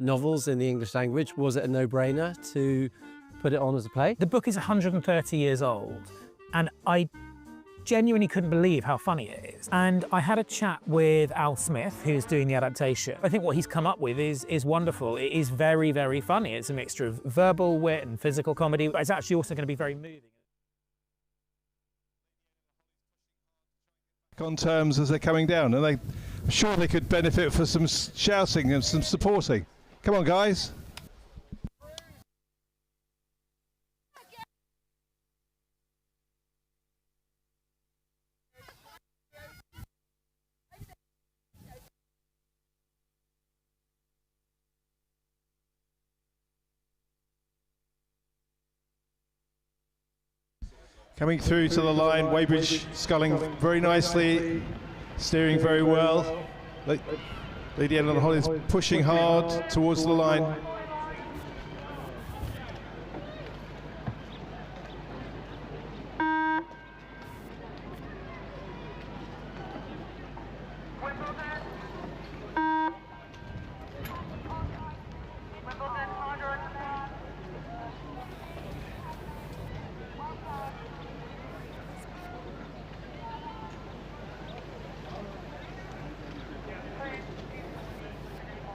novels in the English language. Was it a no-brainer to put it on as a play? The book is 130 years old, and I genuinely couldn't believe how funny it is. And I had a chat with Al Smith, who's doing the adaptation. I think what he's come up with is wonderful. It is very, very funny. It's a mixture of verbal wit and physical comedy, but it's actually also going to be very moving. On terms as they're coming down, and I'm sure they could benefit for some shouting and some supporting. Come on, guys. Coming through to the line, Weybridge sculling very nicely, steering very well. Lady Ellen Hollis pushing hard towards the line.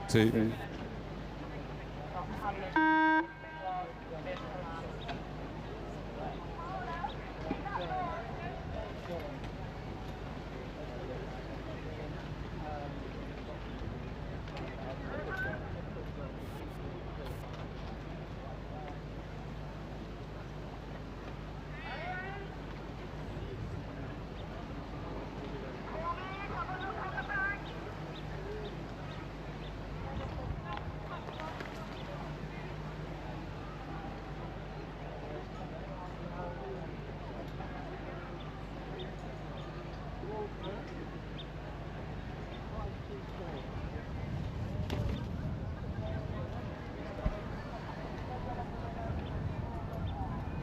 Two.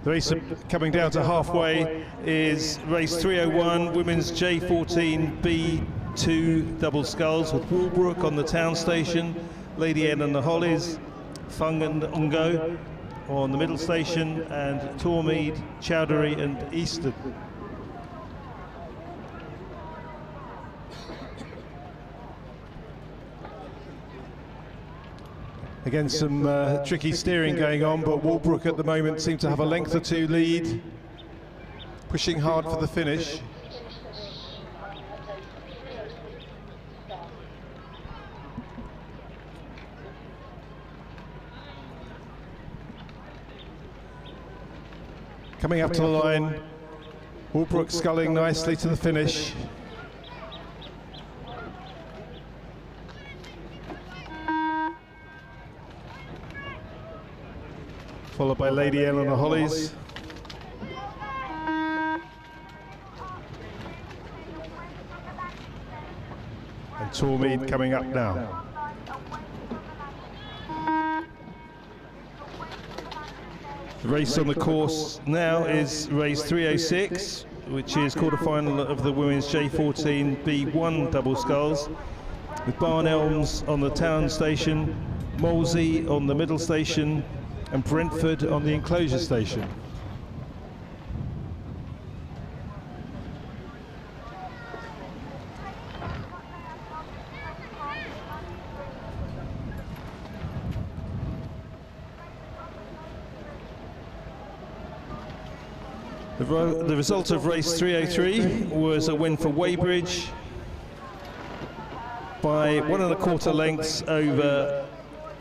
The race coming down to halfway is race 301, women's J14 B2 double sculls with Walbrook on the town station, Lady Anne and the Hollies, Fung and Ungo on the middle station, and Tormead, Chowdhury and Easton. Again, some tricky steering going on, but Walbrook at the moment seem to have a length or two lead, pushing hard for the finish. Coming up to the line, Walbrook sculling nicely to the finish. Followed by Lady Eleanor Hollies. And Tormead coming up now. The race on the course now is race 306, which is quarter-final of the women's J14 B1 double sculls, with Barn Elms on the town station, Molesey on the middle station, and Brentford on the enclosure station. The result of race 303 was a win for Weybridge by 1 1/4 lengths over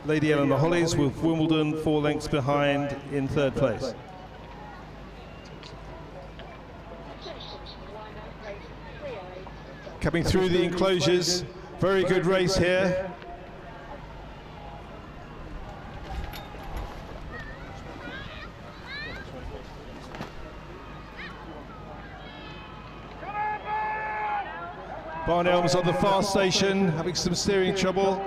Lady Eleanor Hollies, with Wimbledon 4 lengths behind in third place. Coming through the enclosures, very good race here. Barn Elms on the far station, having some steering trouble.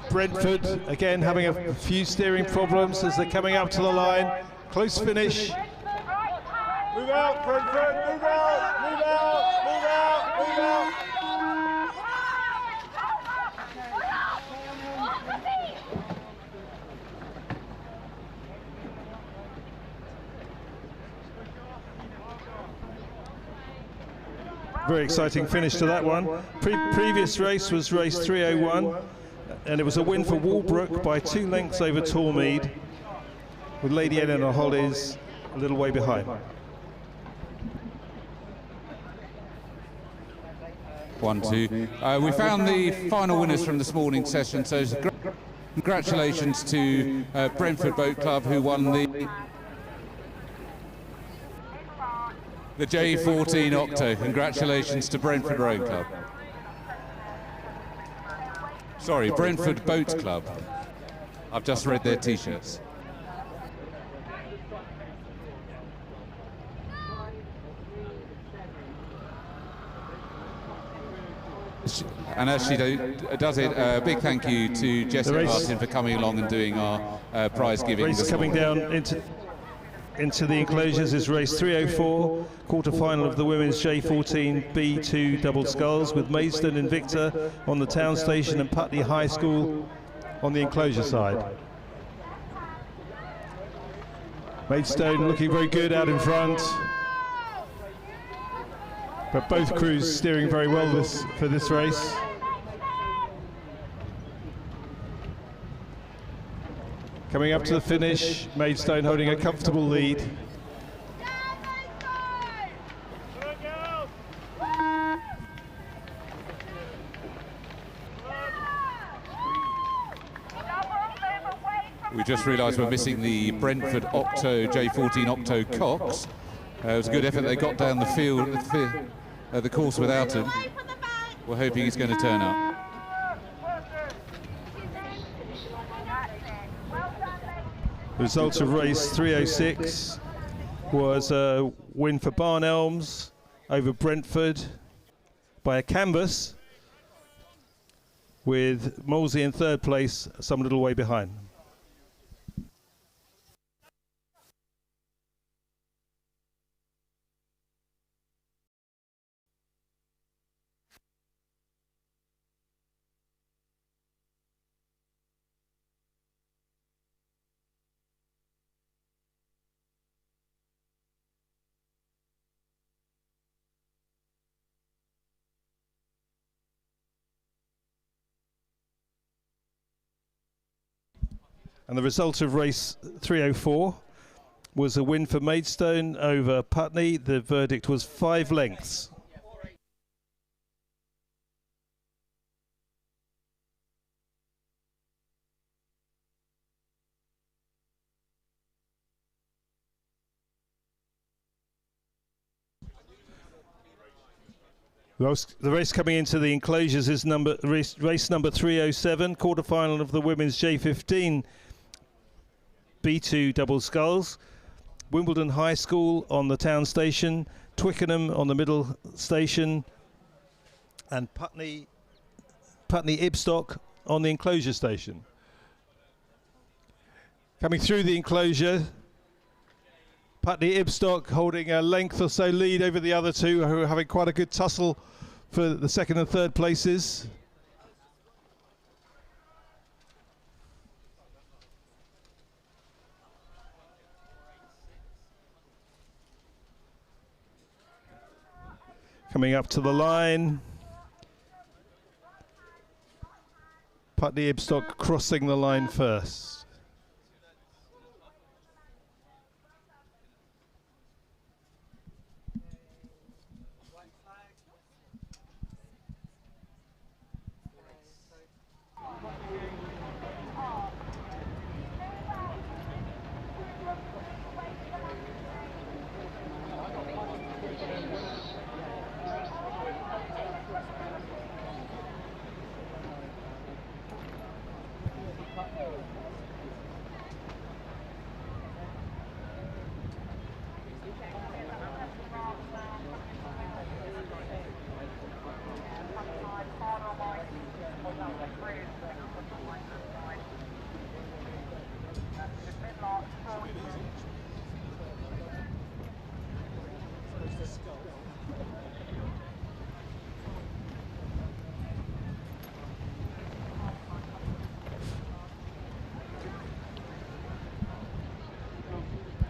Brentford, again, having a few steering problems as they're coming up to the line. Close finish. Move out, Brentford, move out, move out, move out, move out. very exciting finish to that one. Previous race was race 301, and it was a win for Walbrook by 2 lengths over Tormead, with Lady Eleanor Hollies a little way behind. 1, 2. We found the final winners from this morning's session, so congratulations to Brentford Boat Club, who won the J14 Octo. Congratulations to Brentford Boat Club. Sorry, Brentford Boat Club. I've just read their T-shirts. And as she does it, a big thank you to Jessica Martin for coming along and doing our prize giving. Race coming down into the enclosures is race 304, quarter-final of the women's J14 B2 double sculls, with Maidstone Invicta on the town station and Putney High School on the enclosure side. Maidstone looking very good out in front, but both crews steering very well for this race. Coming up to the finish, Maidstone holding a comfortable lead. We just realised we're missing the Brentford Octo J14 Octo Cox. It was a good effort. They got down the field, the course without him. We're hoping he's going to turn up. The result of race 306 was a win for Barn Elms over Brentford by a canvas, with Molesey in 3rd place, some little way behind. And the result of race 304 was a win for Maidstone over Putney. The verdict was 5 lengths. The race coming into the enclosures is race number 307, quarter-final of the women's J15 B2 double sculls. Wimbledon High School on the town station, Twickenham on the middle station, and Putney Ibstock on the enclosure station. Coming through the enclosure, Putney Ibstock holding a length or so lead over the other two, who are having quite a good tussle for the 2nd and 3rd places. Coming up to the line, Putney Ibstock crossing the line first.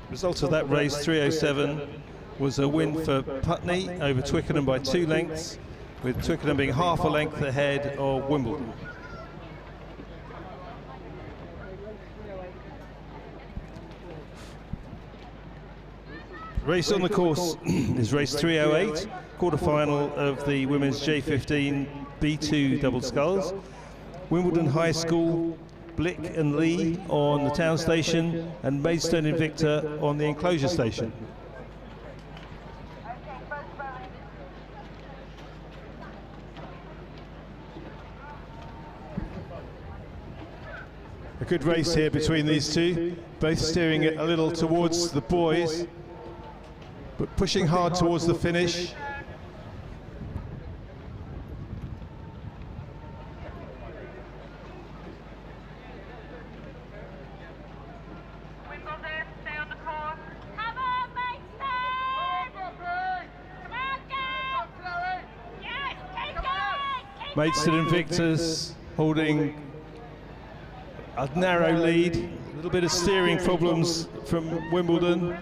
Result of that race, 307, was a win for Putney over Twickenham by 2 lengths, with Twickenham being half a length ahead of Wimbledon. Race on the course is race 308, quarter-final of the women's J15 B2 double sculls. Wimbledon High School, Blick and Lee on the town station, and Maidstone Invicta on the enclosure station. A good race here between these two, both steering it a little towards the boys, but pushing hard towards the finish. Maidstone Invictus holding a narrow lead, a little bit of steering problems from Wimbledon.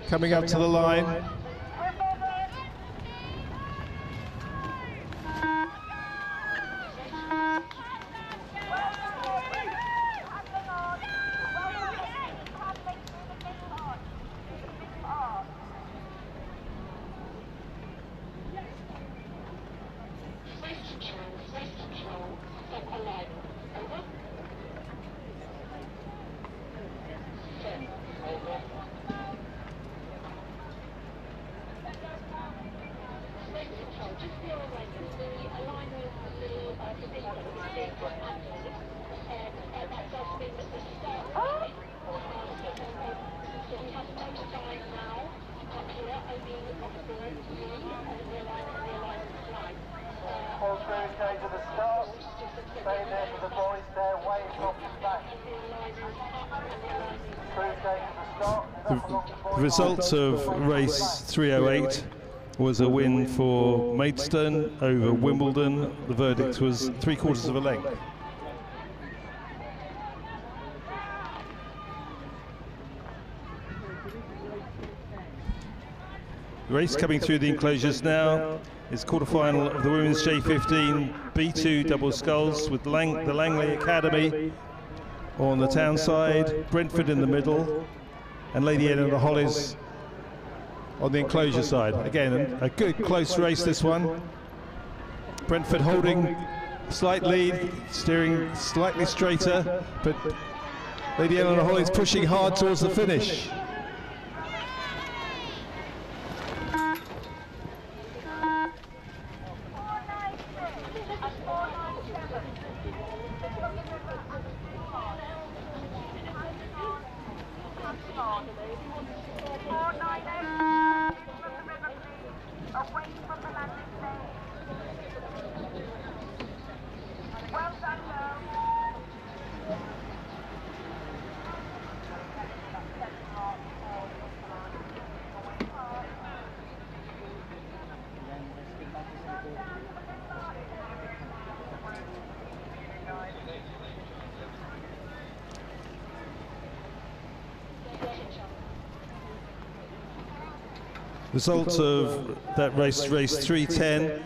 Coming up to the line. The result of race 308 was a win for Maidstone over Wimbledon. The verdict was 3/4 of a length. The race coming through the enclosures now is quarter-final of the women's J15 B2 double sculls, with the Langley Academy on the town side, Brentford in the middle, and Lady Ed and the Hollies on the enclosure side. Again, a good close race, this one. Brentford holding a slight lead, steering slightly straighter, but Lady Ed and the Hollies pushing hard towards the finish. Result of that race, race 310,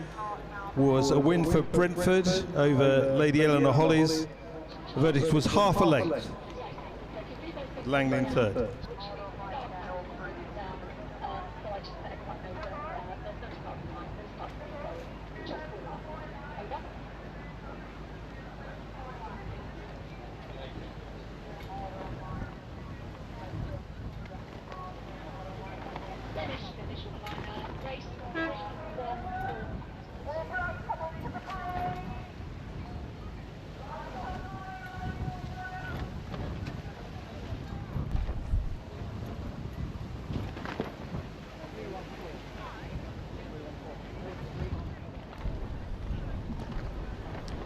was a win for Brentford over Lady Eleanor Hollies. The verdict was half a length. Langley in third.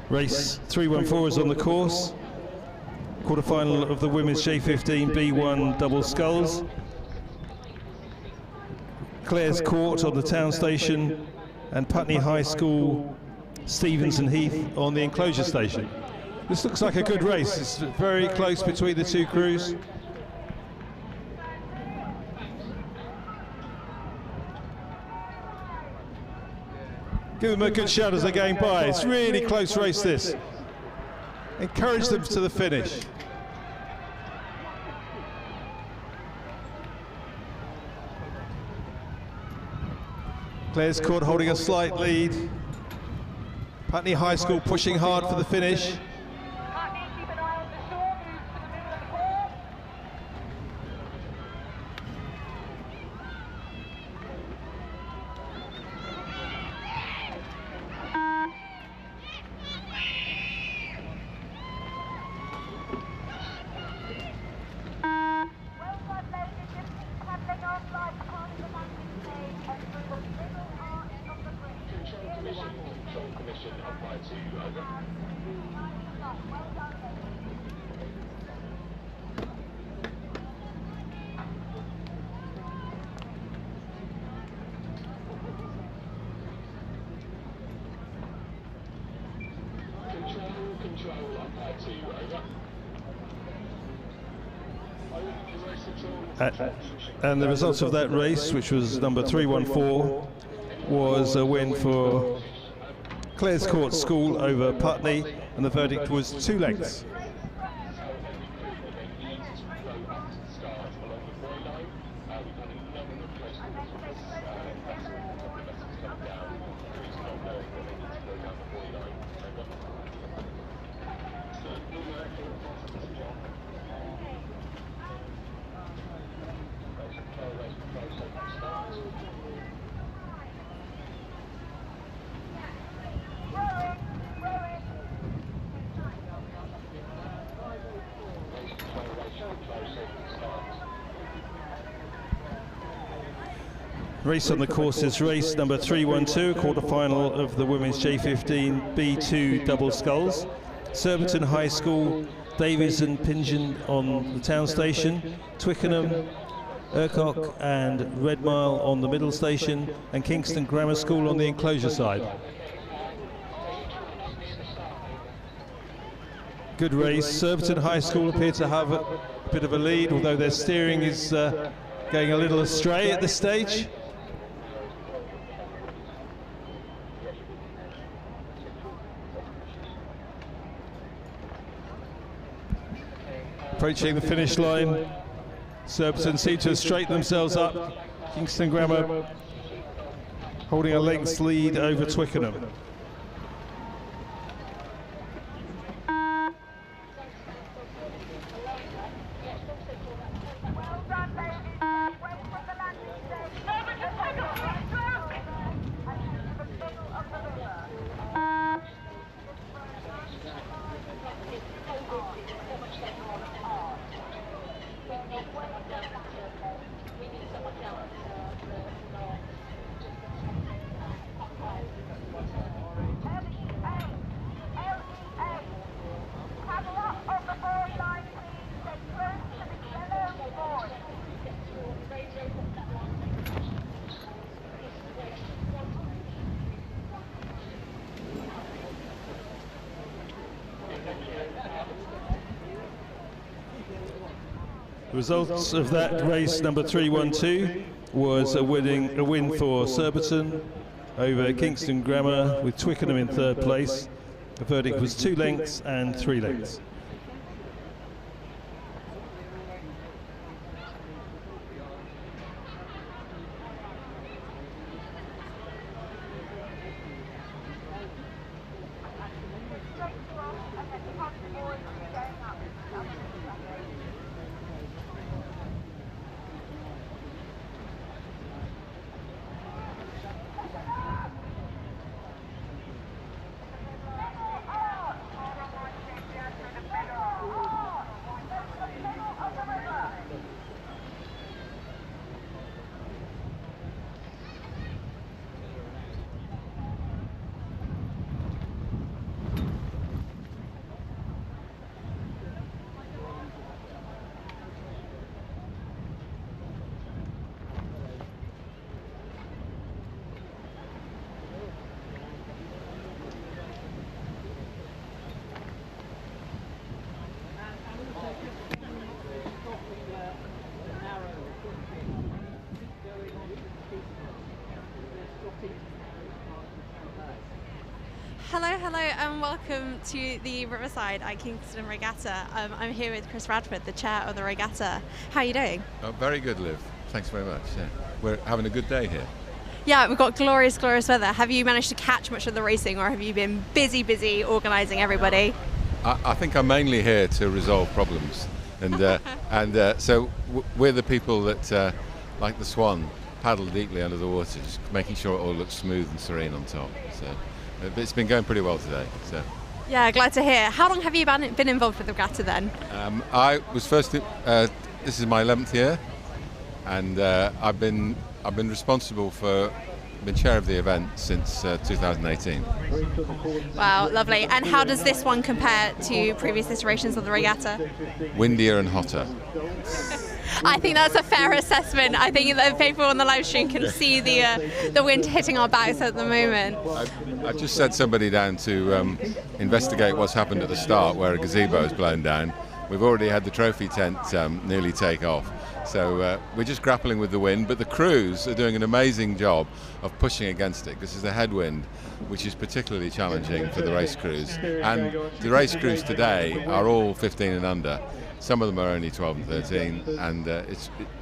Race 314 is on the course. Quarter-final of the women's J15 B1 double sculls. Clare's Court on the town station, and Putney High School, Stevenson Heath on the enclosure station. This looks like a good race. It's very close between the two crews. Give them a good shout as they're going by. It's really close race, this. Encourage them to the finish. Clare's Court holding a slight lead. Putney High School pushing hard for the finish. And the result of that race, which was number 314, was a win for Clare's Court School over Putney, and the verdict was 2 lengths. Race on the course is race number 312, quarter-final of the women's J15 B2 double sculls. Surbiton High School, Davies and Pingen on the town station, Twickenham, Urcock and Redmile on the middle station, and Kingston Grammar School on the enclosure side. Good race. Surbiton High School appear to have a bit of a lead, although their steering is going a little astray at this stage. Approaching the finish line, Surbiton seem to have straightened themselves up. Kingston Grammar holding a length's lead over Twickenham. The results of that race, number 312, was a win for Surbiton over Kingston Grammar, with Twickenham in third place. The verdict was 2 lengths and 3 lengths. Hello, and welcome to the Riverside at Kingston Regatta. I'm here with Chris Radford, the chair of the regatta. How are you doing? Very good, Liv. Thanks very much. Yeah. We're having a good day here. Yeah, we've got glorious weather. Have you managed to catch much of the racing, or have you been busy organising everybody? I think I'm mainly here to resolve problems, and so we're the people that, like the swan, paddle deeply under the water, just making sure it all looks smooth and serene on top. So it's been going pretty well today. So. Yeah, glad to hear. How long have you been involved with the regatta then? I was first. This is my 11th year, and I've been responsible for. Been chair of the event since 2018. Wow, lovely. And how does this one compare to previous iterations of the regatta? Windier and hotter. I think that's a fair assessment. I think that people on the live stream can see the wind hitting our backs at the moment. I just sent somebody down to investigate what's happened at the start, where a gazebo is blown down. We've already had the trophy tent nearly take off. So we're just grappling with the wind, but the crews are doing an amazing job of pushing against it. This is a headwind, which is particularly challenging for the race crews. And the race crews today are all 15 and under. Some of them are only 12 and 13, and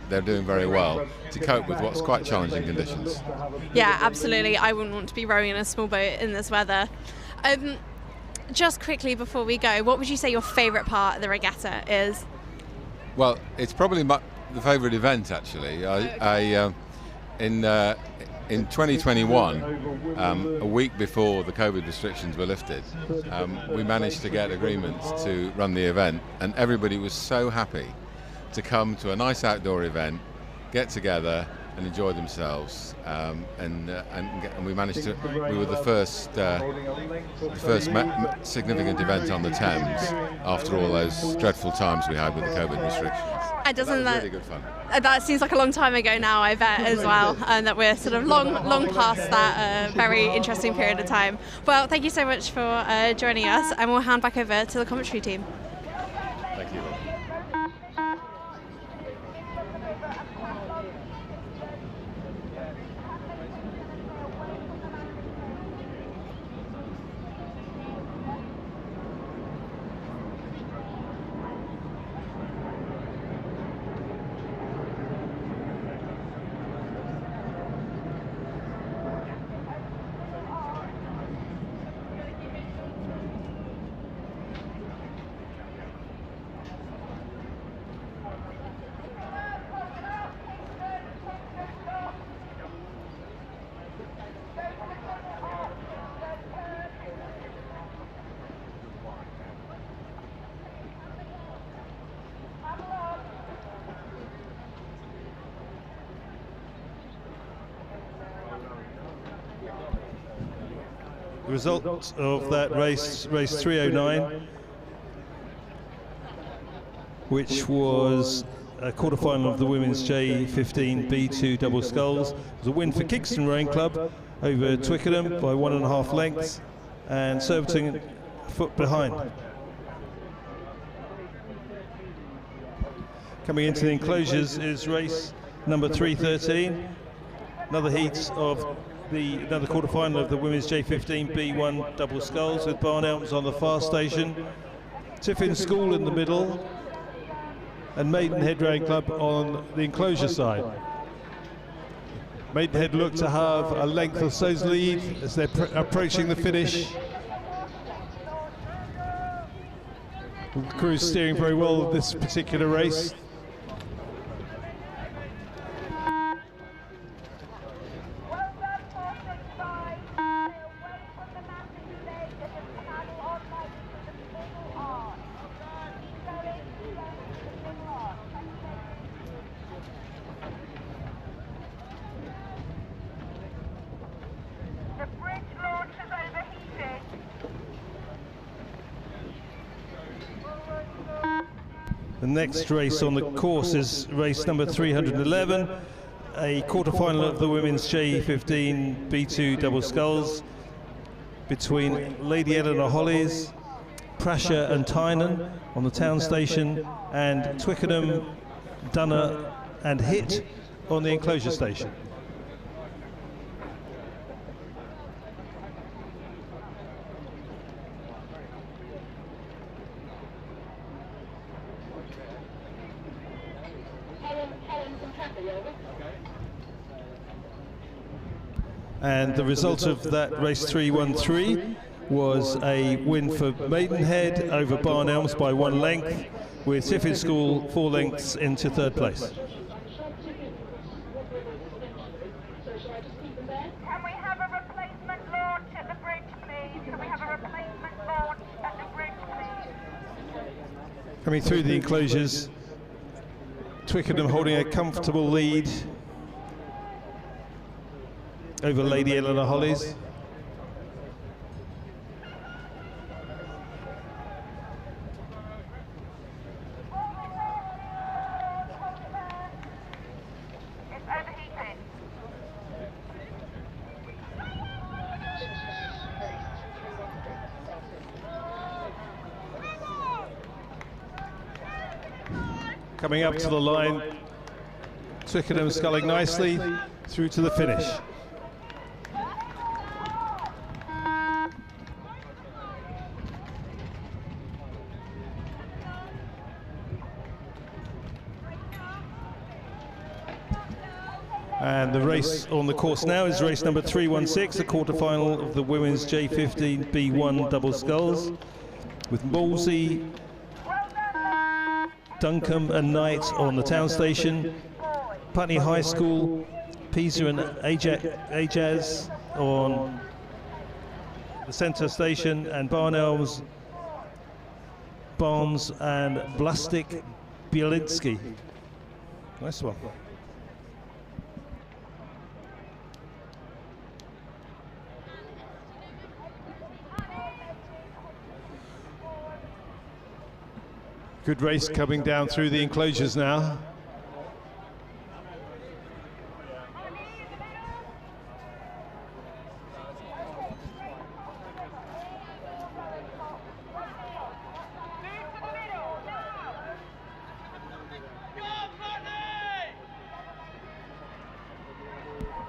they're doing very well to cope with what's quite challenging conditions. Yeah, absolutely. I wouldn't want to be rowing in a small boat in this weather. Just quickly before we go, what would you say your favourite part of the regatta is? Well, it's probably the favourite event, actually. In 2021, a week before the COVID restrictions were lifted, we managed to get agreements to run the event, and everybody was so happy to come to a nice outdoor event, get together and enjoy themselves, and we managed to. We were the first significant event on the Thames after all those dreadful times we had with the COVID restrictions. And doesn't that was really good fun. That seems like a long time ago now, I bet, as well, and that we're sort of long past that very interesting period of time. Well, thank you so much for joining us, and we'll hand back over to the commentary team. Thank you. The result of that race 309, which was a quarter-final of the women's J15 B2 double sculls, was a win for Kingston Rowing Club over Twickenham by 1.5 lengths, and Surbiton a foot behind. Coming into the enclosures is race number 313, another heat of another quarter-final of the women's J15 B1 double sculls, with Barn Elms on the far station, Tiffin School in the middle, and Maidenhead Rowing Club on the enclosure side. Maidenhead look to have a length or so's lead as they're approaching the finish. The crew's steering very well this particular race. The next race on the course is race number 311, a quarter-final of the women's J15 B2 double sculls between Lady Eleanor Hollies, Prasher and Tynan on the town station, and Twickenham, Dunner and Hitt on the enclosure station. And the result of that race 3-1-3 was a win for Maidenhead over Barn Elms by 1 length, with Tiffin School 4 lengths into 3rd place. Can we have a replacement launch at the bridge, please? Can we have a replacement launch at the bridge, please? Coming through the enclosures, Twickenham holding a comfortable lead over Lady Eleanor Hollies. It's overheating. Coming up to the line, Twickenham sculling nicely through to the finish. And the race on the course now is race number 316, the quarter-final of the women's J15 B1 double sculls, with Wolsey, Duncombe and Knight on the town station, Putney High School, Pisa and Ajaz on the centre station, and Barn Elms, Barnes and Blastik Bielinski. Nice one. Good race coming down through the enclosures now.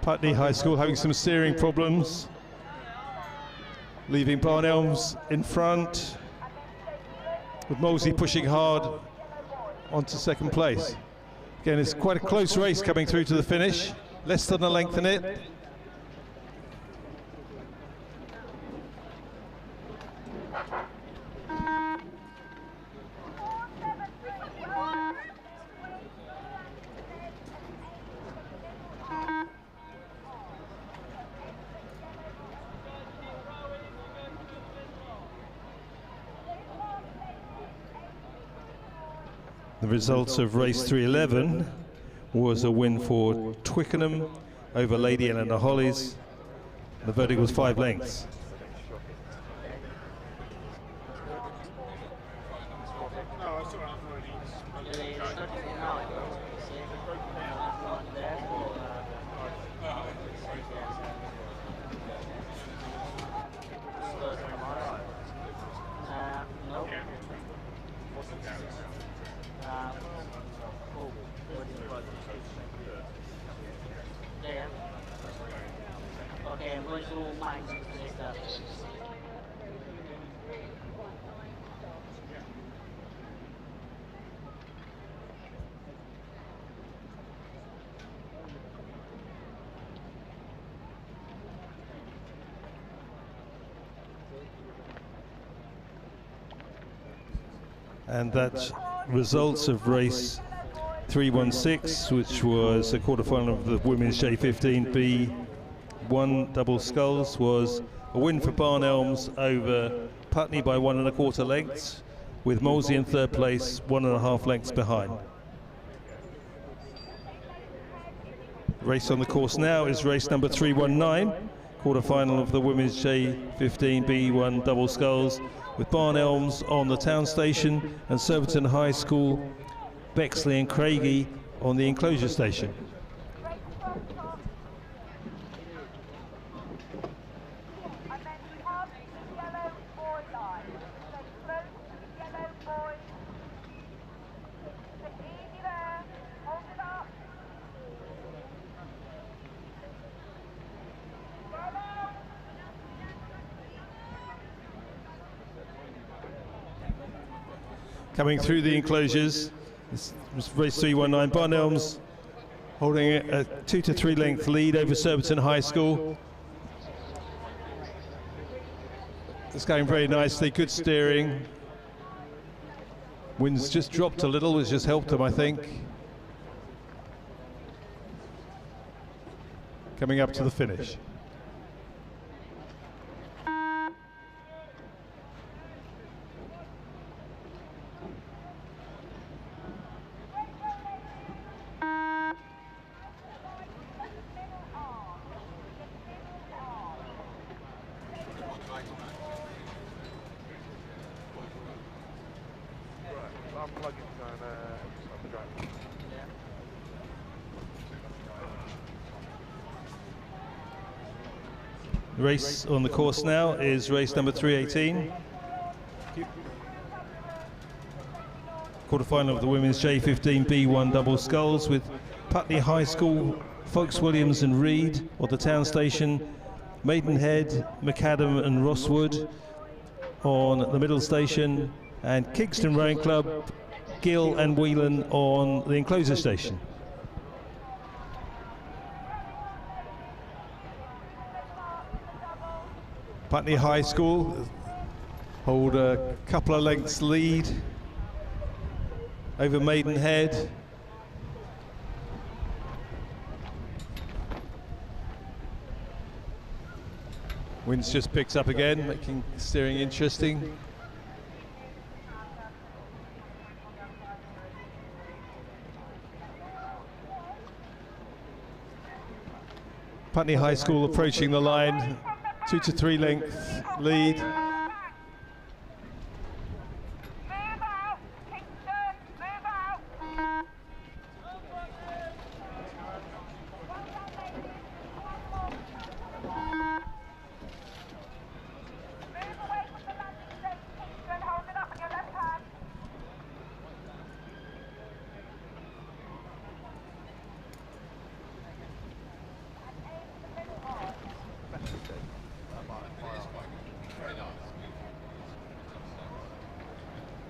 Putney High School having some steering problems, leaving Barn Elms in front, with Molesey pushing hard onto 2nd place. Again, it's quite a close race coming through to the finish, less than a length in it. The results of race 311 was a win for Twickenham over Lady Eleanor Hollies. The verdict was 5 lengths. Okay, I'm going to mine later. And that's results of race 316, which was a quarter-final of the women's J15 B1 double sculls, was a win for Barn Elms over Putney by 1 1/4 lengths, with Molesey in 3rd place, 1 1/2 lengths behind. Race on the course now is race number 319, quarter-final of the women's J15 B1 double sculls, with Barn Elms on the town station and Surbiton High School, Bexley and Craigie on the enclosure station. Coming through the enclosures, this was race 319, Barn Elms holding a 2 to 3 length lead over Surbiton High School. It's going very nicely, good steering. Wind's just dropped a little, which just helped them, I think. Coming up to the finish. The race on the course now is race number 318. Quarterfinal of the women's J15 B1 double sculls with Putney High School, Folkes Williams and Reed on the town station, Maidenhead, Macadam and Rosswood on the middle station, and Kingston Rowing Club, Gill and Whelan on the enclosure station. Putney High School hold a couple of lengths lead over Maidenhead. Winds just picks up again, making steering interesting. Putney High School approaching the line, 2 to 3 length lead.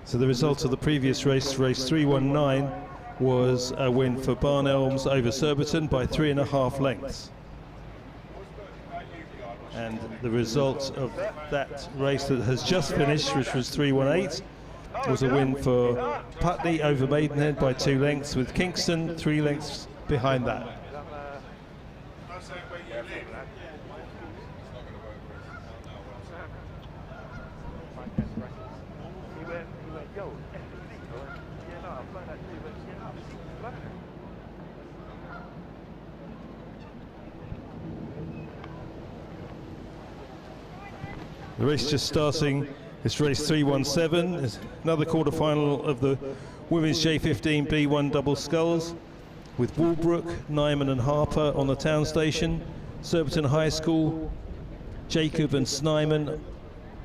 So the result of the previous race, race 319, was a win for Barn Elms over Surbiton by 3.5 lengths. And the result of that race that has just finished, which was 318, was a win for Putney over Maidenhead by 2 lengths, with Kingston 3 lengths behind that. The race just starting. It's race 317. It's another quarterfinal of the women's J15 B1 double sculls with Walbrook, Nyman and Harper on the town station, Surbiton High School, Jacob and Snyman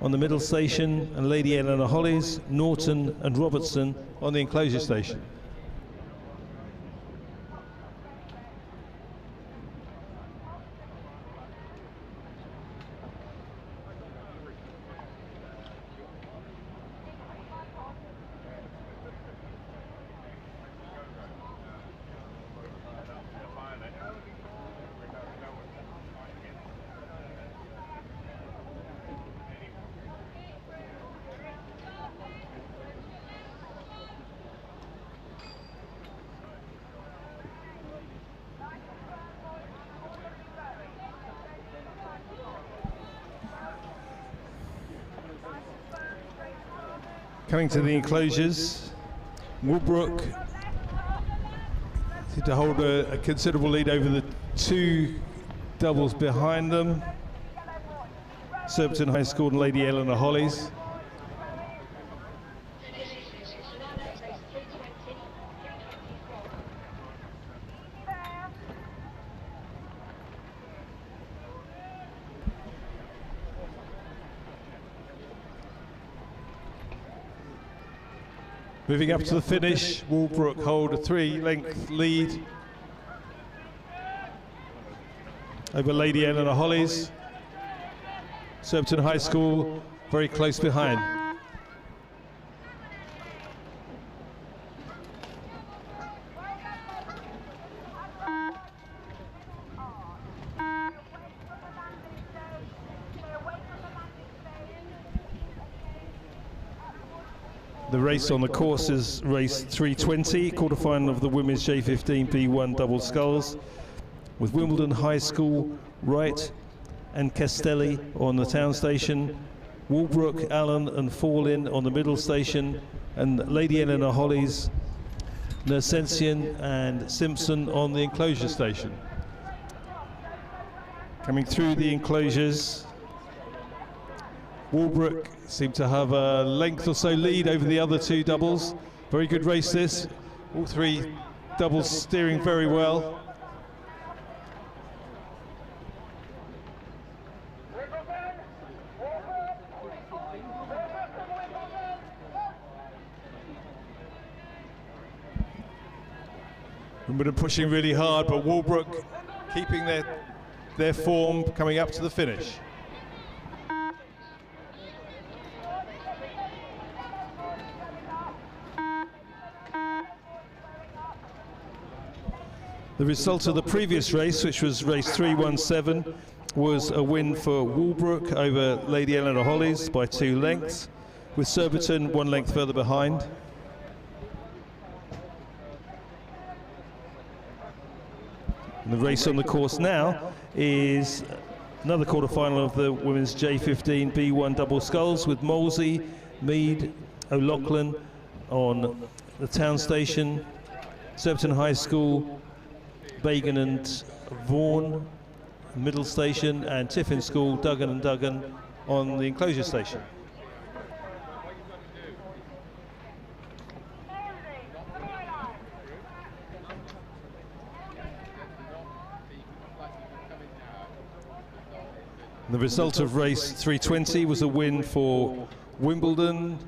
on the middle station, and Lady Eleanor Hollies, Norton and Robertson on the enclosure station. Coming to the enclosures, Walbrook seem to hold a considerable lead over the 2 doubles behind them, Surbiton High School and Lady Eleanor Hollies. Moving up to the finish, Walbrook hold a 3-length lead over Lady Eleanor Hollies. Surbiton High School very close behind. race on the course is race 320, quarterfinal of the women's J15 B1 double sculls, with Wimbledon High School, Wright and Castelli on the town station, Walbrook, Allen and Fallin on the middle station, and Lady Eleanor Hollies, Nersensian and Simpson on the enclosure station. Coming through the enclosures, Walbrook seemed to have a length or so lead over the other two doubles. Very good race this. All three doubles steering very well. Wimbledon pushing really hard, but Walbrook keeping their form coming up to the finish. The result of the previous race, which was race 317, was a win for Walbrook over Lady Eleanor Hollies by 2 lengths, with Surbiton 1 length further behind. And the race on the course now is another quarter-final of the women's J15 B1 double sculls, with Molesey, Mead, O'Loughlin on the town station, Surbiton High School, Bagan and Vaughan, middle station, and Tiffin School, Duggan and Duggan on the enclosure station. The result of race 320 was a win for Wimbledon.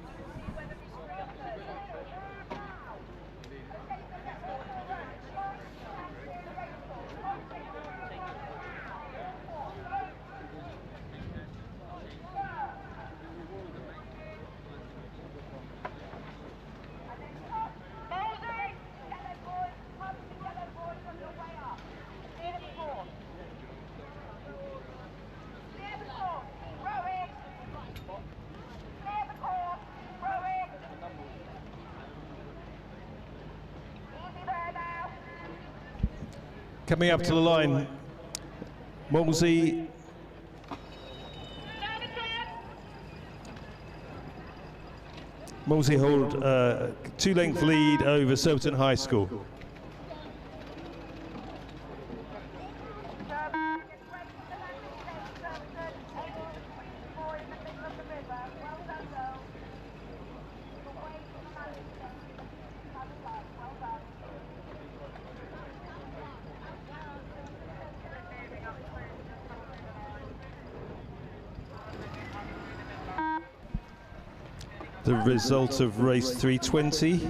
Coming up to the line, Molesey hold a 2-length lead over Surbiton High School. The result of race 320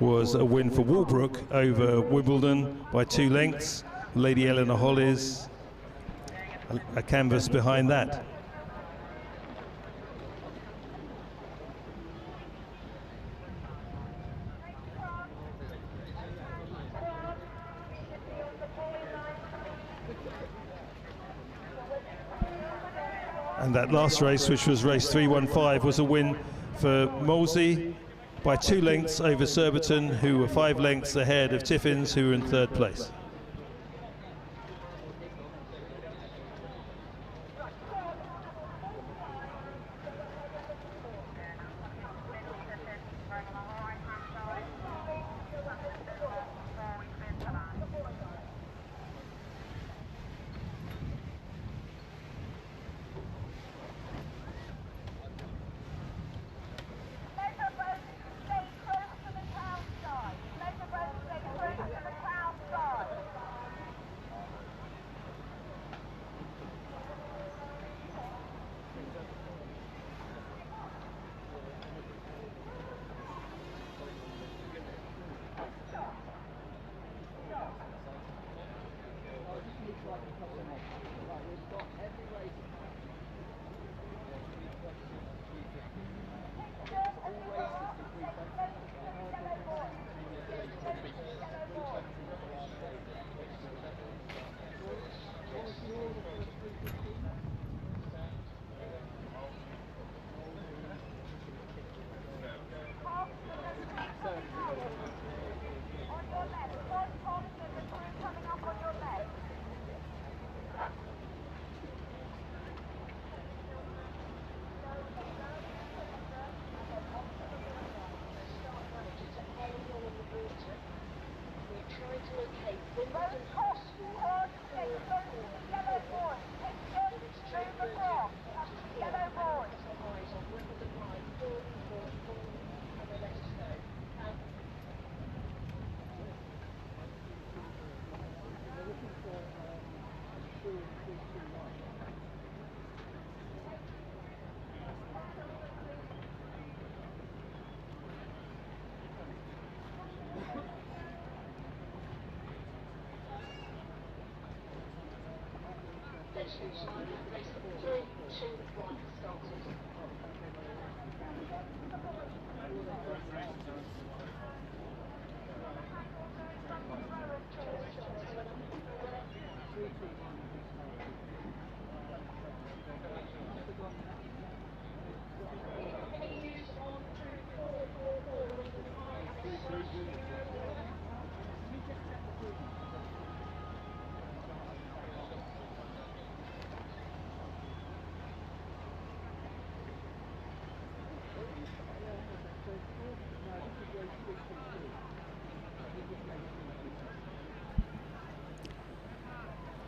was a win for Walbrook over Wimbledon by 2 lengths. Lady Eleanor Hollies a canvas behind that. And that last race, which was race 315, was a win for Molesey by 2 lengths over Surbiton, who were 5 lengths ahead of Tiffins, who were in 3rd place.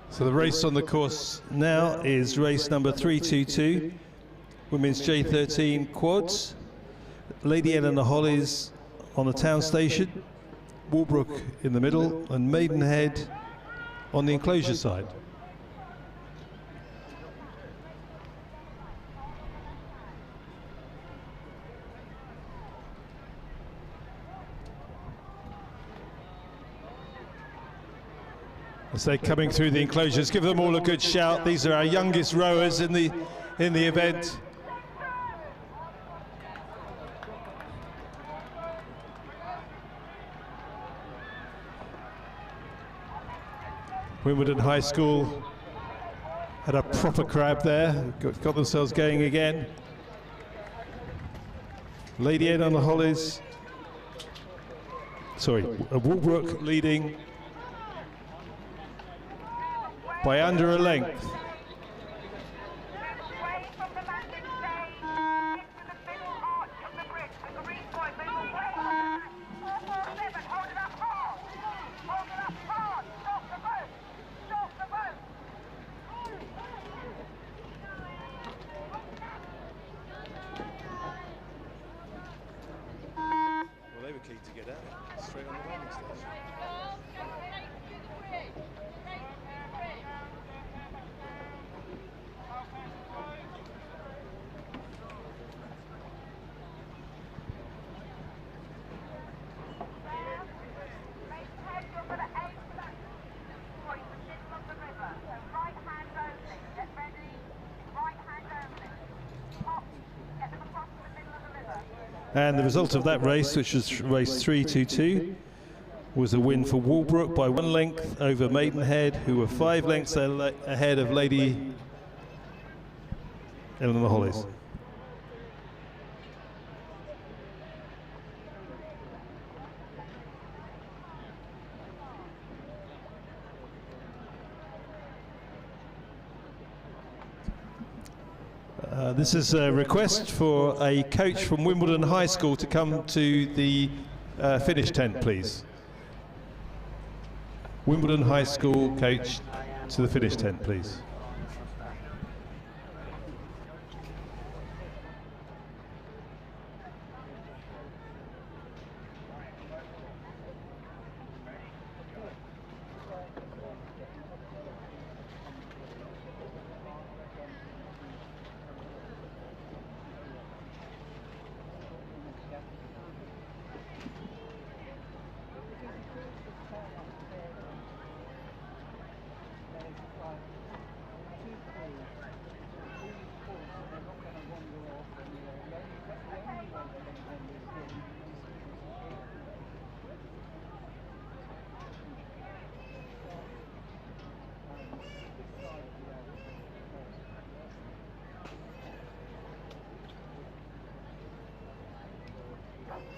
So the race on the course now is race number 322, women's J13 quads. Lady Eleanor Hollies on the town station, Walbrook in the middle, and Maidenhead on the enclosure side. As they're coming through the enclosures, give them all a good shout. These are our youngest rowers in the event. Wimbledon High School had a proper crab there, got themselves going again. Lady Ed on the Hollies, sorry, Walbrook leading by under a length. Well, they were keen to get out straight on the landing station. And the result of that race, which was race 322, was a win for Walbrook by 1 length over Maidenhead, who were 5 lengths ahead of Lady Eleanor Hollies. This is a request for a coach from Wimbledon High School to come to the finish tent, please. Wimbledon High School coach to the finish tent, please.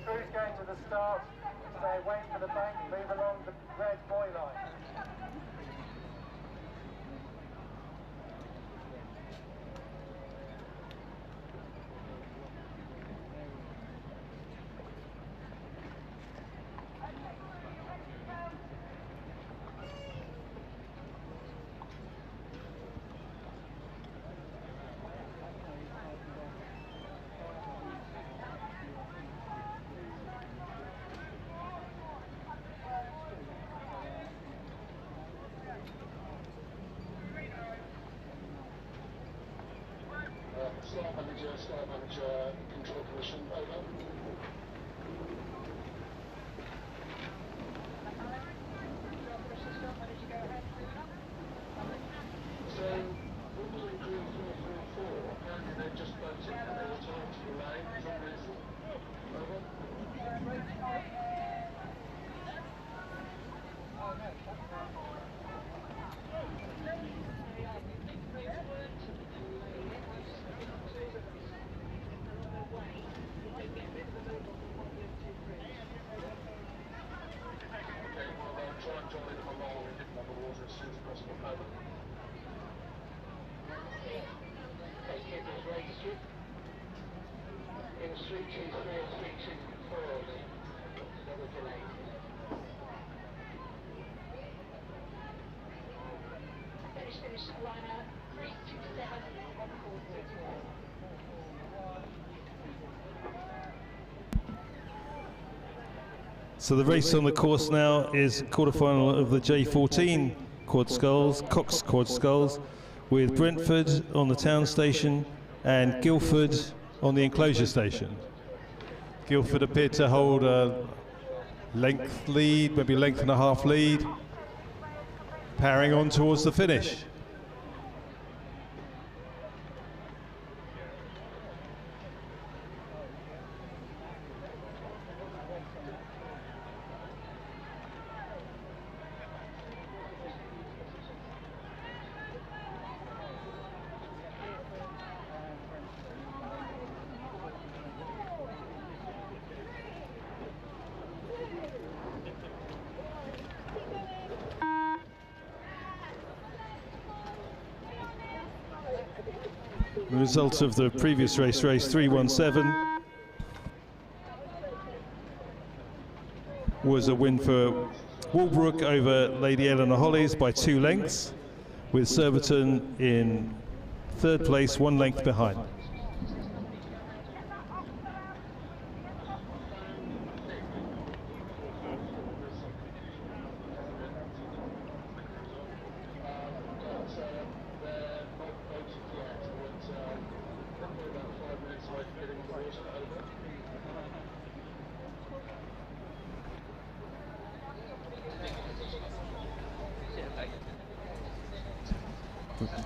Crew's going to the start, say wait for the bank, move along the red buoy line. Start manager, control commission, over. So So the race on the course now is quarterfinal of the J14 quad sculls, Cox quad sculls, with Brentford on the town station and Guildford on the enclosure station. Guildford appeared to hold a length lead, maybe a length and a half lead, powering on towards the finish. The result of the previous race, race 317, was a win for Walbrook over Lady Eleanor Hollies by 2 lengths, with Surbiton in 3rd place, 1 length behind.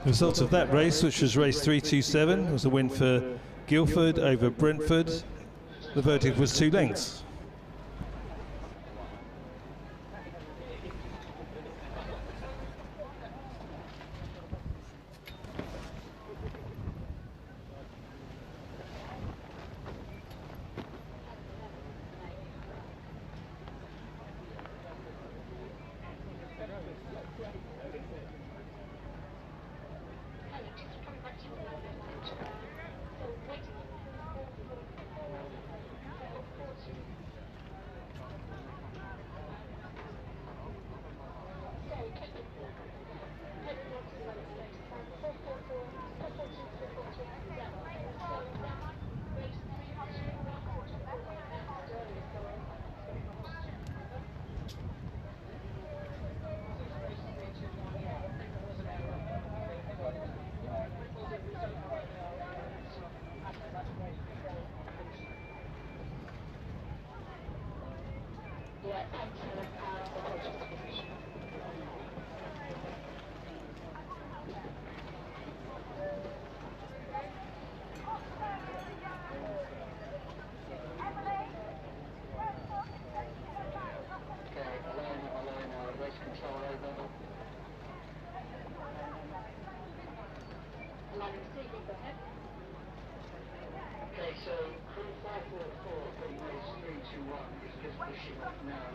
The result of that race, which was race 327, was a win for Guildford over Brentford. The verdict was 2 lengths. Okay, so crew 544 in race 321 is just pushing up now.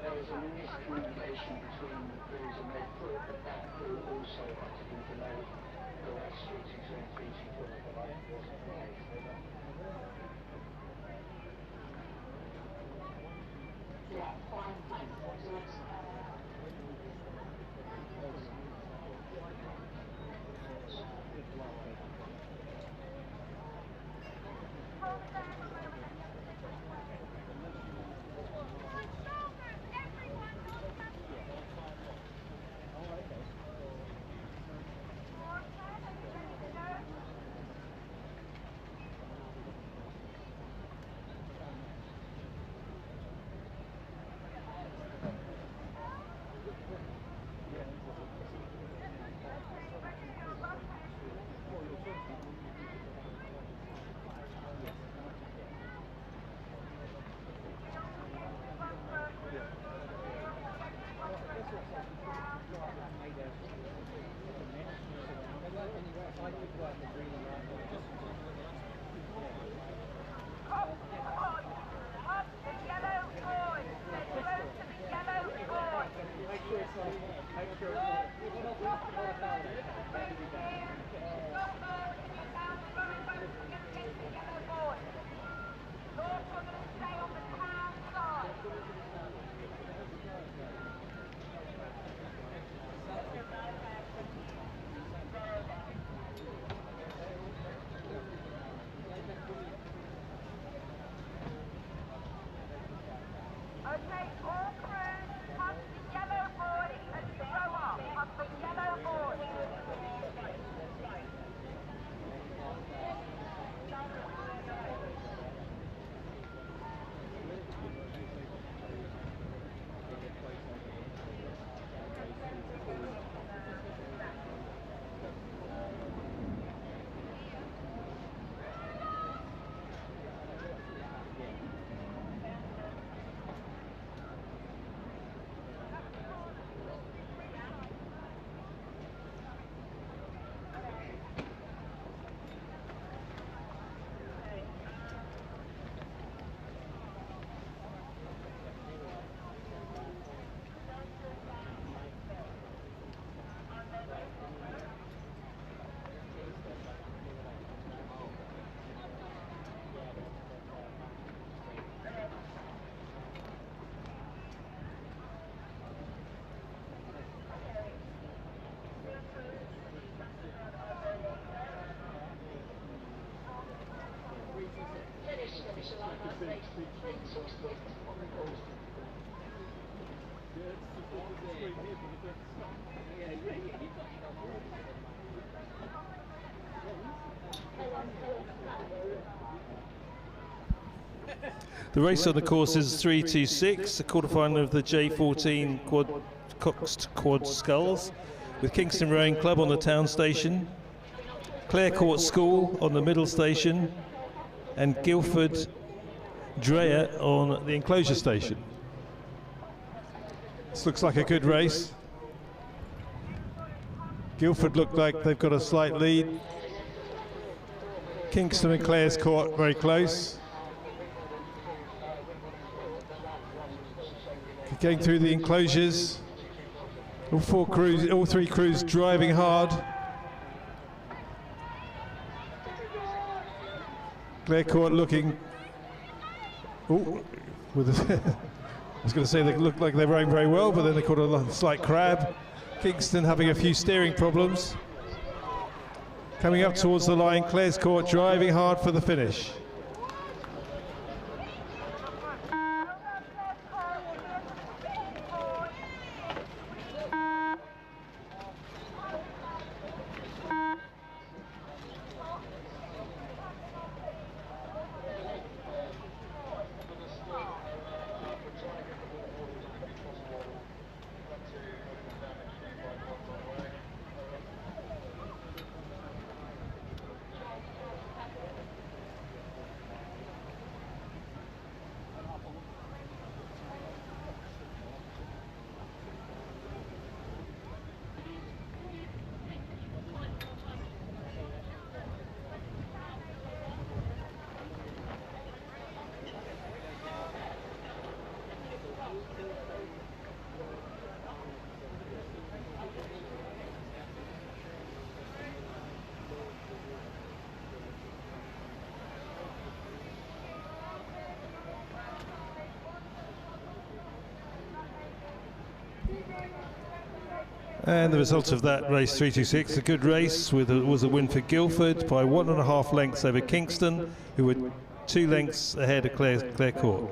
There was a miscommunication between the crews and they thought that that crew also had to be delayed for race 322 and 324, but it wasn't the case. Yeah, fine, thanks. The race on the course is 3:26, the quarterfinal of the J14 Coxed Quad Sculls, with Kingston Rowing Club on the town station, Clare Court School on the middle station, and Guildford Dreyer on the enclosure station. This looks like a good race. Guildford look like they've got a slight lead. Kingston and Clare's Court very close. Going through the enclosures. All three crews driving hard. Clare Court looking. With I was going to say they look like they're rowing very well, but then they caught a slight crab. Kingston having a few steering problems. Coming up towards the line, Clare's Court driving hard for the finish. And the result of that race, 3:26, a good race, was a win for Guildford by 1.5 lengths over Kingston, who were 2 lengths ahead of Clare Court.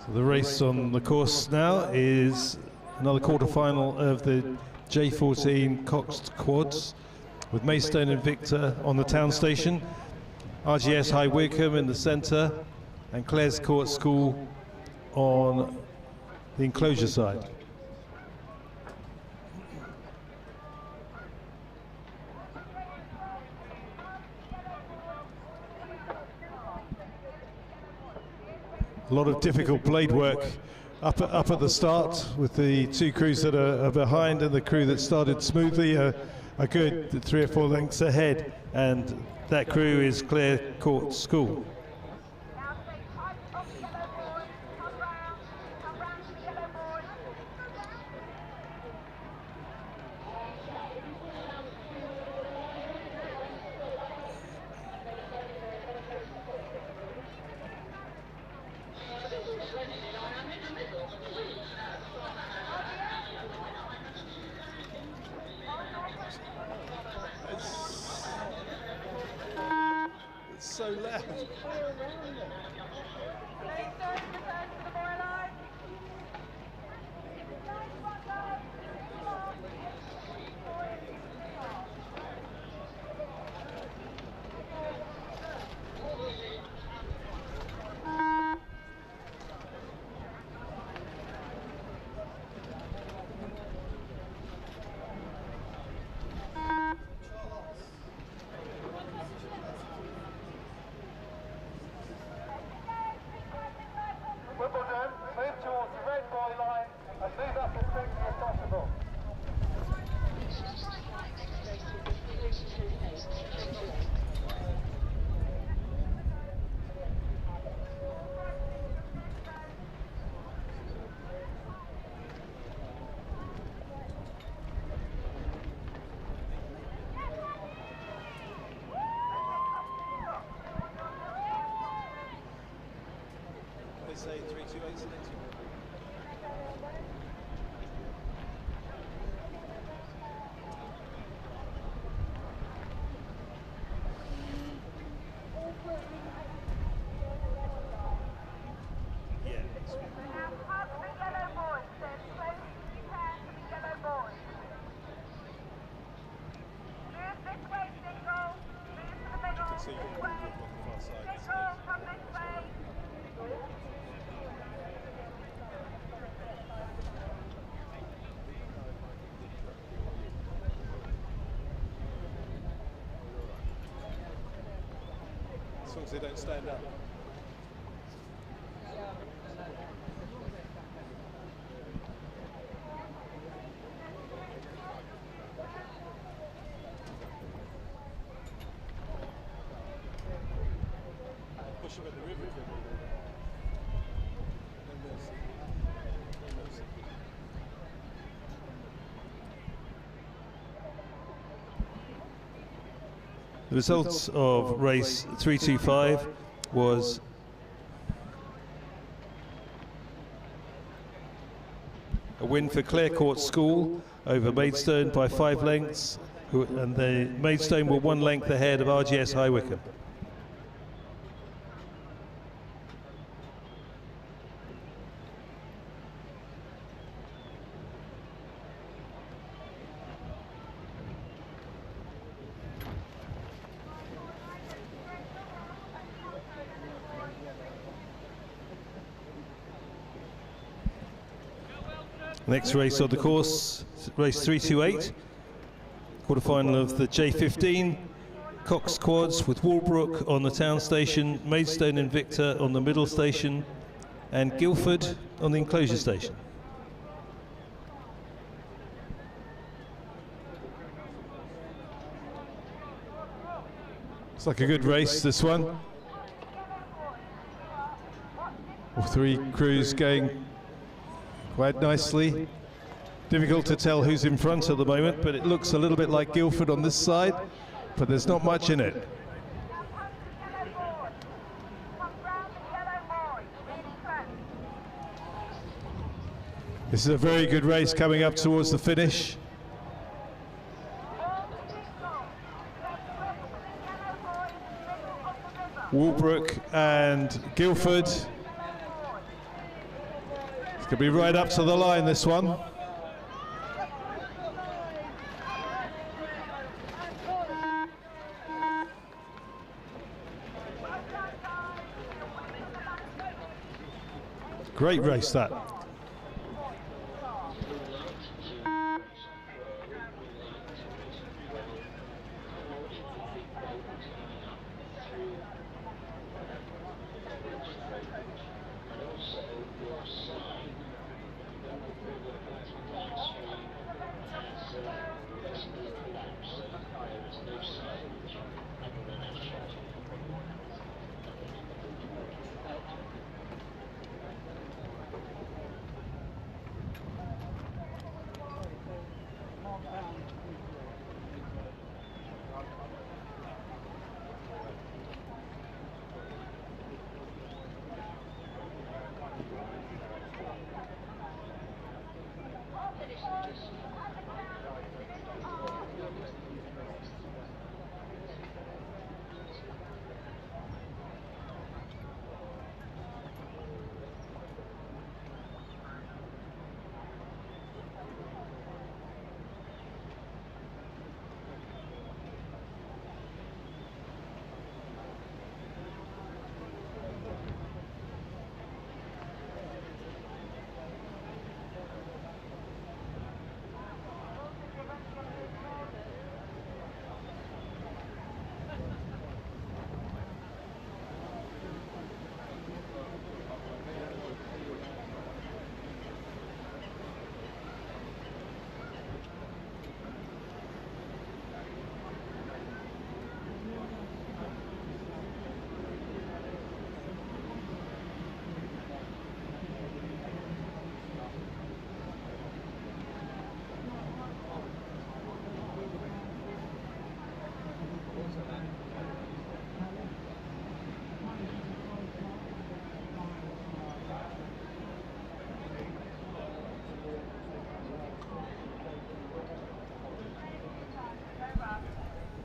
So the race on the course now is another quarter-final of the J14 Coxed Quads, with Maidstone and Victor on the town station, RGS High Wycombe in the centre, and Clare's Court School on the enclosure side. A lot of difficult blade work up at the start, with the 2 crews that are behind and the crew that started smoothly are good 3 or 4 lengths ahead, and that crew is Clare Court School. so loud. Wimbledon, move towards the red buoy line and move up as quickly as possible. They say 328 selected. Now, park the yellow boys, so as close as you can to the yellow boys. Move this way, Single. Move to the middle. So you This can way. move on the far side. Single, come this way. As long as they don't stand up. Push them at the river. No mercy. No mercy. The results of race 325 was a win for Clarecourt School over Maidstone by 5 lengths, and the Maidstone were 1 length ahead of RGS High Wycombe. Next race on the course, race 328, quarterfinal of the J15, Cox Quads with Walbrook on the town station, Maidstone Invicta on the middle station, and Guildford on the enclosure station. It's like a good race, this one. All 3 crews going quite nicely. Difficult to tell who's in front at the moment, but it looks a little bit like Guildford on this side, but there's not much in it. This is a very good race coming up towards the finish. Walbrook and Guildford. It's going to be right up to the line, this one. Great race, that.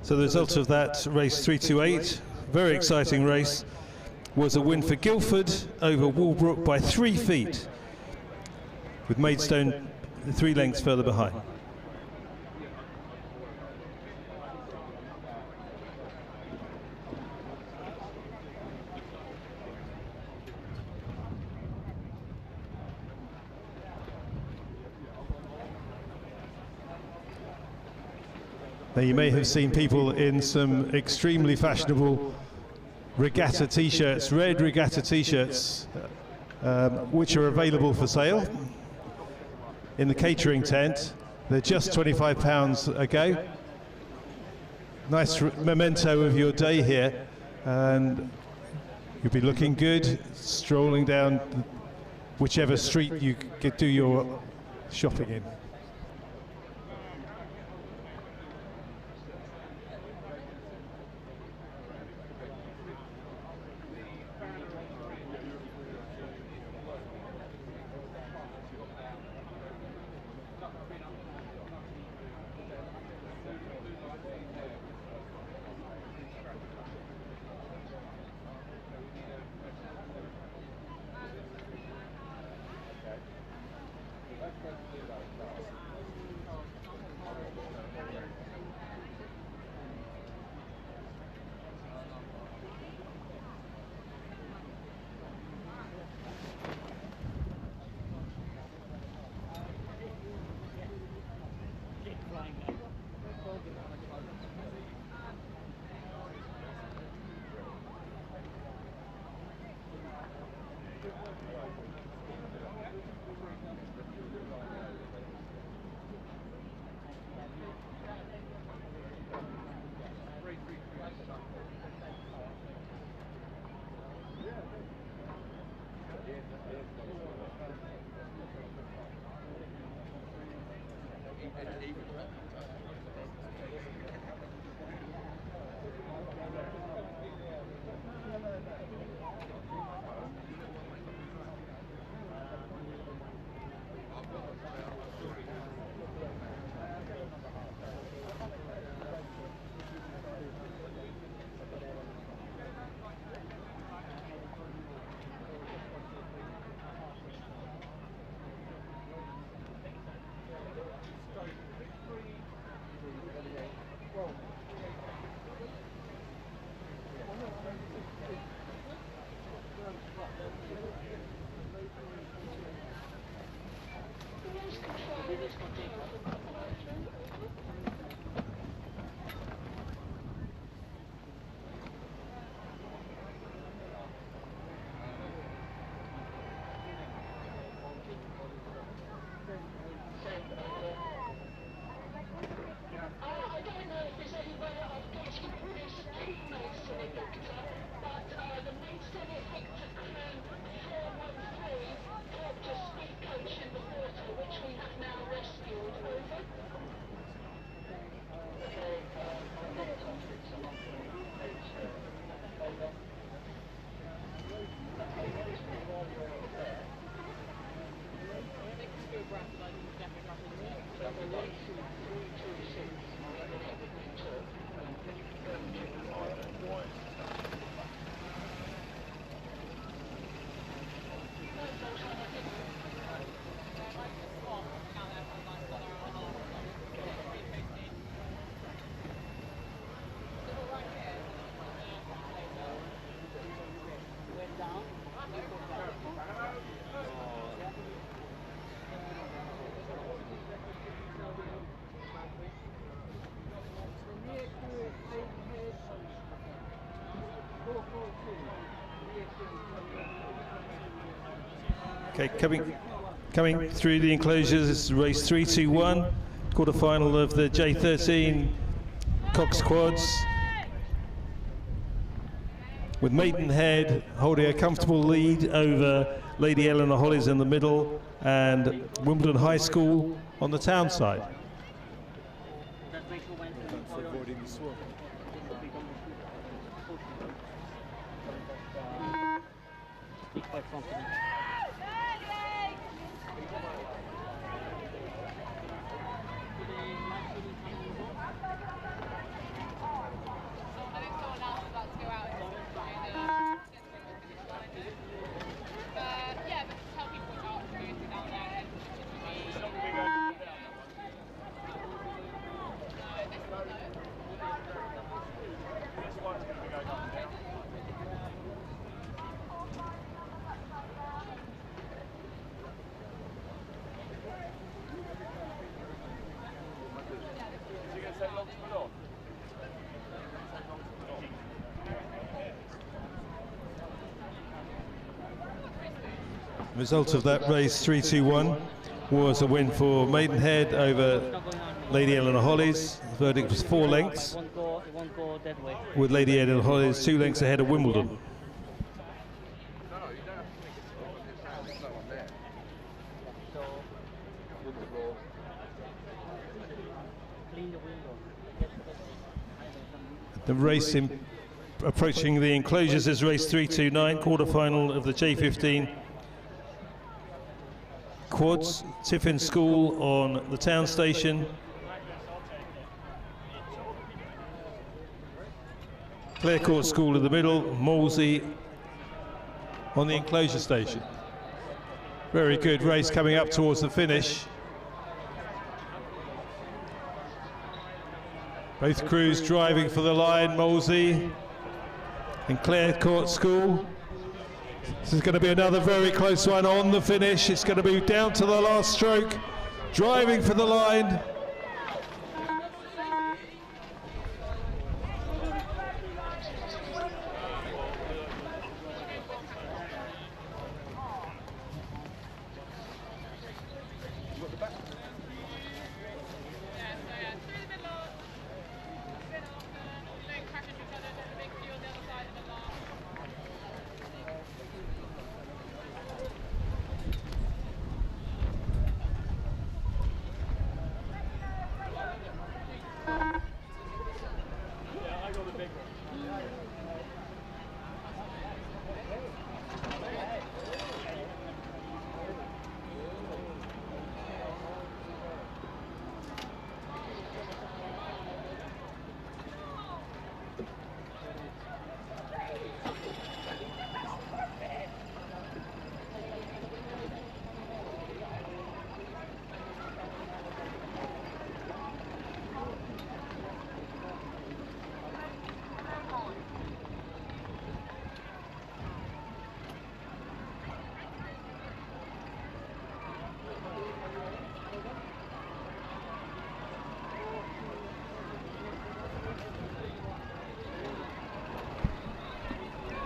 So the result of that race 328, very exciting race, was a win for Guildford over Walbrook by 3 feet, with Maidstone 3 lengths further behind. Now you may have seen people in some extremely fashionable regatta t-shirts, red regatta t-shirts, which are available for sale in the catering tent. They're just £25 a go. Nice memento of your day here, and you'll be looking good strolling down whichever street you could do your shopping in. Okay, coming through the enclosures, this is race 321, quarter-final of the J13 Cox Quads, with Maidenhead holding a comfortable lead over Lady Eleanor Hollies in the middle and Wimbledon High School on the town side. Result of that race, 3-2-1, was a win for Maidenhead over Lady Eleanor Hollies. The verdict was 4 lengths, with Lady Eleanor Hollies 2 lengths ahead of Wimbledon. The race approaching the enclosures is race 329, quarter-final of the J15 quads. Tiffin School on the town station. Clare Court School in the middle, Molesey on the enclosure station. Very good race coming up towards the finish. Both crews driving for the line, Molesey and Clare Court School. This is going to be another very close one on the finish. It's going to be down to the last stroke, driving for the line.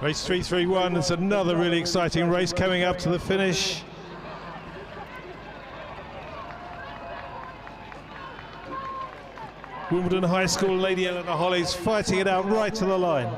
Race 331, it's another really exciting race coming up to the finish. Wimbledon High School, Lady Eleanor Hollies fighting it out right to the line.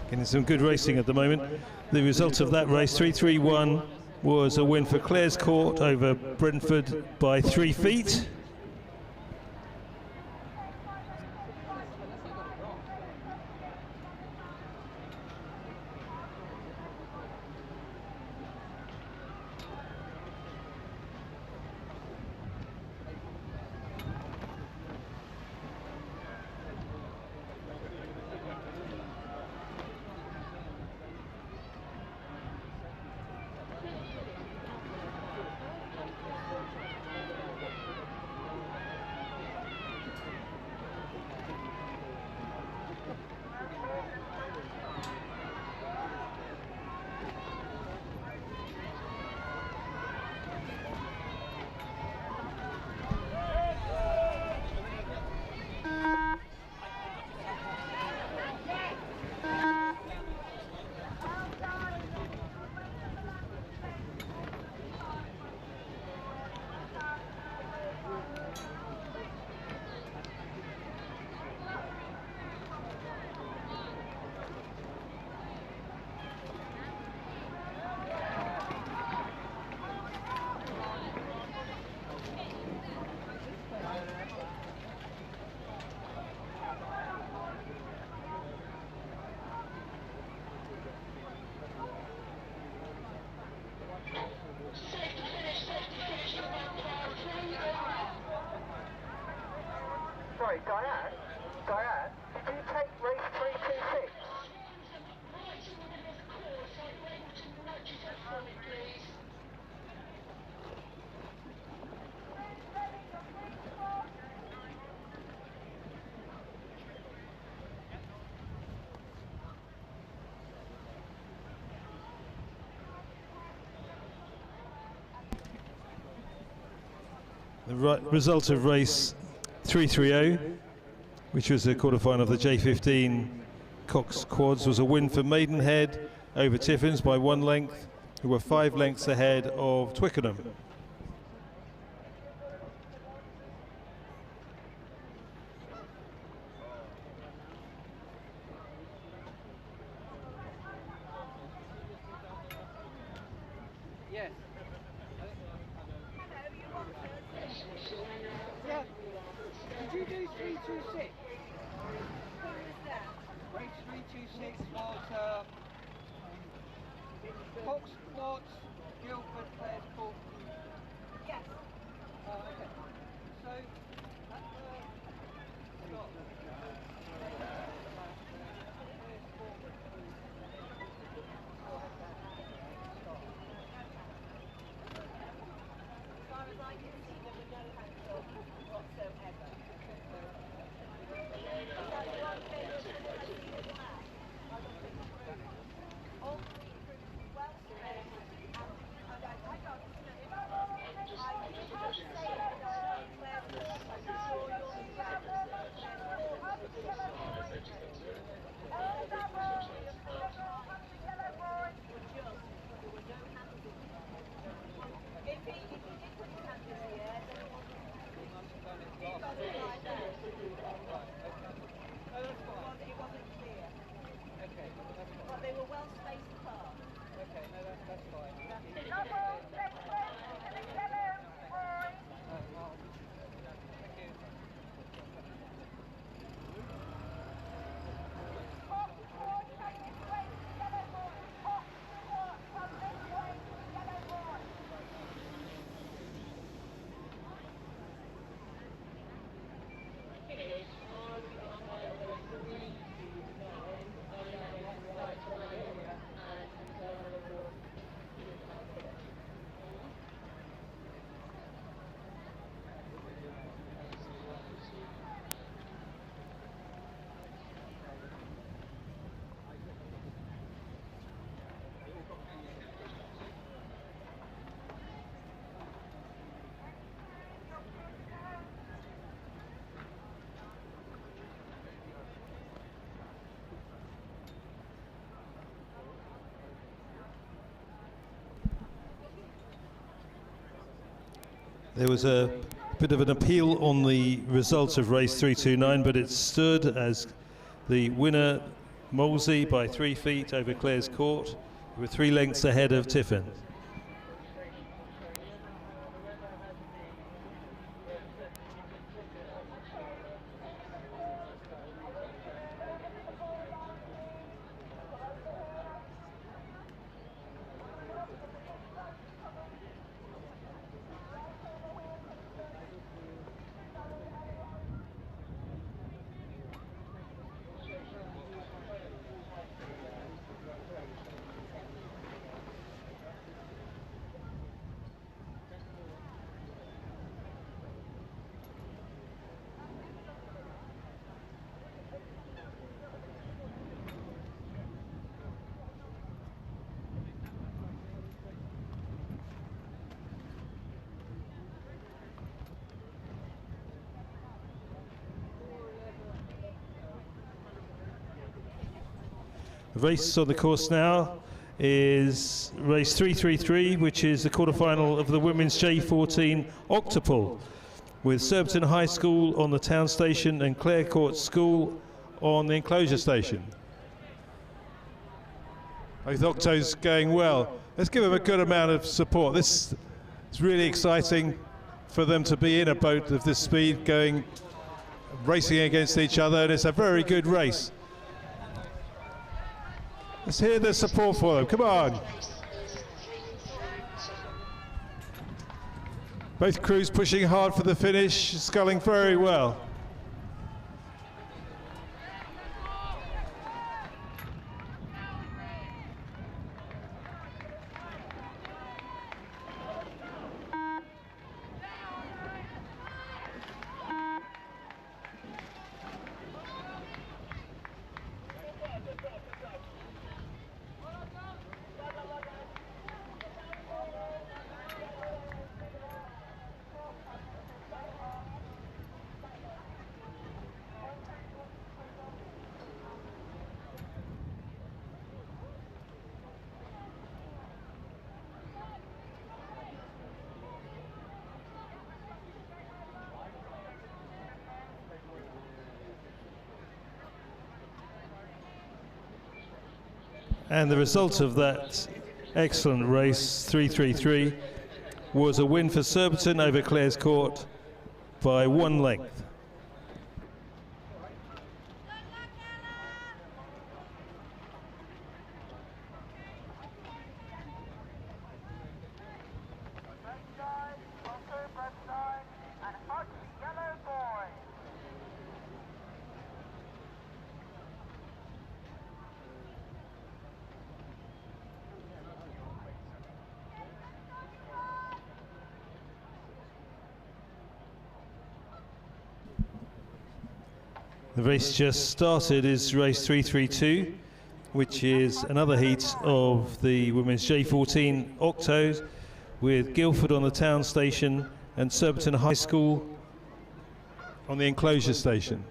Getting some good racing at the moment. The result of that race, 331, was a win for Clare's Court over Brentford by 3 feet. sorry, Diane, did you take race 326? The result of race 330, which was the quarterfinal of the J15 Cox Quads, was a win for Maidenhead over Tiffins by 1 length, who were 5 lengths ahead of Twickenham. Yes. Yeah. Did you do 326? What was that? Race 326 was Cox Quads, Guildford, Clares Court. Yes. Oh, okay. So, There was a bit of an appeal on the results of race 329, but it stood as the winner, Molesey, by 3 feet over Clares Court, who were 3 lengths ahead of Tiffin. The race on the course now is race 333, which is the quarterfinal of the women's J14 Octuple, with Surbiton High School on the town station and Clare Court School on the enclosure station. Both Octos going well. Let's give them a good amount of support. This is really exciting for them to be in a boat of this speed, going racing against each other, and it's a very good race. Let's hear the support for them. Come on. Both crews pushing hard for the finish, sculling very well. And the result of that excellent race, 3:33, was a win for Surbiton over Clares Court by 1 length. The race just started is race 332, which is another heat of the women's J14 Octos, with Guildford on the town station and Surbiton High School on the enclosure station.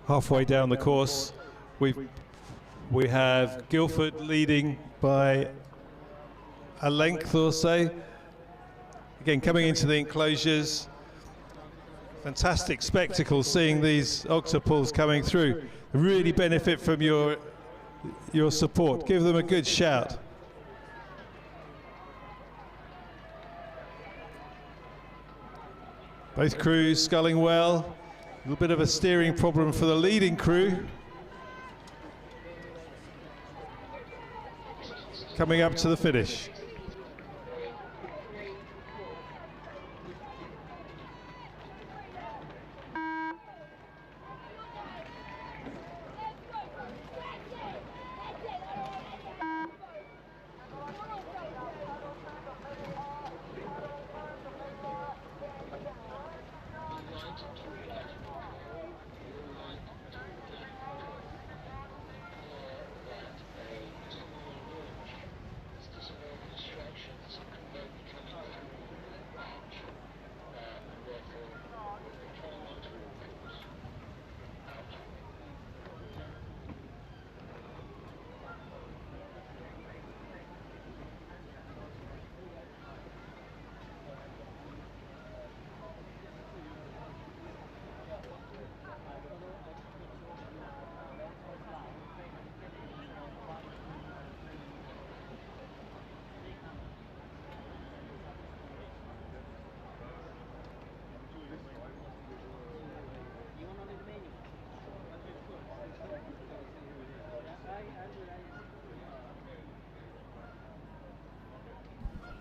Halfway down the course, we have Guildford leading by a length or so. Again, coming into the enclosures, fantastic spectacle seeing these octopools coming through. Really benefit from your support. Give them a good shout. Both crews sculling well. A little bit of a steering problem for the leading crew. Coming up to the finish.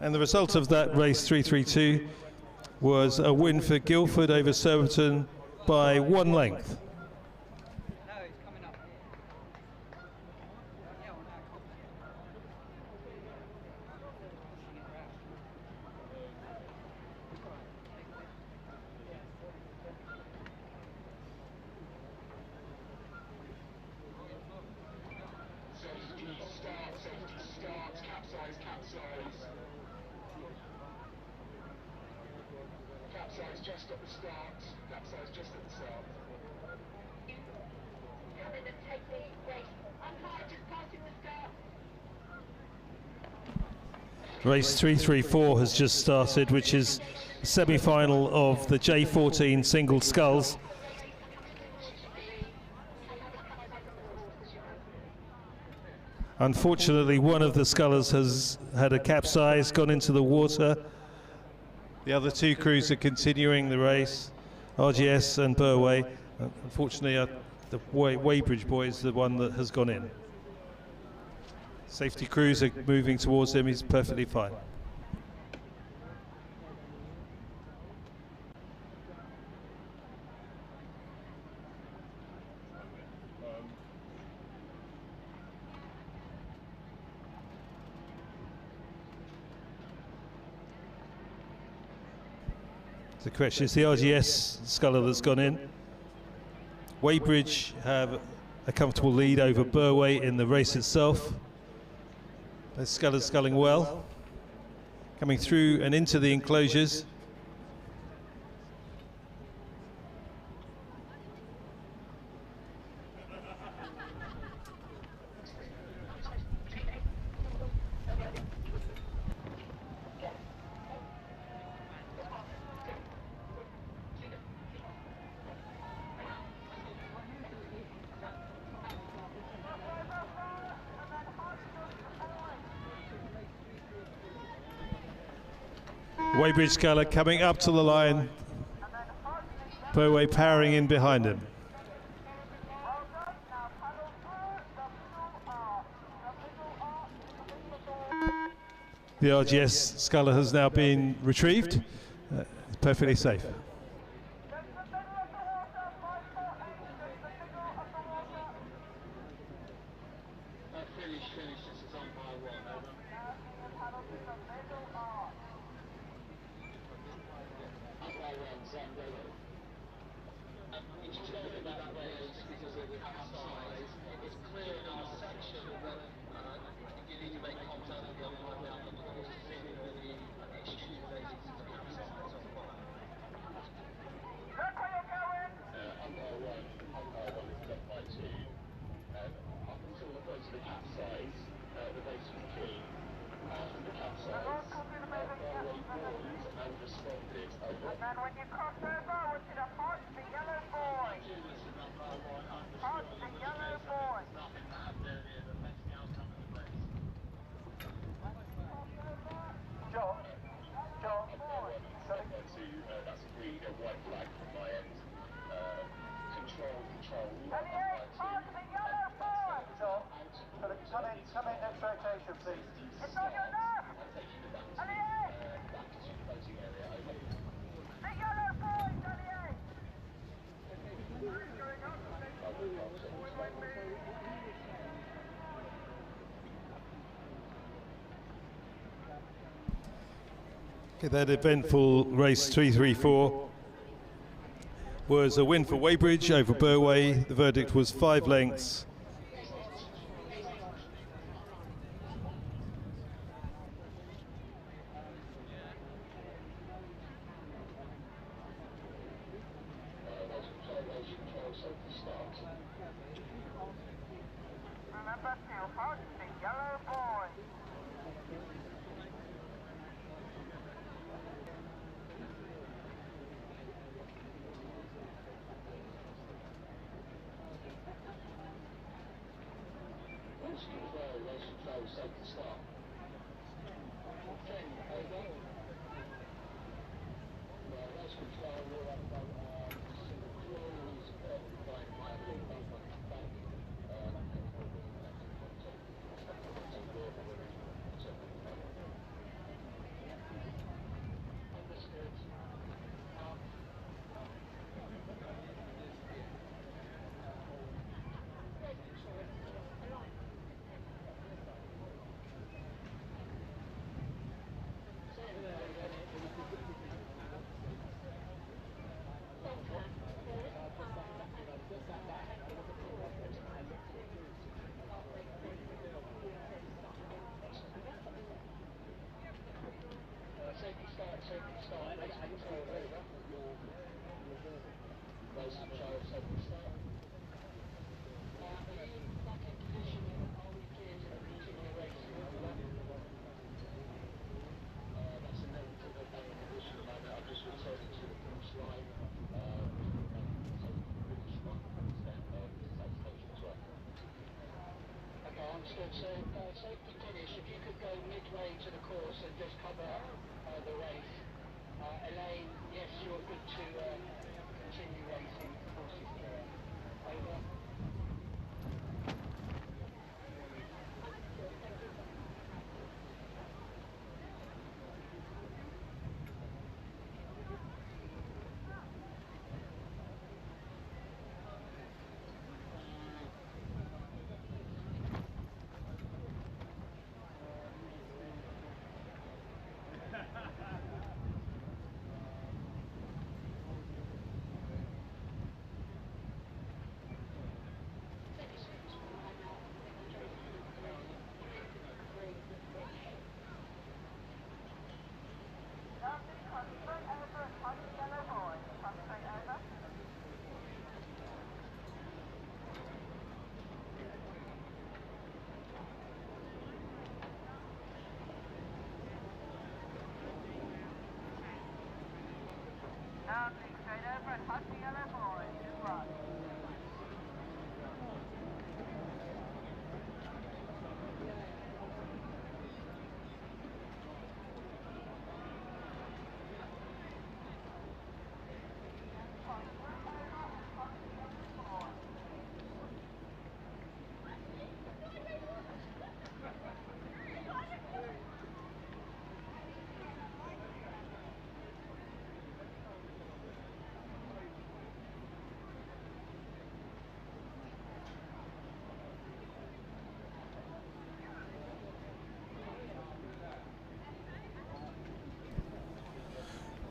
And the result of that race 332 was a win for Guildford over Surbiton by 1 length. Just at the start, capsize just at the start. Come in and take the race. Umpire just passing the start. Race 334 has just started, which is the semi-final of the J14 single sculls. Unfortunately, one of the scullers has had a capsize, gone into the water. The other two crews are continuing the race, RGS and Burway. Unfortunately, the Weybridge boy is the one that has gone in. Safety crews are moving towards him, he's perfectly fine. The question is the RGS sculler that's gone in. Weybridge have a comfortable lead over Burway in the race itself. Both scullers sculling well. Coming through and into the enclosures. Weybridge sculler coming up to the line. Burway powering in behind him. The RGS sculler has now been retrieved. It's perfectly safe. Come in next rotation, please. It's on your left! The yellow boys, Elliot! Okay, that eventful race 334 was a win for Weybridge over Burway. The verdict was 5 lengths. Remember to hold the yellow boy. So, safety finish, if you could go midway to the course and just cover the race. Elaine, yes, you're good to continue racing. Course is clear. Over. Touch the yellow boy. Good luck.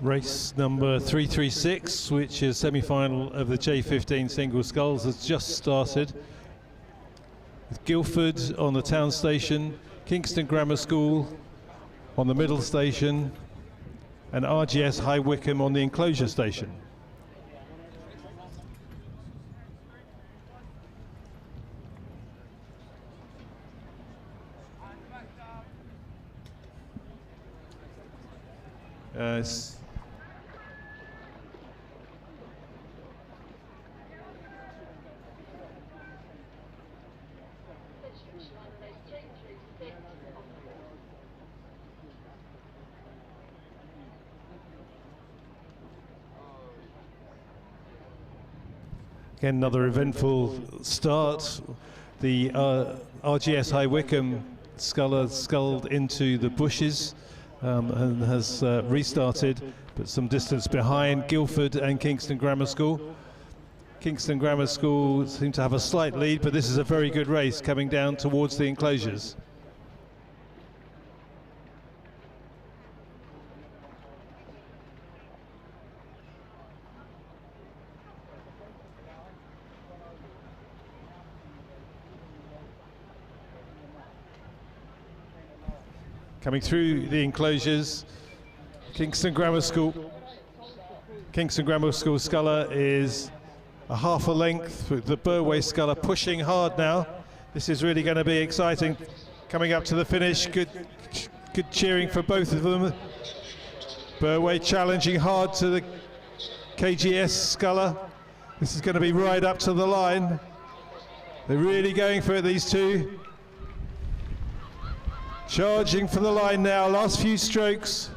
Race number 336, which is semi-final of the J15 single sculls, has just started. With Guildford on the town station, Kingston Grammar School on the middle station, and RGS High Wycombe on the enclosure station. Again, another eventful start. The RGS High Wycombe sculler sculled into the bushes and has restarted, but some distance behind Guildford and Kingston Grammar School. Kingston Grammar School seem to have a slight lead, but this is a very good race coming down towards the enclosures. Coming through the enclosures, Kingston Grammar School sculler is a half a length, with the Burway sculler pushing hard now. This is really going to be exciting. Coming up to the finish, good cheering for both of them. Burway challenging hard to the KGS sculler. This is going to be right up to the line. They're really going for it, these two. Charging for the line now, last few strokes.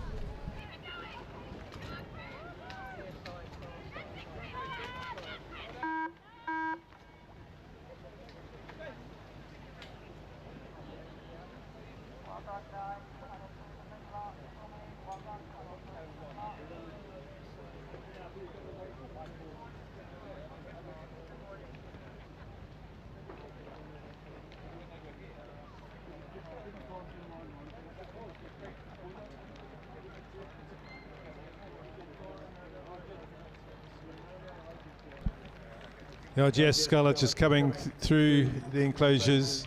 The RGS sculler just coming through the enclosures.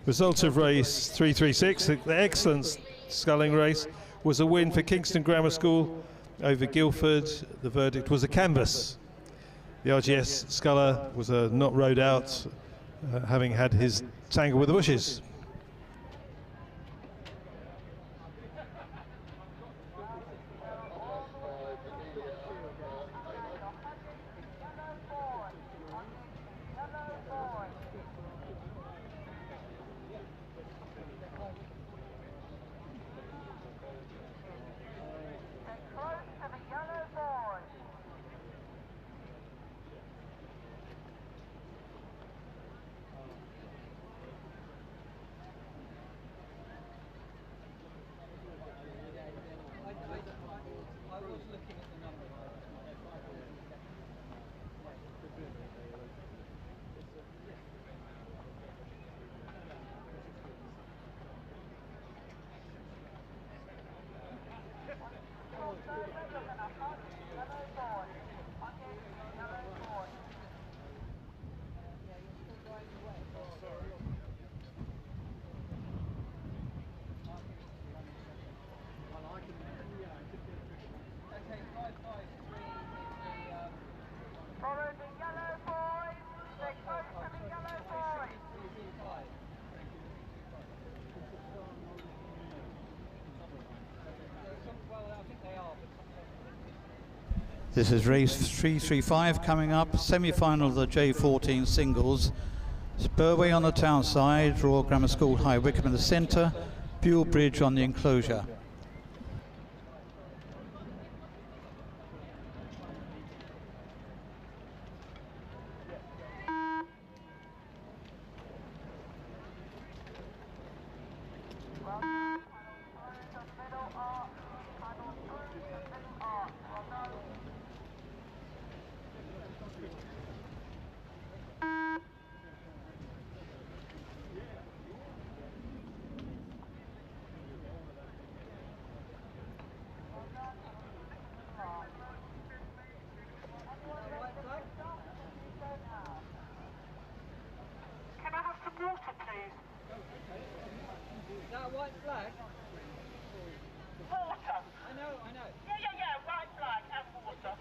Result of race 336, the excellent sculling race, was a win for Kingston Grammar School over Guildford. The verdict was a canvas. The RGS sculler was not rode out, having had his tangle with the bushes. This is race 335 coming up, semi-final of the J14 singles. It's Burway on the town side, Royal Grammar School High Wycombe in the centre, Buell Bridge on the enclosure. Can I have some water, please? Is that a white flag? Water. I know. Yeah, white flag and water.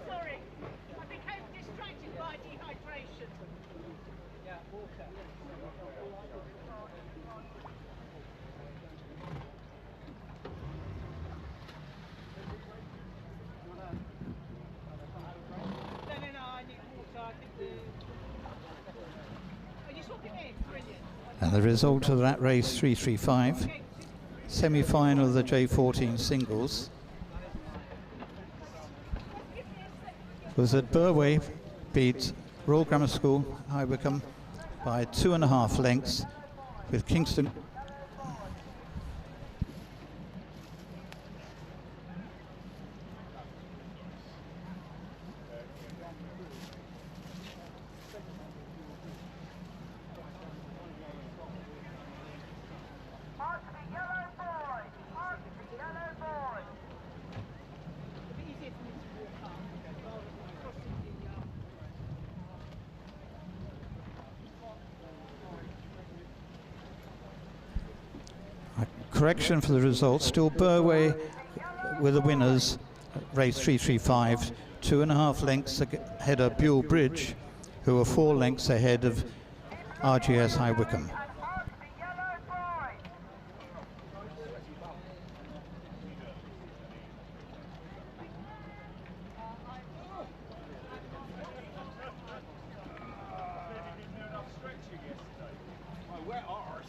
Sorry, I became distracted by dehydration. Yeah, water. No, I need water. I think Are you swapping in? Brilliant. And the result of that race 335, semi-final of the J14 singles, was that Burway beat Royal Grammar School High Wycombe by 2.5 lengths, with Kingston Mark the yellow boy. Mark the yellow boy. It'd be easier for me to walk up rather than crossing A correction for the results, still Burway with the winners, race 335, 2.5 lengths ahead of Buell Bridge, who are 4 lengths ahead of RGS High Wycombe. Mark the yellow boy. All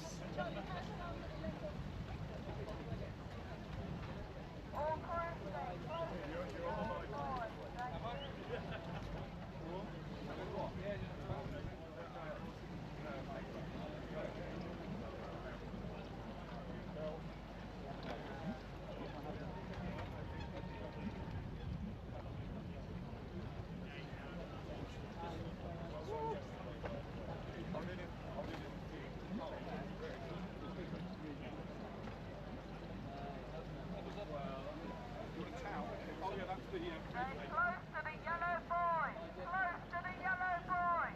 Close to the yellow boy. Close to the yellow boy.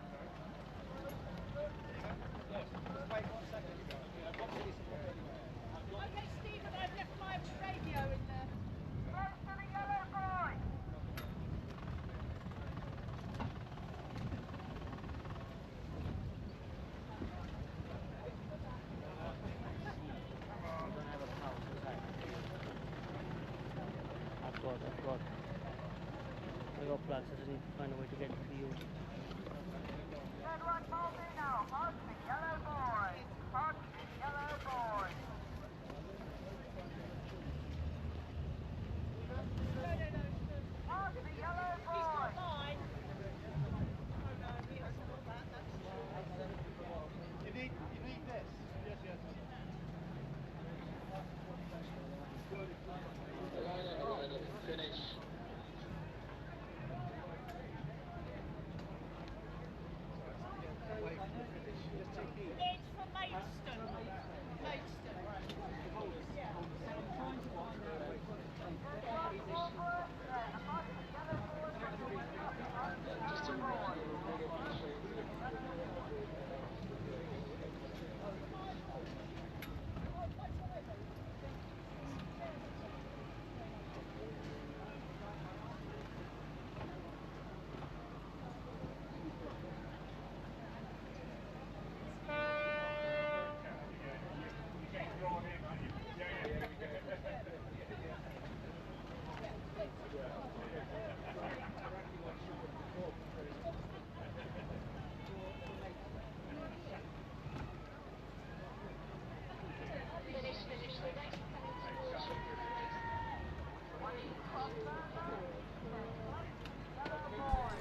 Okay, Stephen, I've left my radio in there. Close to the yellow boy. I've got. I got plans. I just need to find a way to get to you. Red one, move in now. Mark the yellow boy. Mark the yellow boy. Mark the yellow boy. You need this. Yes. Finish. It's for Maidstone.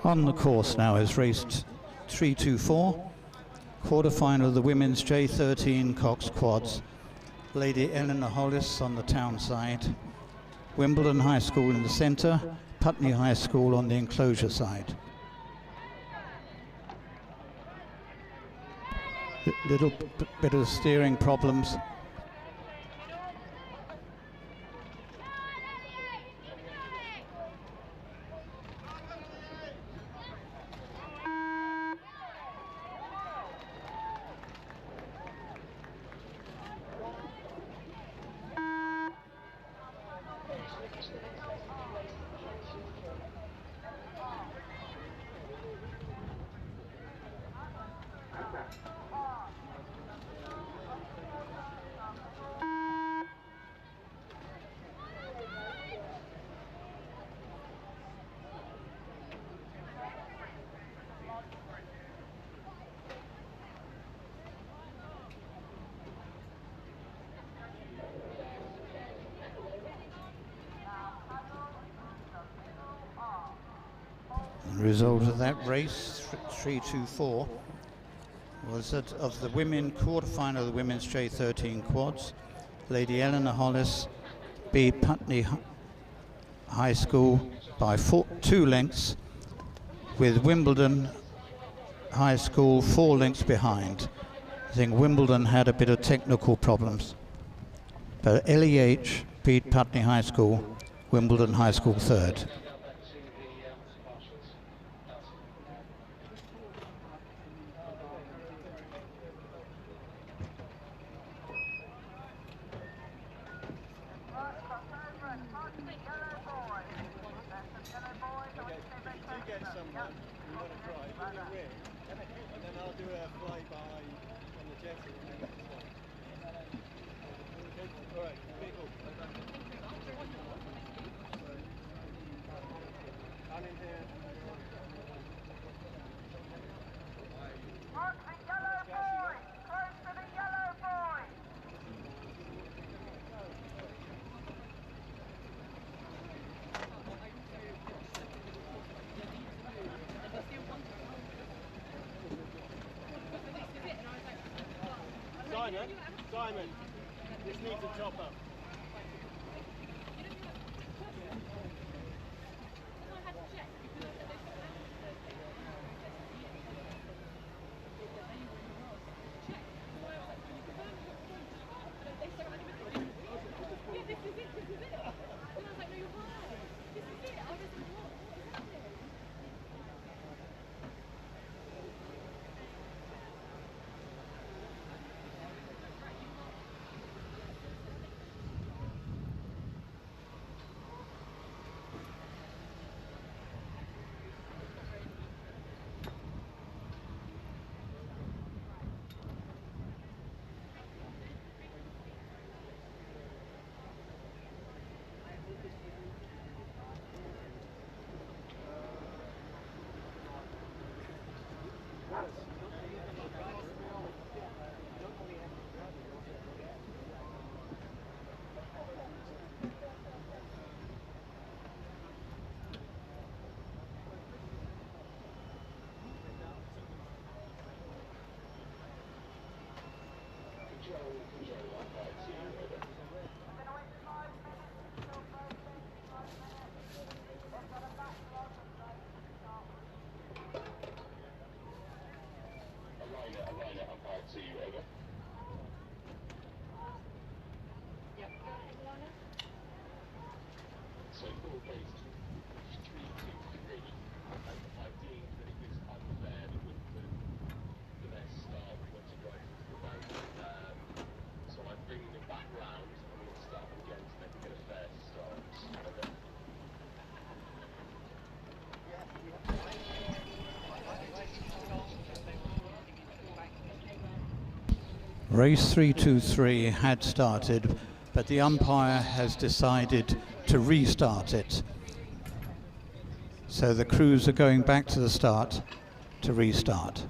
On the course now is race 324, quarter-final of the women's J13 Cox Quads. Lady Eleanor Hollis on the town side, Wimbledon High School in the centre, Putney High School on the enclosure side. Little bit of steering problems. The result of that race, 324, was that of the women quarter-final of the women's J13 quads, Lady Eleanor Hollis beat Putney High School by 2 lengths, with Wimbledon High School 4 lengths behind. I think Wimbledon had a bit of technical problems, but LEH beat Putney High School, Wimbledon High School third. Simon, this needs a top up. Race 323 had started, but the umpire has decided to restart it. So the crews are going back to the start to restart.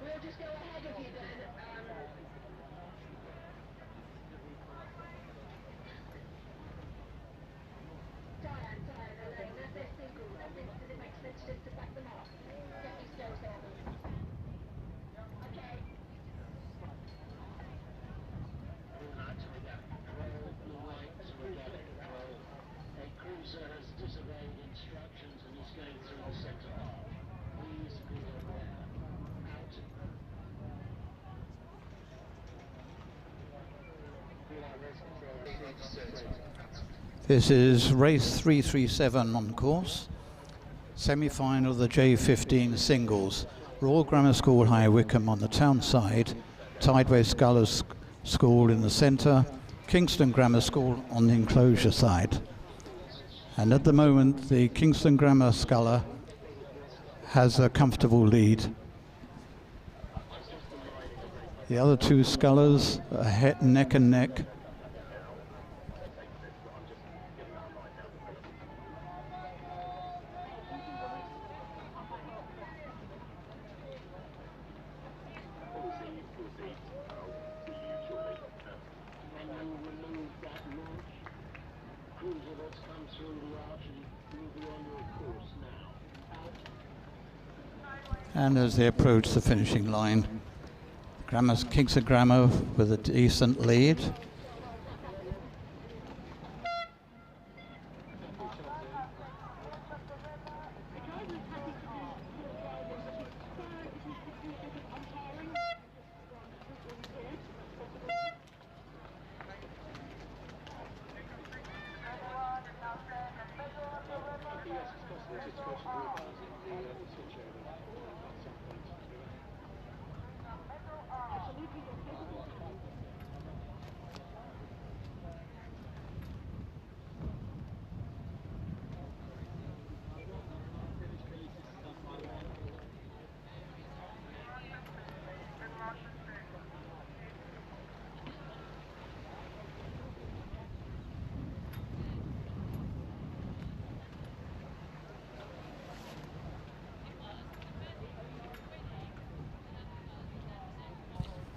We'll just go ahead of you then. Diane, Elaine, that's their single. Does it make sense just to back them up? Get these girls there. Okay. A cruiser has disobeyed instructions and is going through the centre half. Please be aware. This is race 337 on course. Semi-final of the J15 singles. Royal Grammar School High Wycombe on the town side, Tideway Scholars School in the centre, Kingston Grammar School on the enclosure side. And at the moment the Kingston Grammar Scholar has a comfortable lead. The other two scholars are neck and neck. And as they approach the finishing line, Kingston Grammar with a decent lead.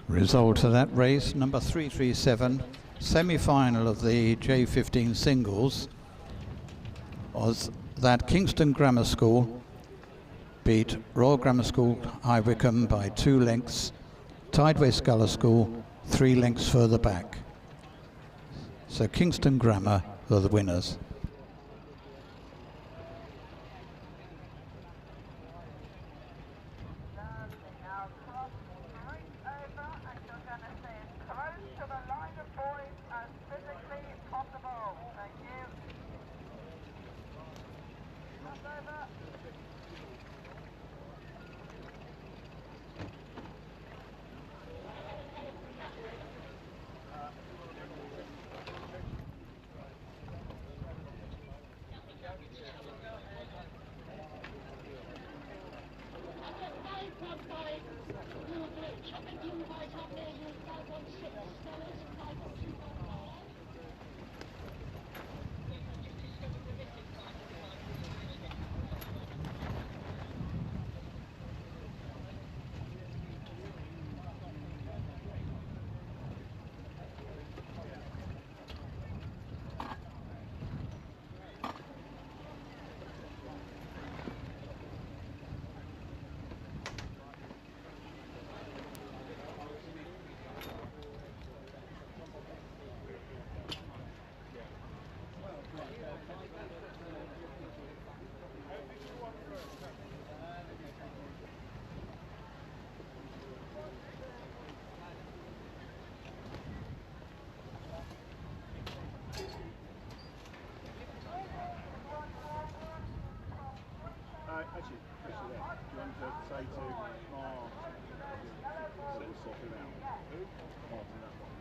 Result of that race, number 337, semi-final of the J15 singles, was that Kingston Grammar School beat Royal Grammar School High Wycombe by 2 lengths, Tideway Scholar School 3 lengths further back. So Kingston Grammar are the winners. Actually, there. Do you want to say to Mark, we'll swap him out? Martin, that one.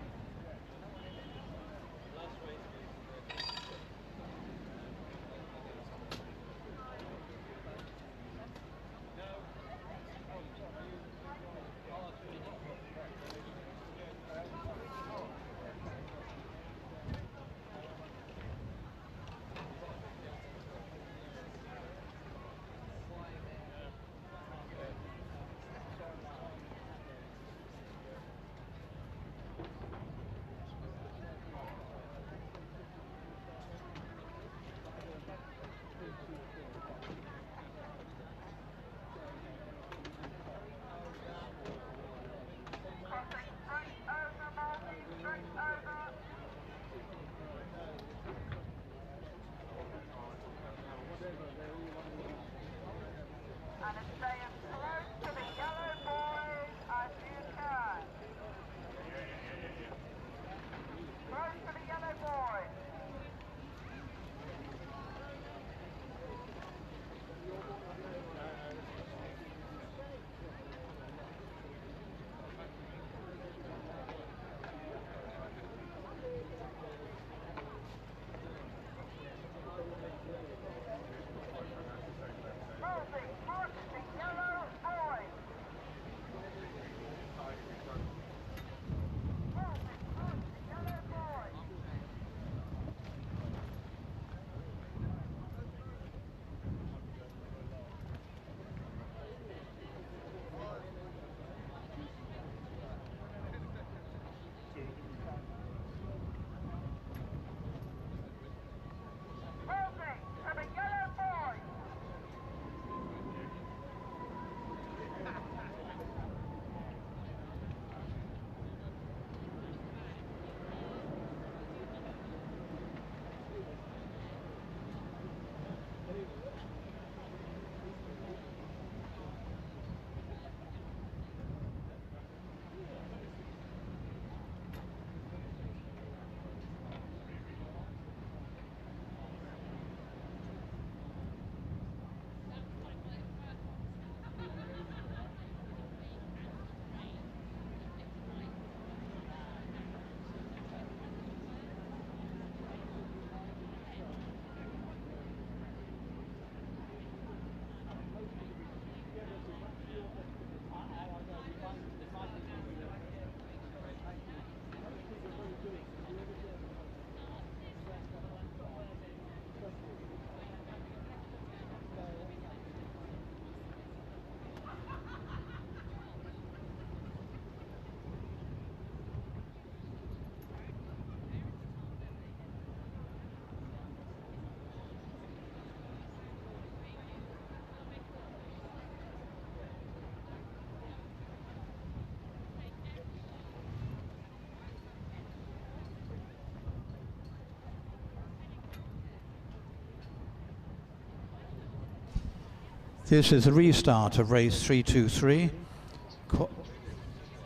This is a restart of race 323,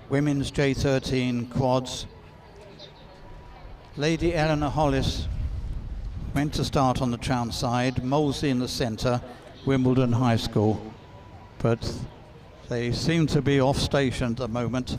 women's J13 quads. Lady Eleanor Hollis went to start on the town side, Molesey in the centre, Wimbledon High School. But they seem to be off station at the moment.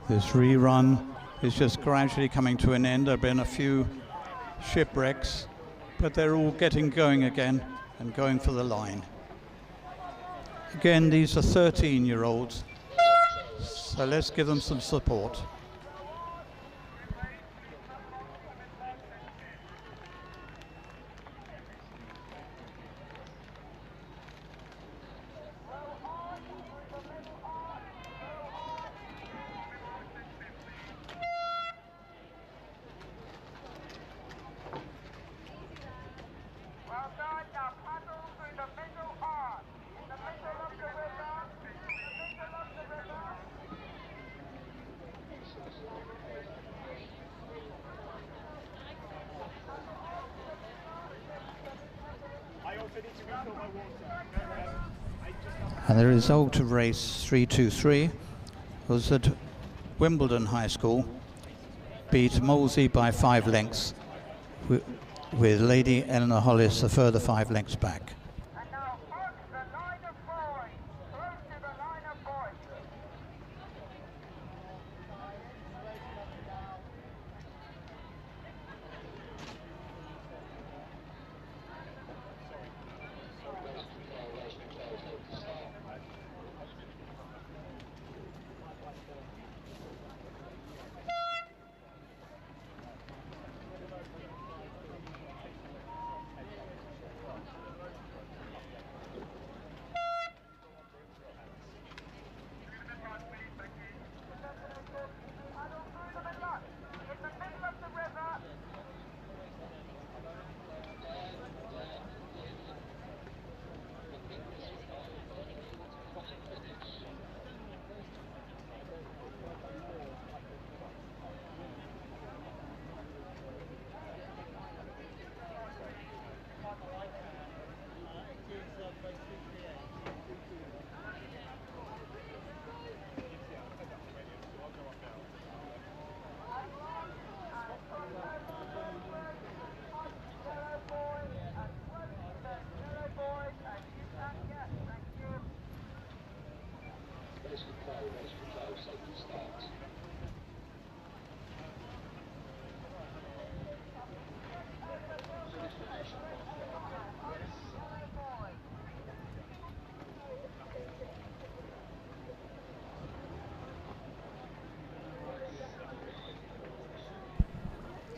This rerun is just gradually coming to an end. There have been a few shipwrecks, but they're all getting going again and going for the line. Again, these are 13-year-olds, so let's give them some support. And the result of race 323 was that Wimbledon High School beat Molesey by 5 lengths, with Lady Eleanor Hollis a further 5 lengths back.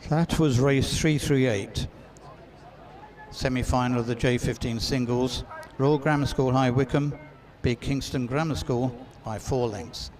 That was race 338, semi-final of the J15 singles. Royal Grammar School High Wycombe beat Kingston Grammar School by 4 lengths.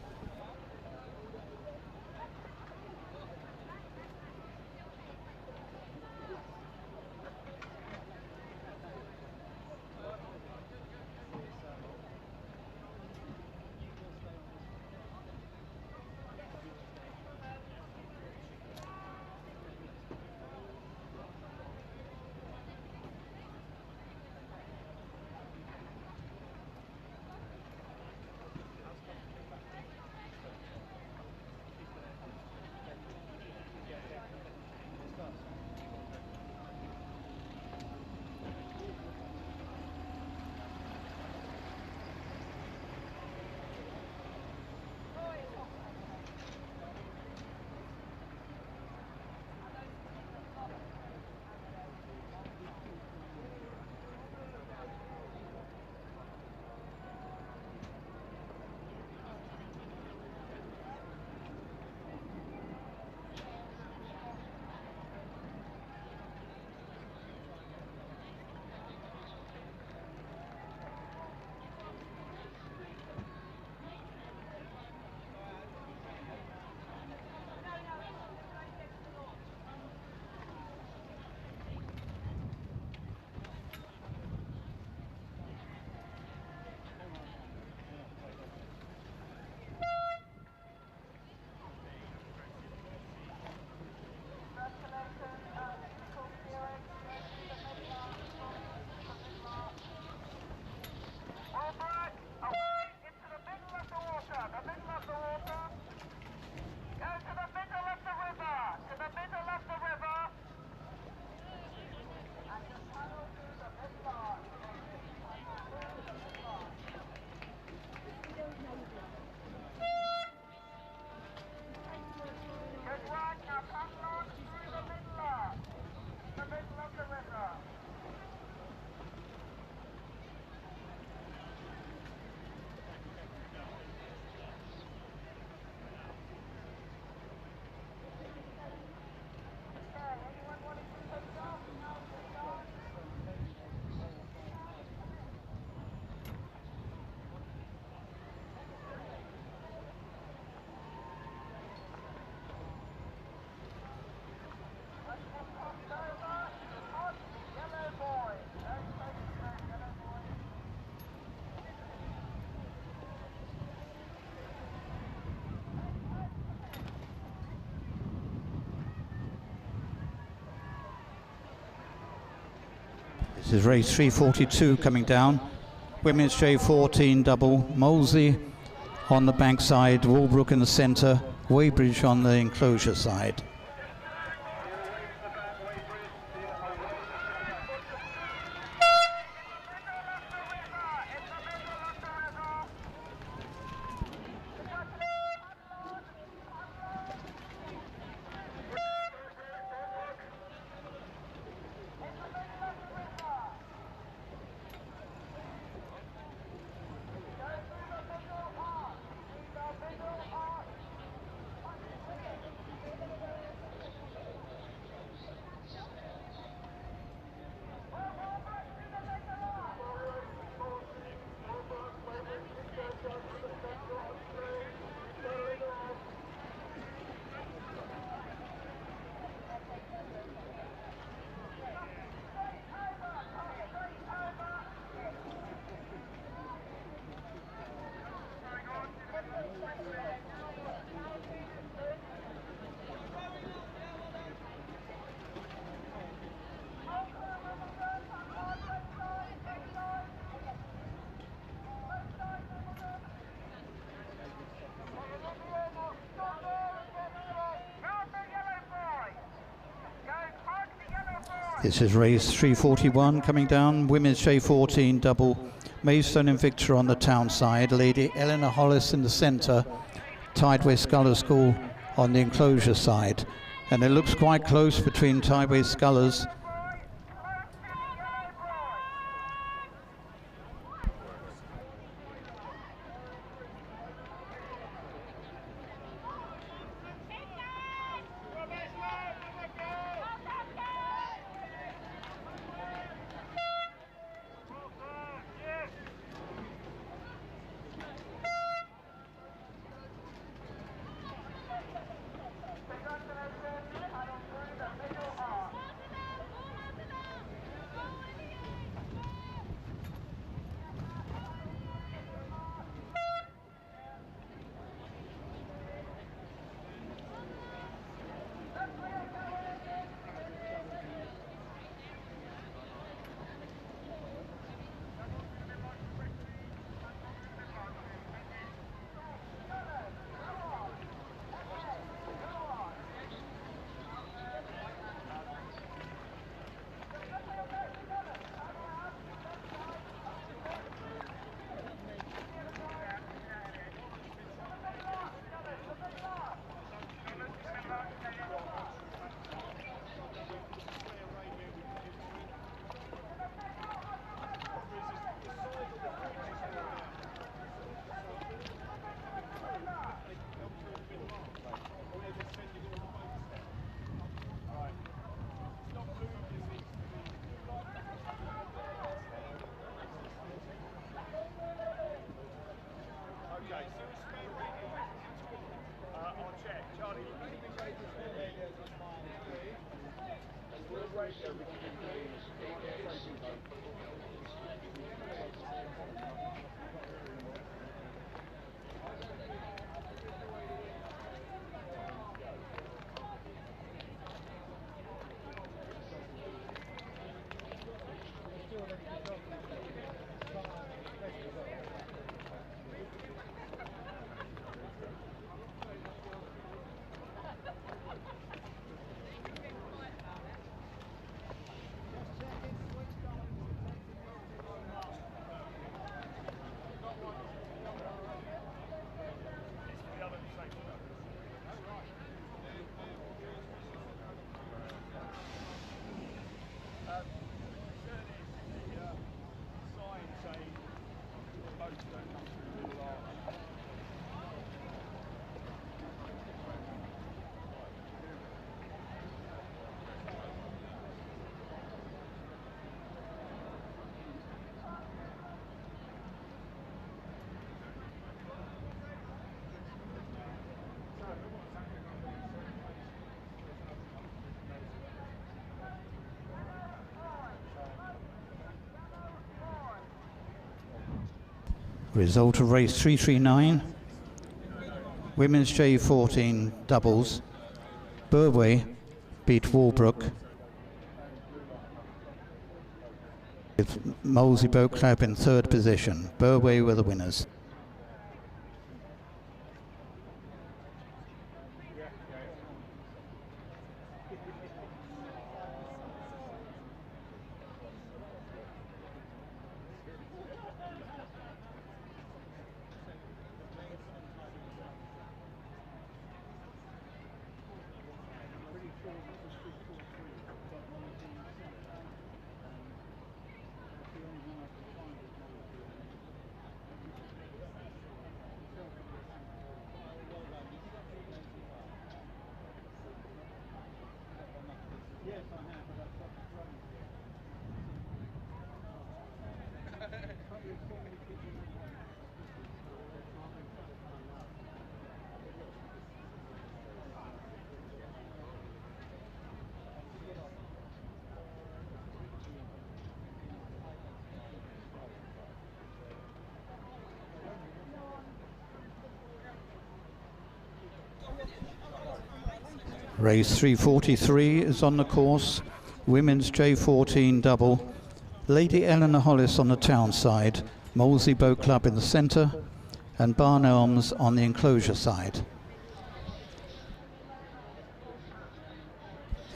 This is race 342 coming down. Women's J14 double, Molesey on the bank side, Walbrook in the centre, Weybridge on the enclosure side. This is race 341 coming down, Women's J14 double, Maidstone and Victor on the town side, Lady Eleanor Hollis in the centre, Tideway Scullers School on the enclosure side. And it looks quite close between Tideway Scullers . Result of race 339, Women's J14 doubles, Burway beat Walbrook, With Molesey Boat Club in third position. Burway were the winners. Race 343 is on the course. Women's J14 double. Lady Eleanor Hollis on the town side. Molesey Boat Club in the centre. And Barn Elms on the enclosure side.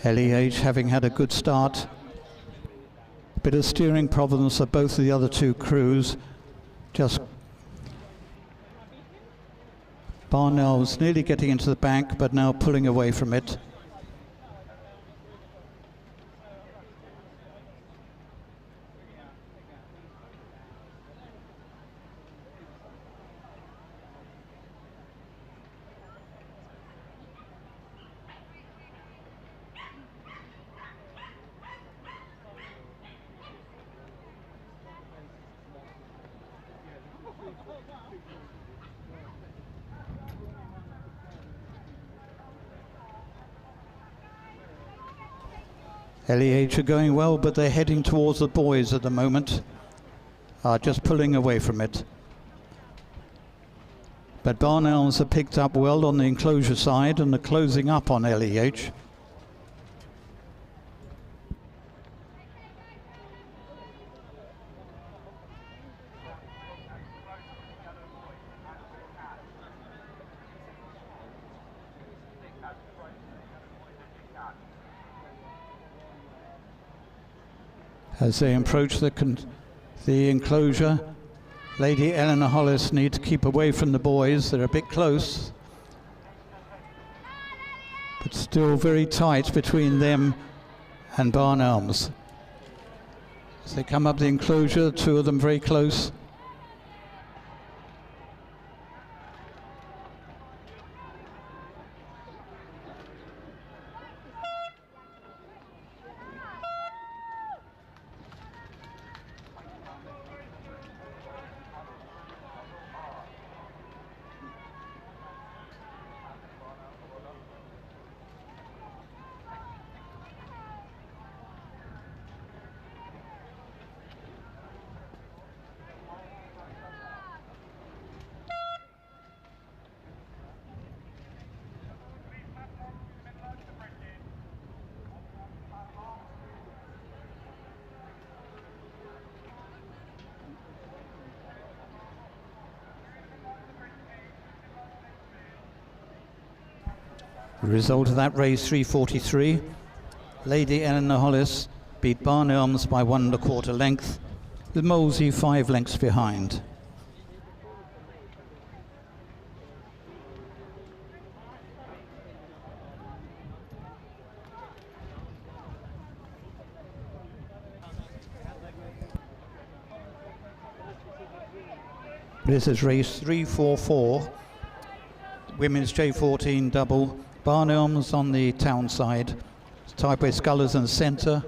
LEH having had a good start. Bit of steering problems for both of the other two crews. Just Barnell's nearly getting into the bank, but now pulling away from it. LEH are going well, but they're heading towards the boys at the moment. Just pulling away from it. But Barn Elms have picked up well on the enclosure side and are closing up on LEH. As they approach the enclosure, Lady Eleanor Hollis need to keep away from the boys. They're a bit close, but still very tight between them and Barn Elms. As they come up the enclosure, two of them very close. The result of that race, 343. Lady Eleanor Hollis beat Barn Elms by 1 1/4 length, with Molesey 5 lengths behind. This is race 344, women's J14 double. Barn Elms on the town side, Tideway Scullers in the centre,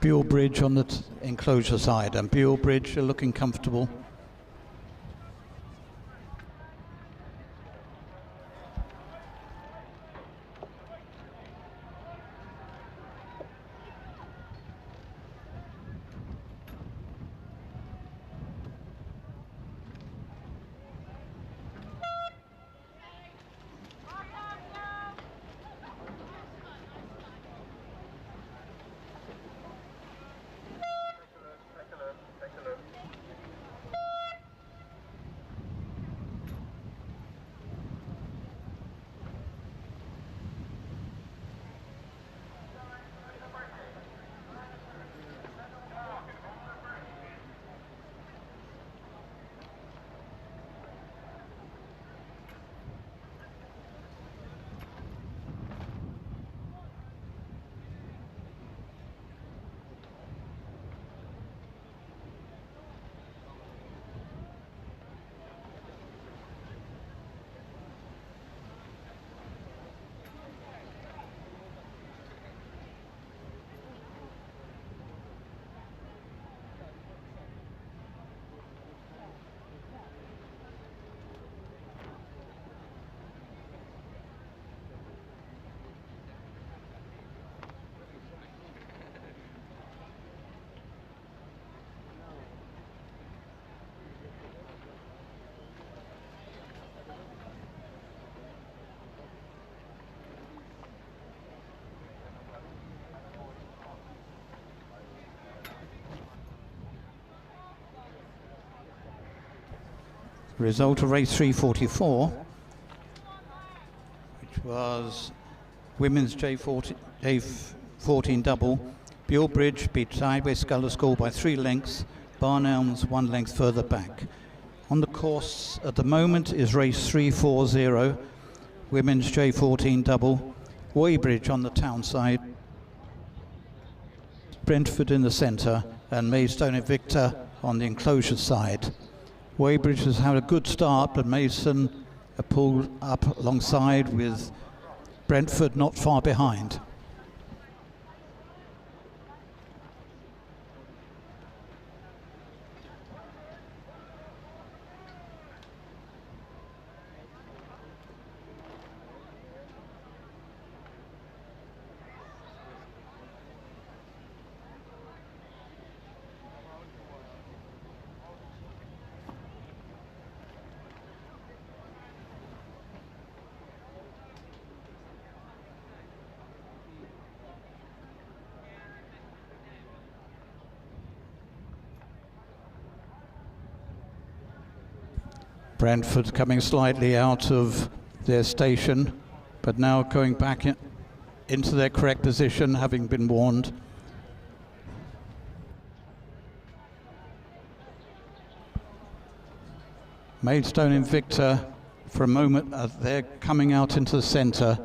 Buell Bridge on the enclosure side, and Buell Bridge are looking comfortable. Result of race 344, which was women's J14 double. Buell Bridge beat Tideway Sculler School by 3 lengths. Barn Elms 1 length further back. On the course at the moment is race 340, women's J14 double. Weybridge on the town side. Brentford in the centre and Maidstone and Victor on the enclosure side. Weybridge has had a good start, but Maidstone are pulled up alongside with Brentford not far behind. Brentford coming slightly out of their station, but now going back into their correct position, having been warned. Maidstone and Victor, for a moment, they're coming out into the centre.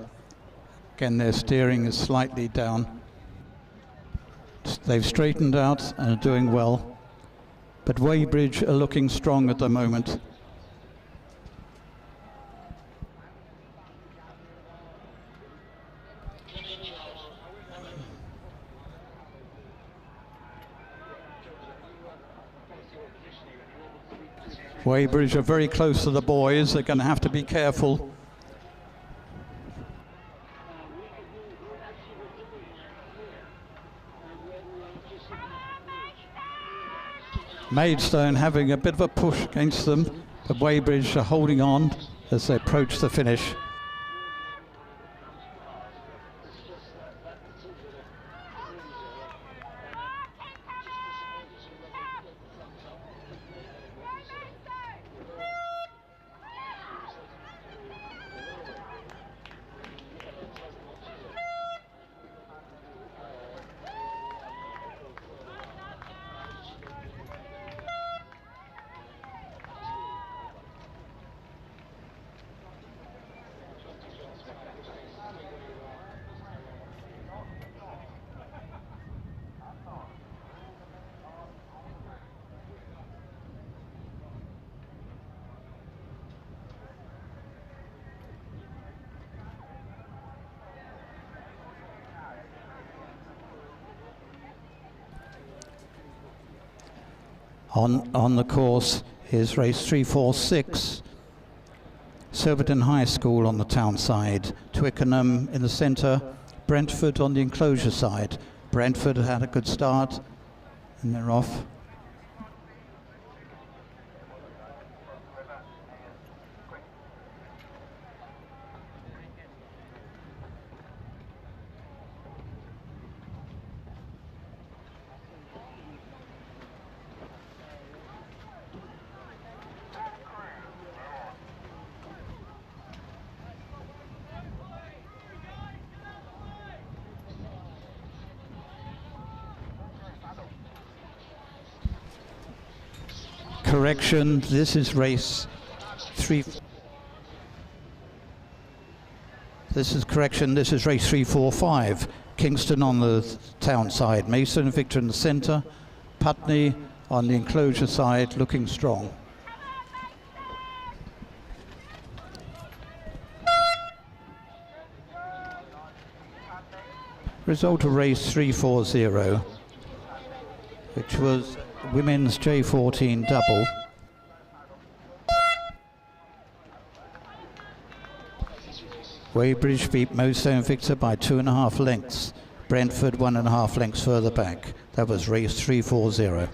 Again, their steering is slightly down. They've straightened out and are doing well, but Weybridge are looking strong at the moment. Weybridge are very close to the boys. They're going to have to be careful. Maidstone having a bit of a push against them, but Weybridge are holding on as they approach the finish. On the course is race 346, Silverton High School on the town side, Twickenham in the centre, Brentford on the enclosure side. Brentford had a good start and they're off. Correction, this is race 3. This is correction, this is race 345. Kingston on the town side, Mason and Victor in the centre, Putney on the enclosure side looking strong. Result of race 340, which was women's J14 double. Weybridge beat Maidstone Victor by 2.5 lengths. Brentford 1.5 lengths further back. That was race 340.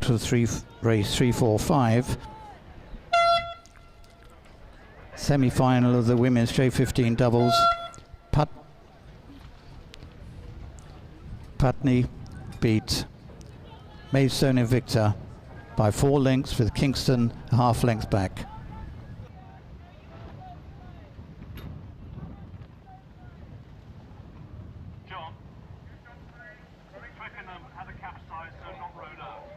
To race 345. Semi-final of the women's J15 doubles. Putney beat Maidstone Invicta by 4 lengths with Kingston a half length back. John, Twickenham had a capsize, so not rowed up.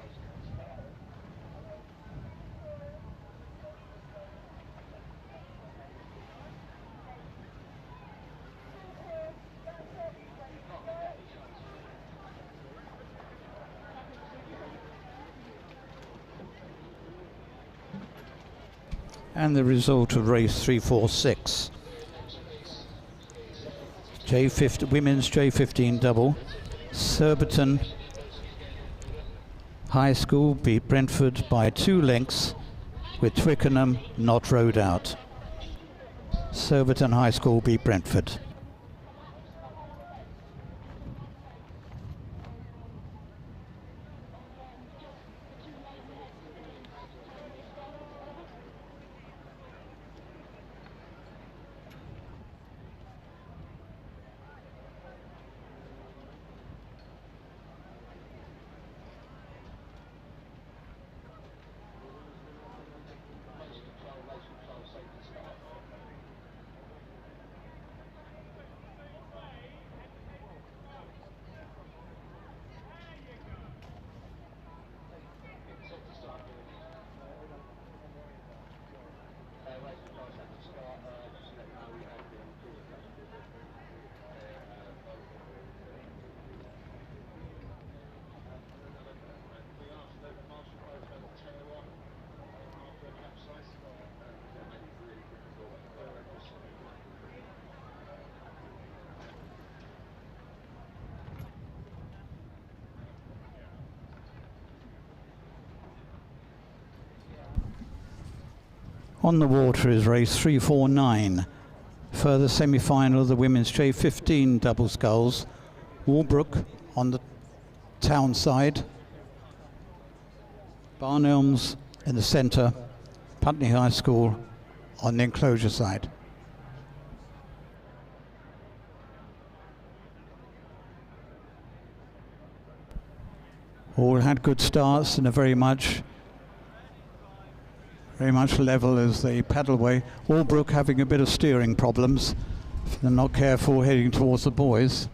And the result of race 346. Women's J15 double. Surbiton High School beat Brentford by 2 lengths with Twickenham not rowed out. Surbiton High School beat Brentford. On the water is race 349. Further semi-final of the women's J15 double sculls. Walbrook on the town side. Barn Elms in the centre. Putney High School on the enclosure side. All had good starts and are very much level as they paddle away. Walbrook having a bit of steering problems. If they're not careful heading towards the boys.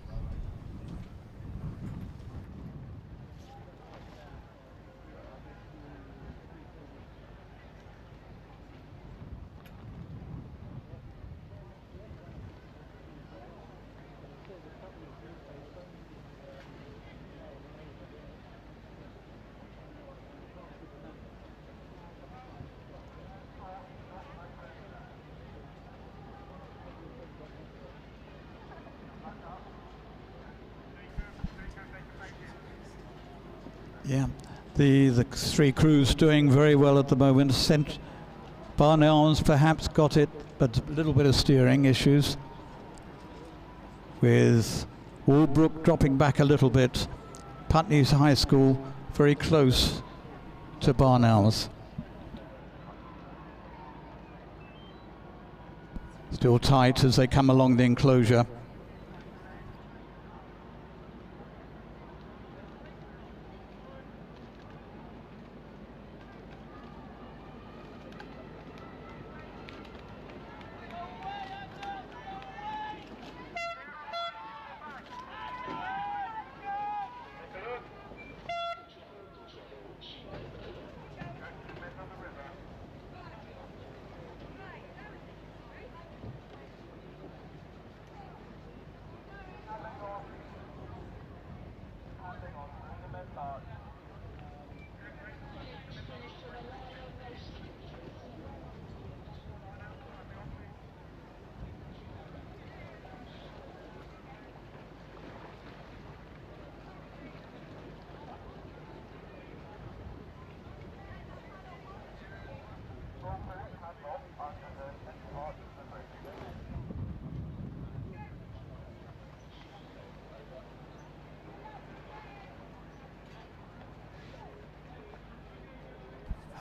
Yeah, the 3 crews doing very well at the moment. Barn Elms perhaps got it, but a little bit of steering issues. With Walbrook dropping back a little bit. Putney's High School very close to Barn Elms. Still tight as they come along the enclosure.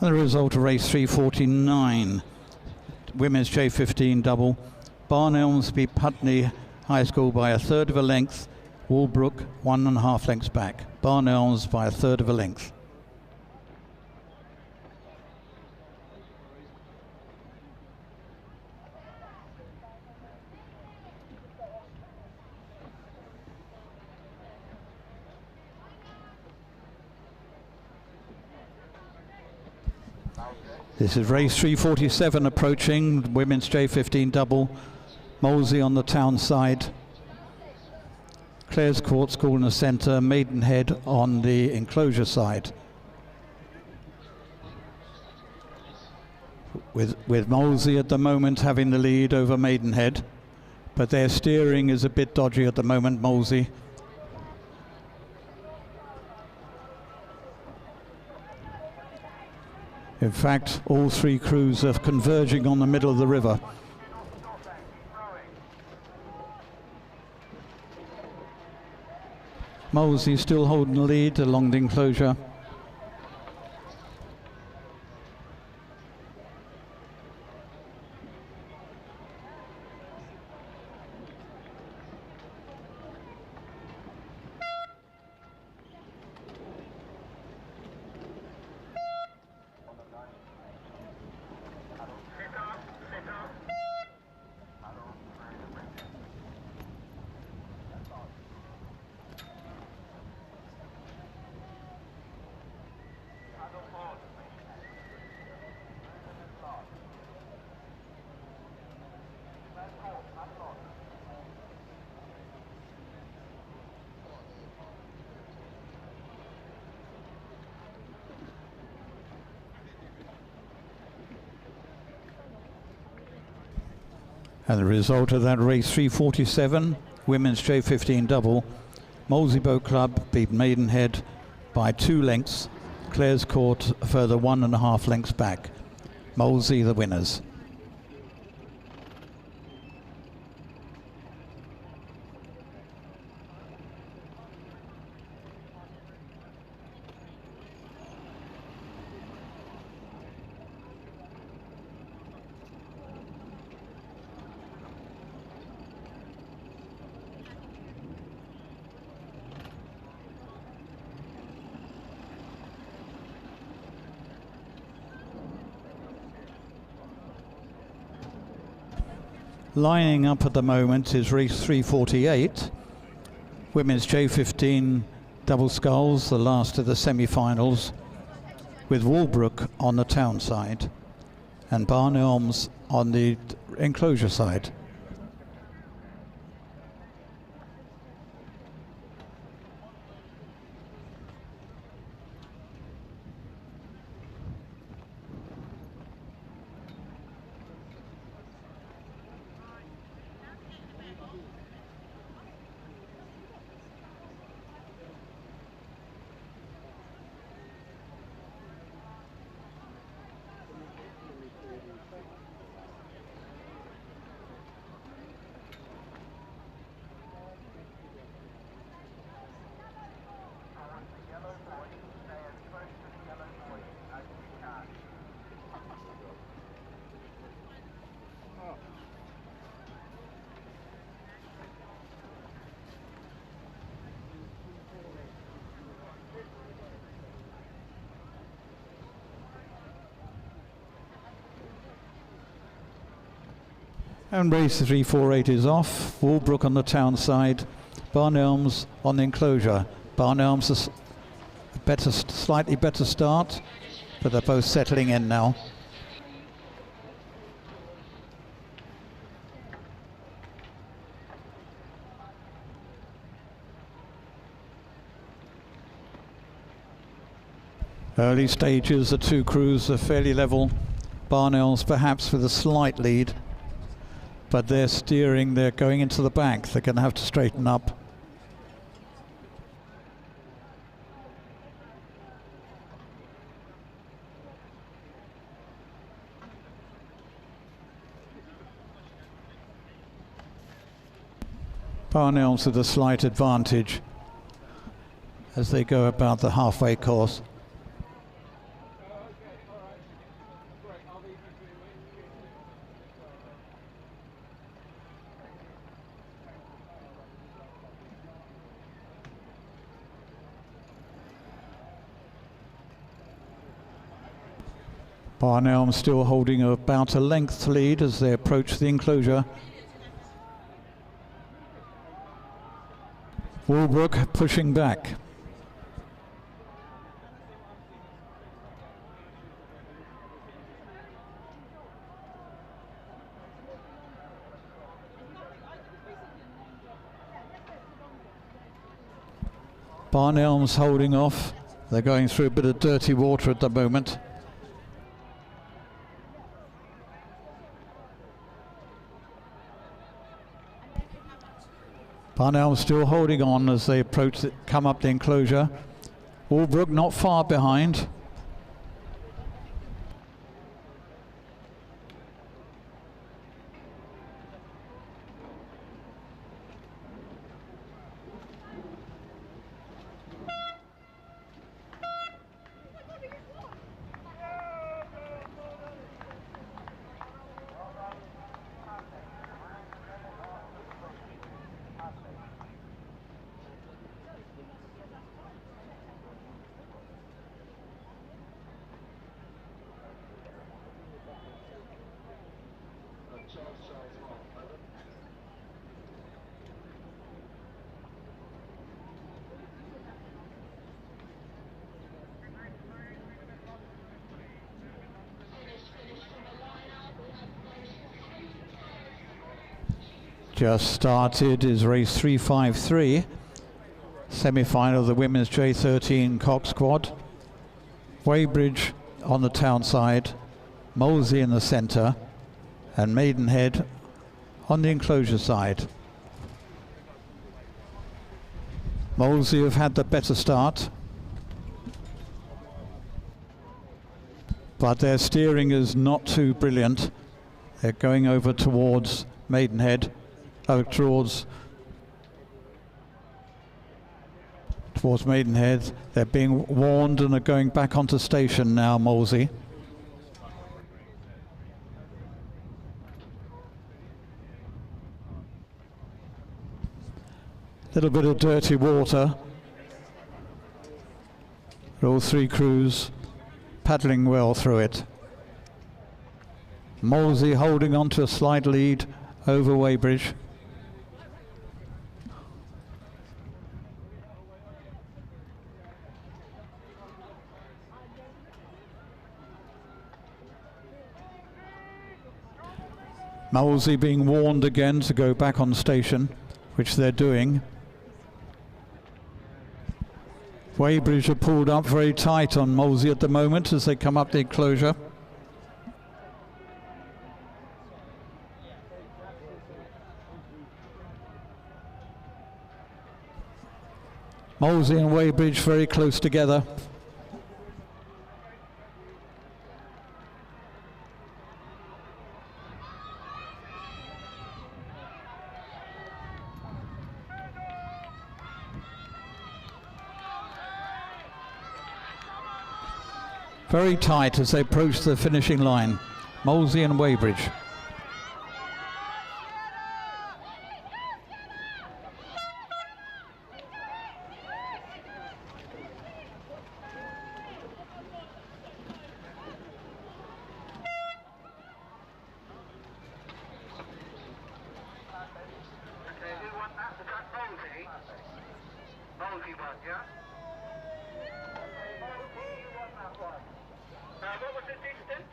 And the result of race 349, women's J15 double. Barn Elms beat Putney High School by 1/3 of a length. Walbrook 1.5 lengths back. Barn Elms by 1/3 of a length. This is race 347 approaching, women's J15 double. Molesey on the town side. Clare's Court School in the centre, Maidenhead on the enclosure side. With Molesey at the moment having the lead over Maidenhead, but their steering is a bit dodgy at the moment, Molesey. In fact, all three crews are converging on the middle of the river. Molesey still holding the lead along the enclosure. And the result of that race 347, women's J15 double, Molesey Boat Club beat Maidenhead by 2 lengths. Clare's Court a further 1.5 lengths back. Molesey the winners. Lining up at the moment is race 348, women's J15 double sculls, the last of the semi-finals, with Walbrook on the town side and Barn Elms on the enclosure side. And race 348 is off. Walbrook on the town side, Barn Elms on the enclosure. Barn Elms is a slightly better start, but they're both settling in now. Early stages, the two crews are fairly level. Barn Elms perhaps with a slight lead, but they're steering, they're going into the back. They're going to have to straighten up. Barn Elms with a slight advantage as they go about the halfway course. Barnelm still holding about a length lead as they approach the enclosure. Walbrook pushing back. Barnelm's holding off. They're going through a bit of dirty water at the moment. Barnelm still holding on as they approach, come up the enclosure. Walbrook not far behind. Just started is race 353, semi-final of the women's J13 Cox Quad. Weybridge on the town side, Molesey in the centre, and Maidenhead on the enclosure side. Molesey have had the better start, but their steering is not too brilliant. They're going over towards Maidenhead. Towards Maidenhead. They're being warned and are going back onto station now, Molesey. Little bit of dirty water. All three crews paddling well through it. Molesey holding on to a slight lead over Weybridge. Molesey being warned again to go back on station, which they're doing. Weybridge are pulled up very tight on Molesey at the moment as they come up the enclosure. Molesey and Weybridge very close together. Very tight as they approach the finishing line, Molesey and Weybridge. What was the distance?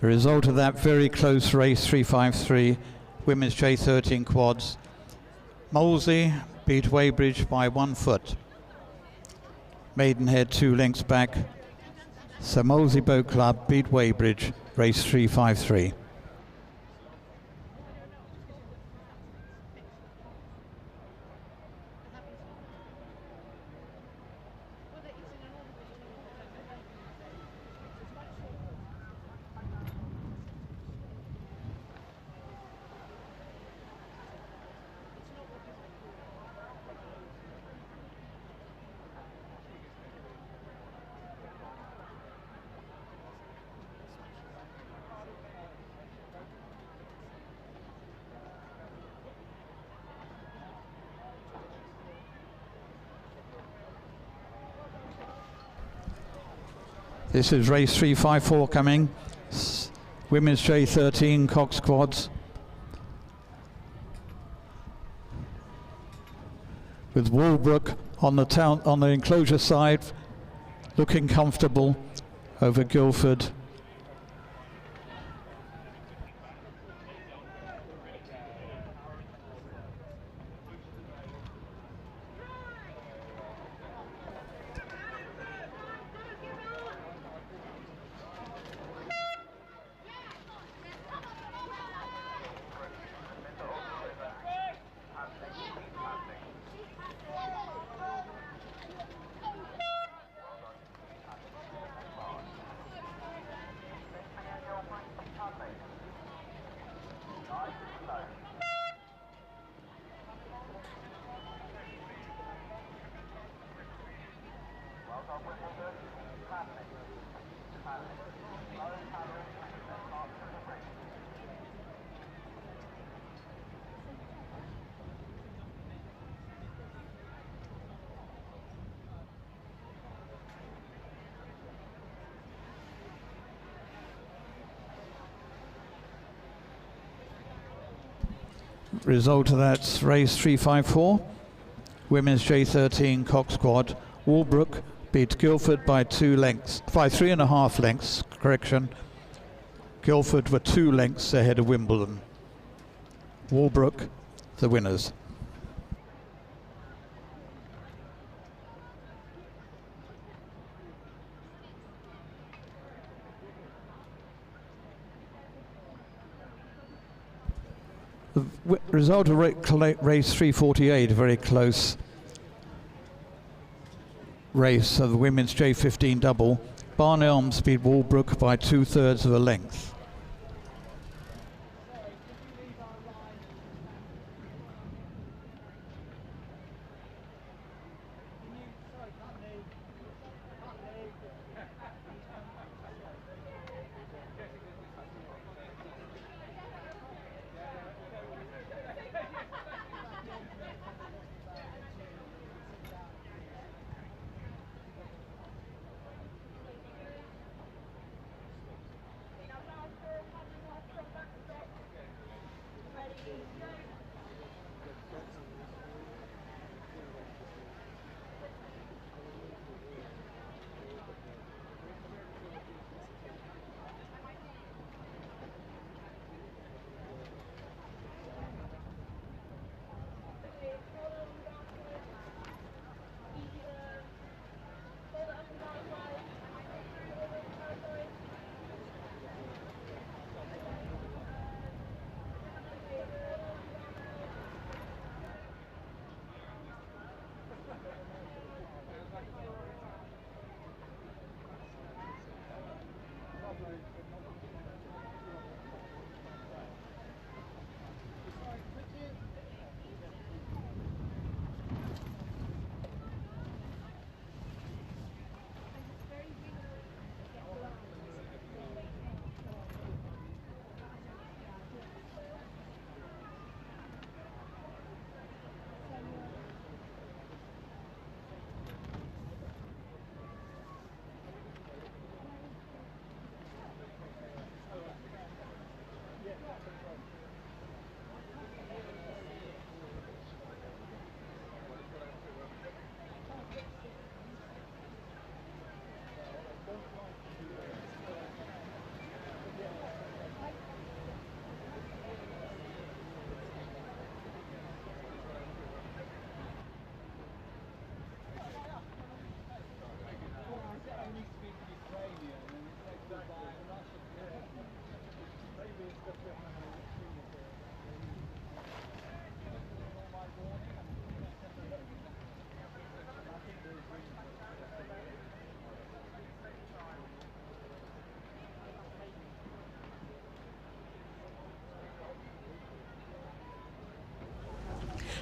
The result of that very close race, 353, women's J13 quads. Molesey beat Weybridge by 1 foot. Maidenhead 2 lengths back. So Molesey Boat Club beat Weybridge, race 353. This is race 354 coming. Women's J13 Cox Quads. With Walbrook on the enclosure side, looking comfortable over Guildford. Result of that race 354. Women's J13 Cox Quad. Walbrook beat Guildford by 2 lengths, by 3.5 lengths, correction. Guildford were 2 lengths ahead of Wimbledon. Walbrook, the winners. The result of race 348, a very close race of the women's J15 double. Barn Elms beat Walbrook by 2/3 of a length.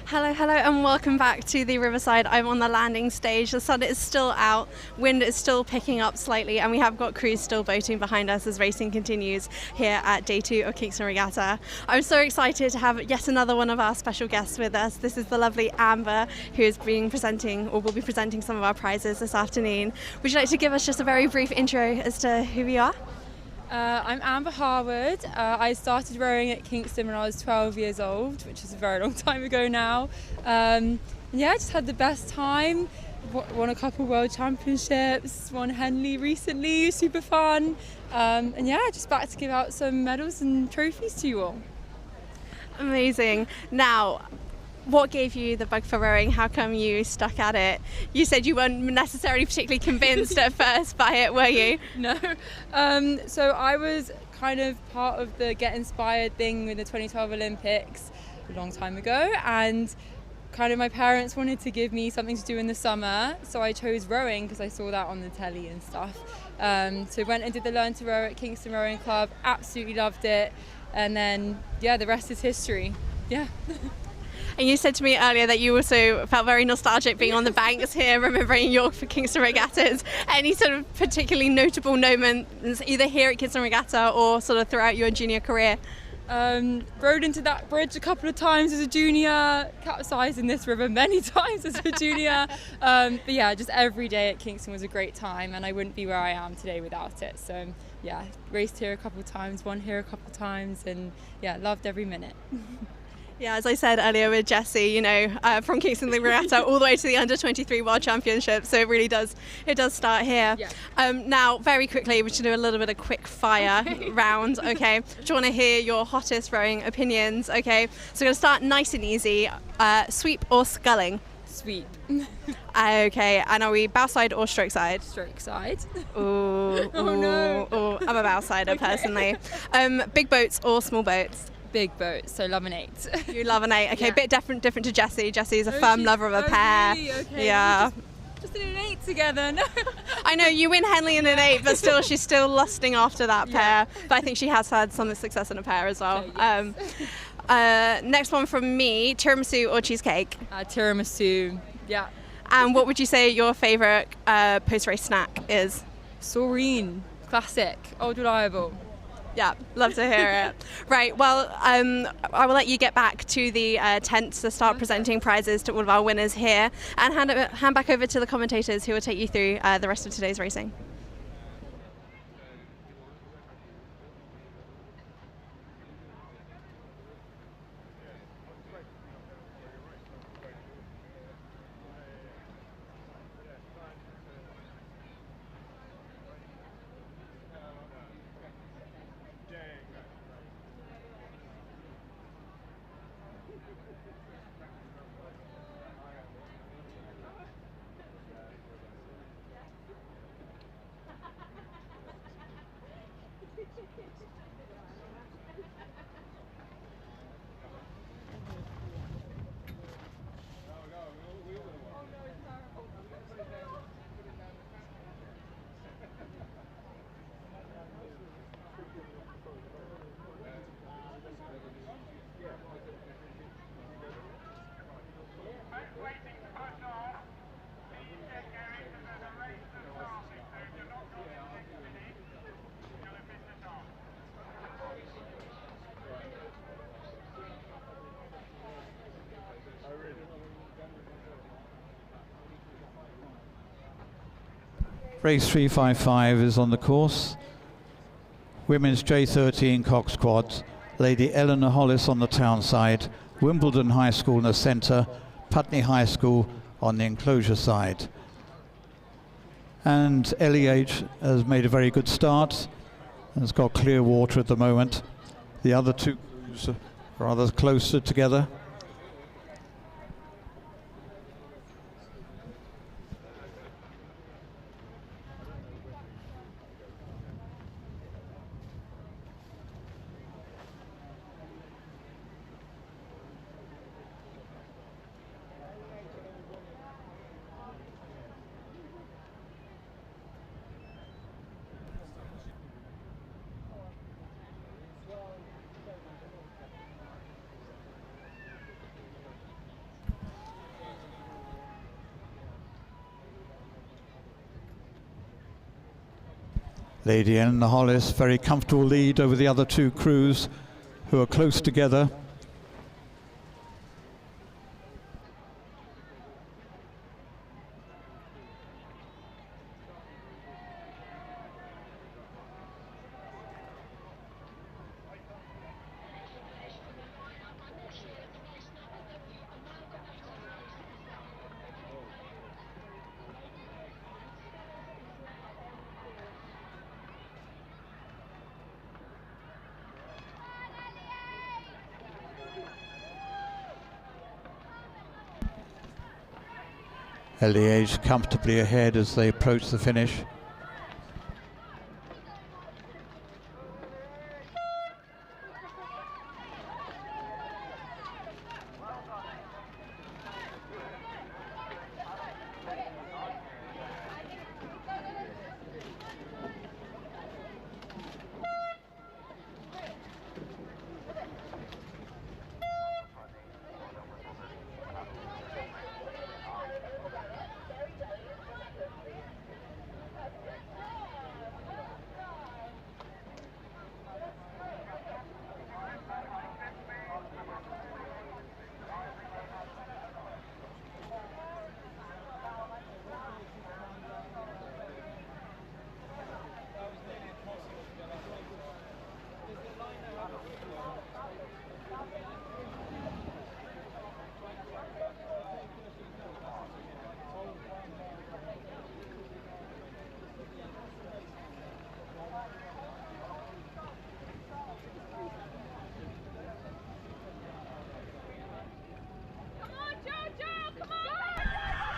Hello, hello, and welcome back to the Riverside. I'm on the landing stage. The sun is still out, wind is still picking up slightly, and we have got crews still boating behind us as racing continues here at day 2 of Kingston Regatta. I'm so excited to have yet another one of our special guests with us. This is the lovely Amber, who is presenting some of our prizes this afternoon. Would you like to give us just a very brief intro as to who we are? I'm Amber Harwood. I started rowing at Kingston when I was 12 years old, which is a very long time ago now. I just had the best time. Won a couple world championships, won Henley recently, super fun. Just back to give out some medals and trophies to you all. Amazing. Now, what gave you the bug for rowing? How come you stuck at it? You said you weren't necessarily particularly convinced at first by it, were you? No. So I was kind of part of the Get Inspired thing with the 2012 Olympics a long time ago, and kind of my parents wanted to give me something to do in the summer, so I chose rowing because I saw that on the telly and stuff. So went and did the Learn to Row at Kingston Rowing Club, absolutely loved it, and then the rest is history. Yeah. And you said to me earlier that you also felt very nostalgic being on the banks here, remembering your Kingston Regattas. Any sort of particularly notable moments, either here at Kingston Regatta or sort of throughout your junior career? Rode into that bridge a couple of times as a junior, capsized in this river many times as a junior. Just every day at Kingston was a great time, and I wouldn't be where I am today without it. So raced here a couple of times, won here a couple of times, and loved every minute. Yeah, as I said earlier with Jessie, from Kingston Regatta all the way to the under-23 World Championships, so it does start here. Yeah. Now, very quickly, we should do a little bit of quick fire round, okay? Do you want to hear your hottest rowing opinions, okay? So we're going to start nice and easy. Sweep or sculling? Sweep. Okay, and are we bow side or stroke side? Stroke side. Ooh, oh no. Ooh, I'm a bow sider personally. Big boats or small boats? Big boat, so love an 8. You love an 8. Okay, a bit different to Jessie. Jessie is a firm lover of a pair. Really? Okay. Yeah. Just in an 8 together. No. I know you win Henley in an 8, but still she's still lusting after that pair. But I think she has had some success in a pair as well. Okay, yes. Next one from me: tiramisu or cheesecake? Tiramisu. Yeah. And what would you say your favourite post-race snack is? Saurine, classic, old reliable. Yeah, love to hear it. Right, well, I will let you get back to the tent to start presenting prizes to all of our winners here, and hand back over to the commentators who will take you through the rest of today's racing. Race 355 is on the course. Women's J13 Cox Quads, Lady Eleanor Hollis on the town side, Wimbledon High School in the centre, Putney High School on the enclosure side. And LEH has made a very good start and has got clear water at the moment. The other two crews are rather closer together. Lady N and the Hollis, very comfortable lead over the other two crews who are close together. LDH comfortably ahead as they approach the finish.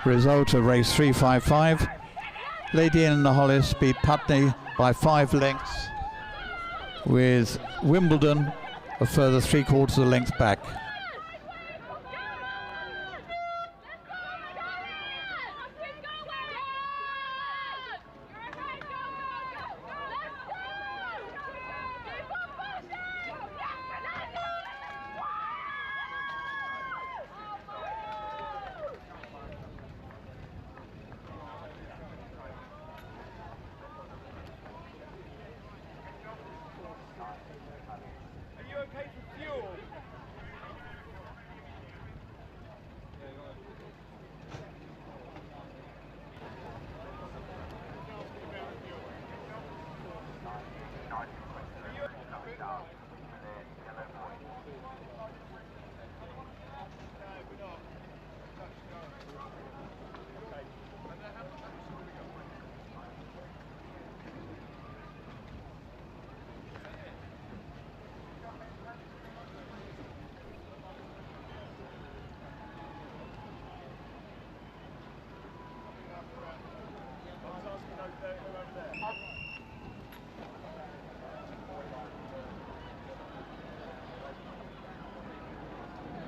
Result of race 355. Lady N and the Hollis beat Putney by 5 lengths, with Wimbledon a further 3/4 of a length back.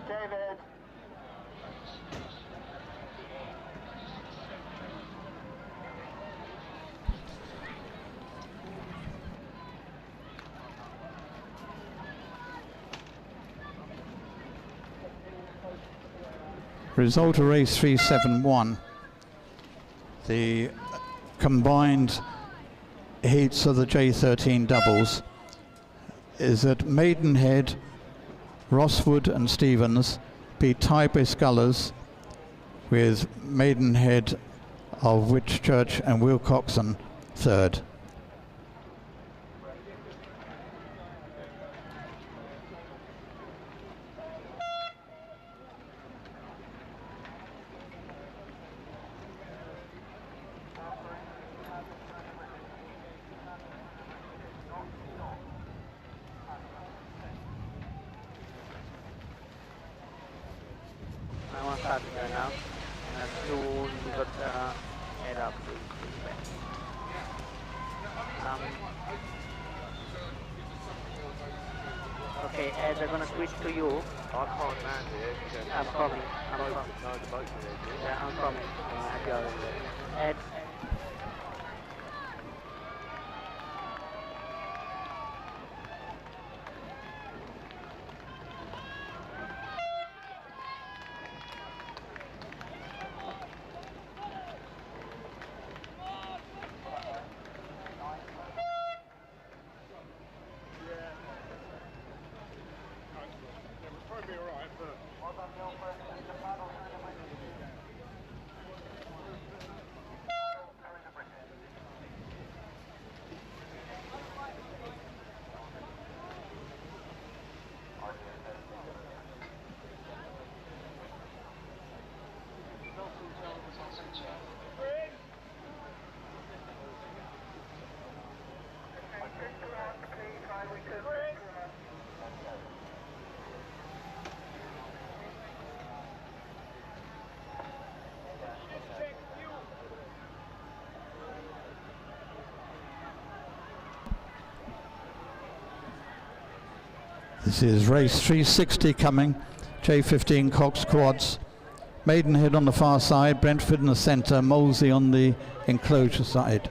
David. Result of race 371. The combined heats of the J13 doubles is that Maidenhead, Rosswood and Stevens beat Tideway Scullers, with Maidenhead of Whitchurch and Wilcoxon third. I want to start here now. Soon we got head up. Okay, Ed, they're gonna switch to you. I can't land here. I'm coming. No, the boat's there. Yeah, I'm coming. Ed. be alright, but... This is race 360 coming, J15 Cox quads. Maidenhead on the far side, Brentford in the centre, Molesey on the enclosure side.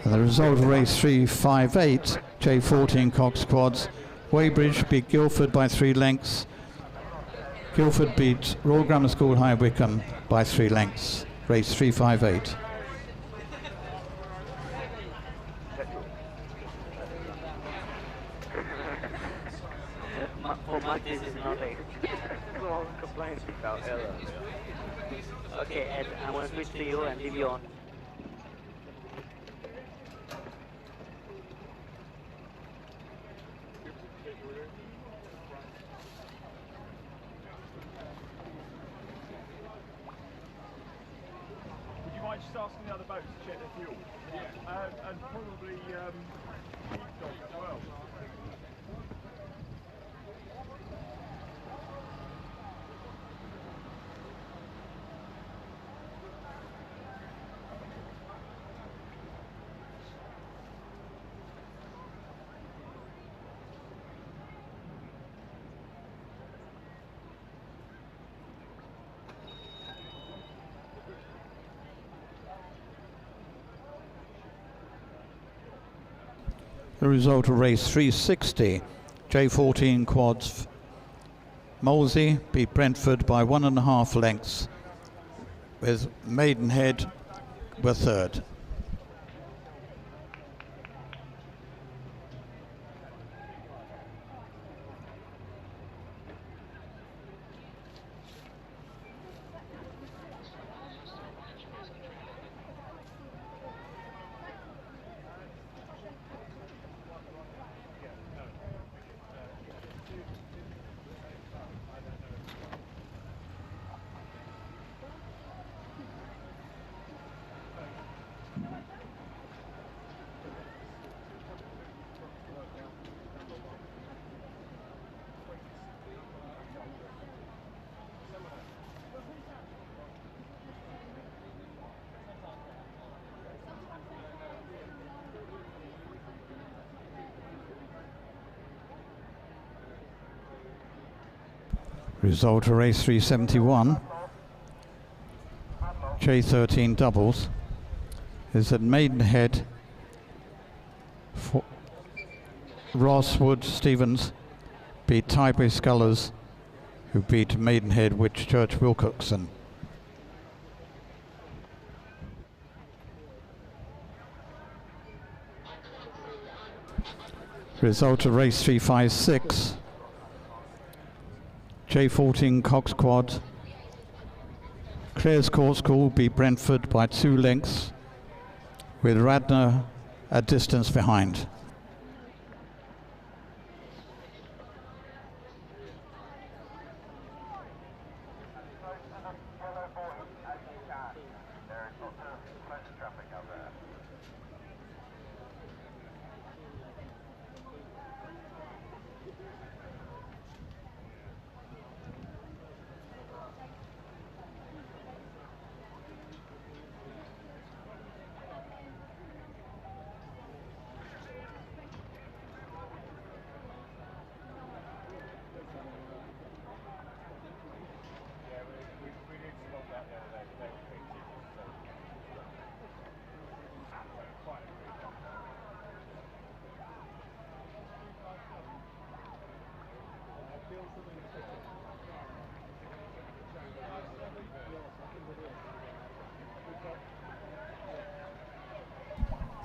And the result of race 358, J14 Cox quads. Weybridge beat Guildford by 3 lengths. Guildford beat Royal Grammar School High Wycombe by 3 lengths. Race 358. For Mark, this is nothing. No complaints about error. Okay, Ed, I want to switch to you and leave you on. Would you mind just asking the other boats to check their fuel? Yeah. And probably Sheepdog as well. The result of race 360, J14 quads. Molesey beat Brentford by 1.5 lengths, with Maidenhead were third. Result of race 371, J13 doubles, is that Maidenhead, Ross, Wood, Stevens beat Tideway Scullers, who beat Maidenhead, Whitchurch, Wilcoxon. Result of race 356, J14 Cox quad. Clare's Court School beat Brentford by 2 lengths, with Radnor a distance behind.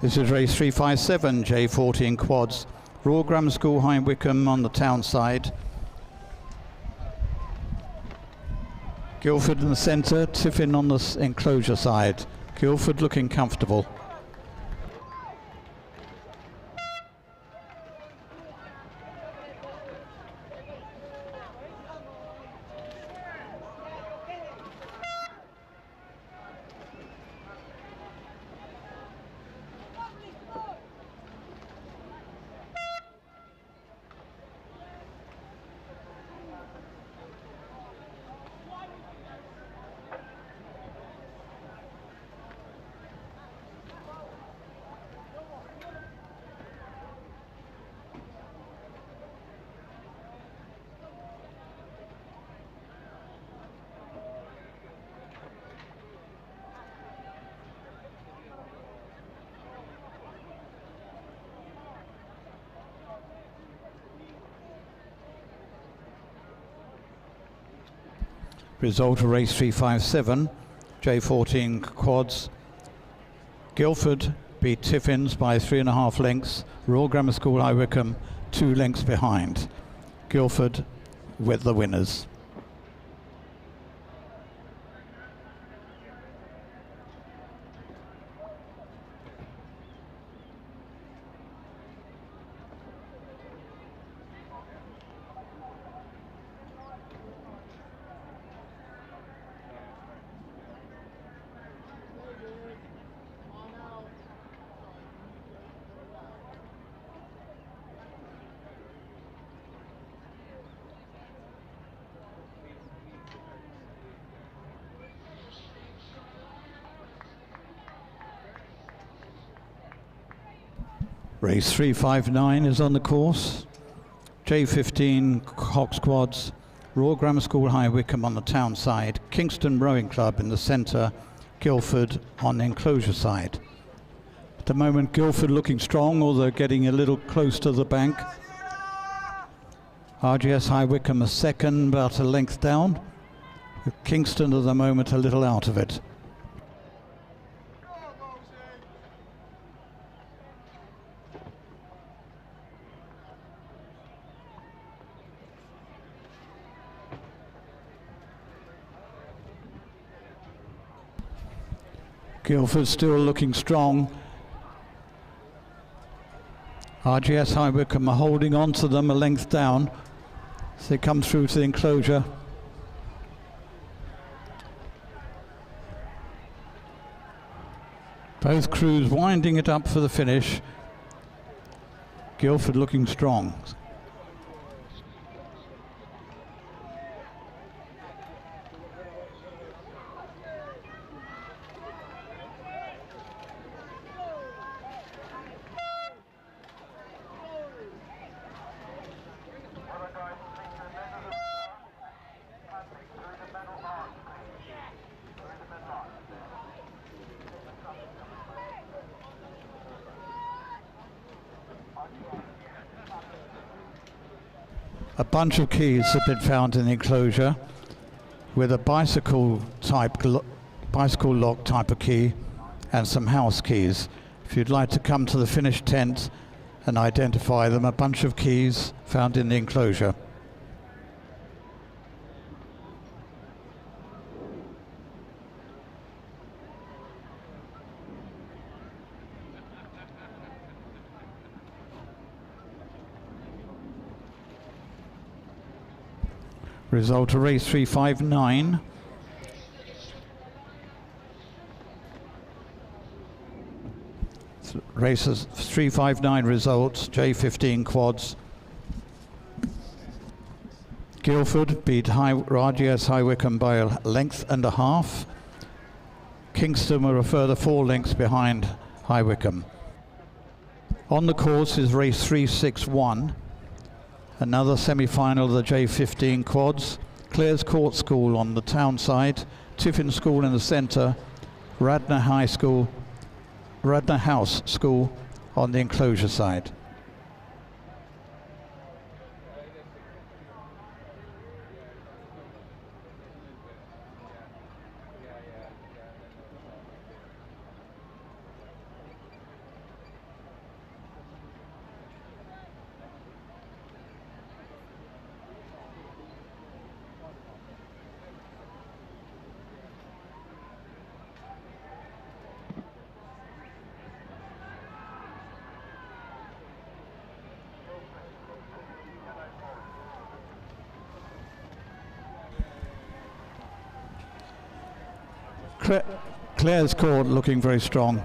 This is race 357, J14 quads. Royal Grammar School, High Wycombe on the town side. Guildford in the centre, Tiffin on the enclosure side. Guildford looking comfortable. Result of race 357, J14 quads. Guildford beat Tiffins by 3.5 lengths. Royal Grammar School, High Wycombe 2 lengths behind. Guildford with the winners. Race 359 is on the course. J15 Cox quads. Royal Grammar School, High Wycombe on the town side. Kingston Rowing Club in the centre. Guildford on the enclosure side. At the moment, Guildford looking strong, although getting a little close to the bank. RGS High Wycombe a second, about a length down. With Kingston at the moment a little out of it. Guildford still looking strong. RGS High Wycombe are holding on to them a length down as they come through to the enclosure. Both crews winding it up for the finish. Guildford looking strong. A bunch of keys have been found in the enclosure with a bicycle lock type of key and some house keys. If you'd like to come to the finish tent and identify them, a bunch of keys found in the enclosure. Result of race 359. Races 359 results, J15 quads. Guildford beat RGS High Wycombe by a length and a half. Kingston were a further 4 lengths behind High Wycombe. On the course is race 361. Another semi-final of the J15 quads. Clare's Court School on the town side, Tiffin School in the centre, Radnor House School on the enclosure side. Claire's Court looking very strong.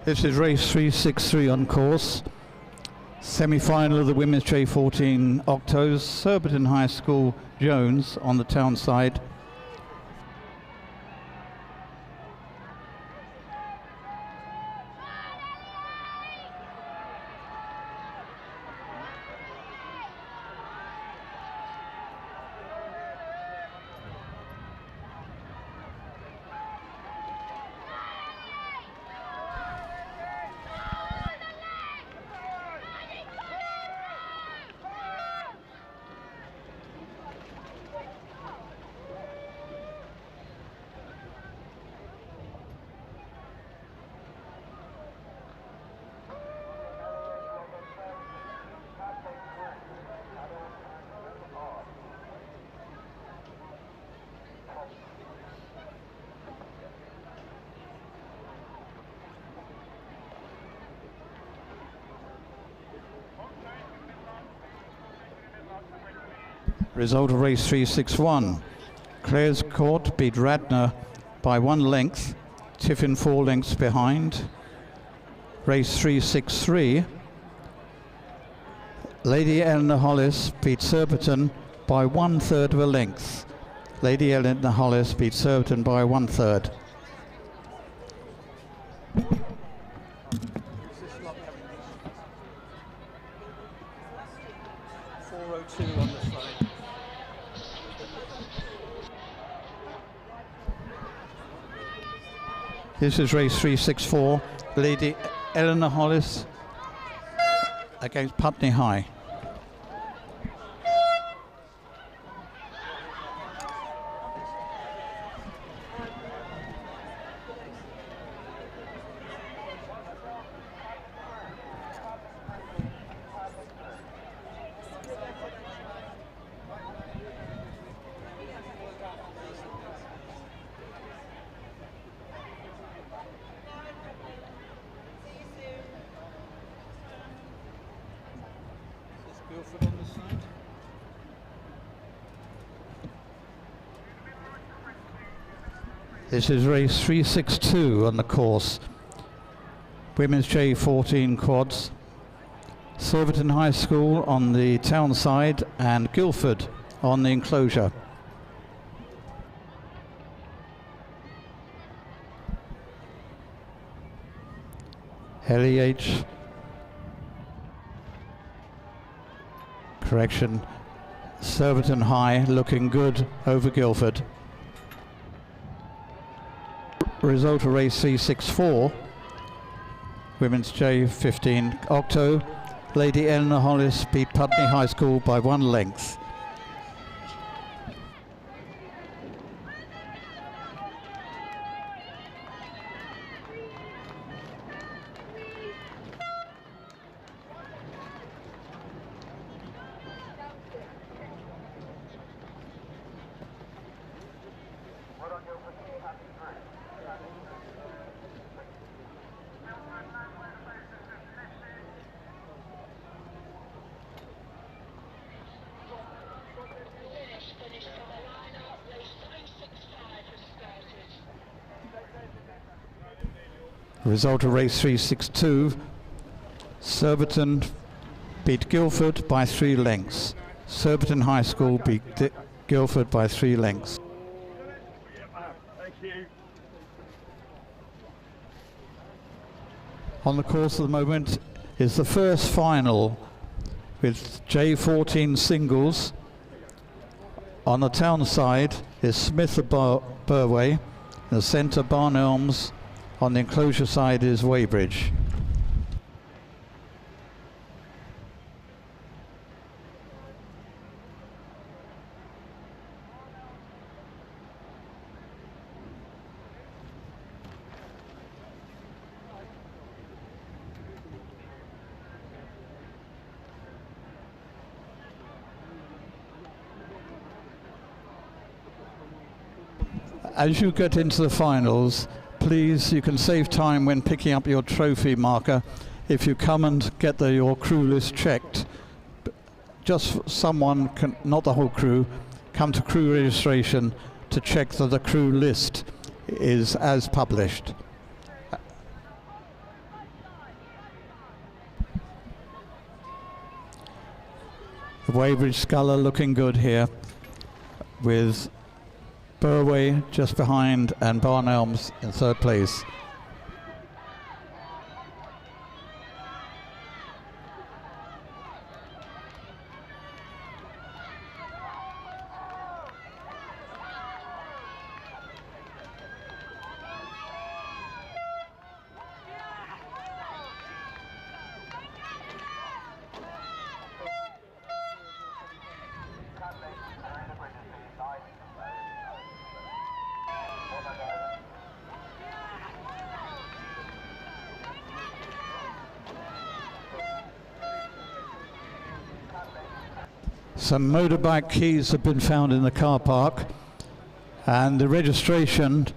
This is race 363 on course. Semi-final of the women's J14 Octos. Surbiton High School Jones on the town side. Result of race 361. Claire's Court beat Radnor by 1 length. Tiffin 4 lengths behind. Race 363. Lady Eleanor Hollis beat Surbiton by 1/3 of a length. Lady Eleanor Hollis beat Surbiton by 1/3. This is race 364, Lady Eleanor Hollis against Putney High. This is race 362 on the course. Women's J14 quads. Surbiton High School on the town side and Guildford on the enclosure. Helly H. Correction. Surbiton High looking good over Guildford. Result of race 364. Women's J15 Octo. Lady Eleanor Hollis beat Putney High School by 1 length. Result of race 362, Surbiton beat Guildford by 3 lengths. Surbiton High School beat Guildford by 3 lengths. Thank you. On the course at the moment is the first final with J14 singles. On the town side is Smith of Burway. In the centre, Barn Elms. On the enclosure side is Weybridge. As you get into the finals, please, you can save time when picking up your trophy marker if you come and get your crew list checked. Just someone, not the whole crew, come to crew registration to check that the crew list is as published. The Weybridge Sculler looking good here, with Burway just behind and Barn Elms in 3rd place. Some motorbike keys have been found in the car park, and the registration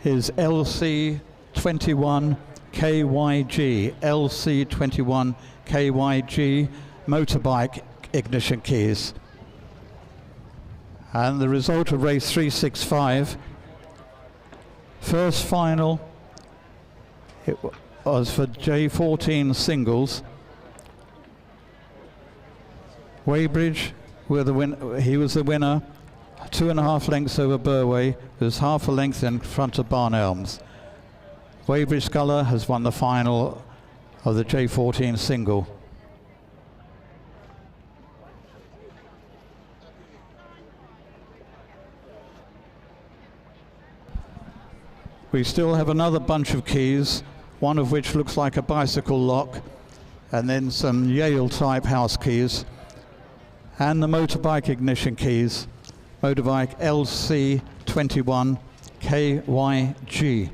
is LC21KYG, LC21KYG motorbike ignition keys. And the result of race 365, first final, it was for J14 singles. Weybridge he was the winner, 2.5 lengths over Burway, who's half a length in front of Barn Elms. Weybridge Sculler has won the final of the J14 single. We still have another bunch of keys, one of which looks like a bicycle lock, and then some Yale type house keys, and the motorbike ignition keys, motorbike LC21KYG.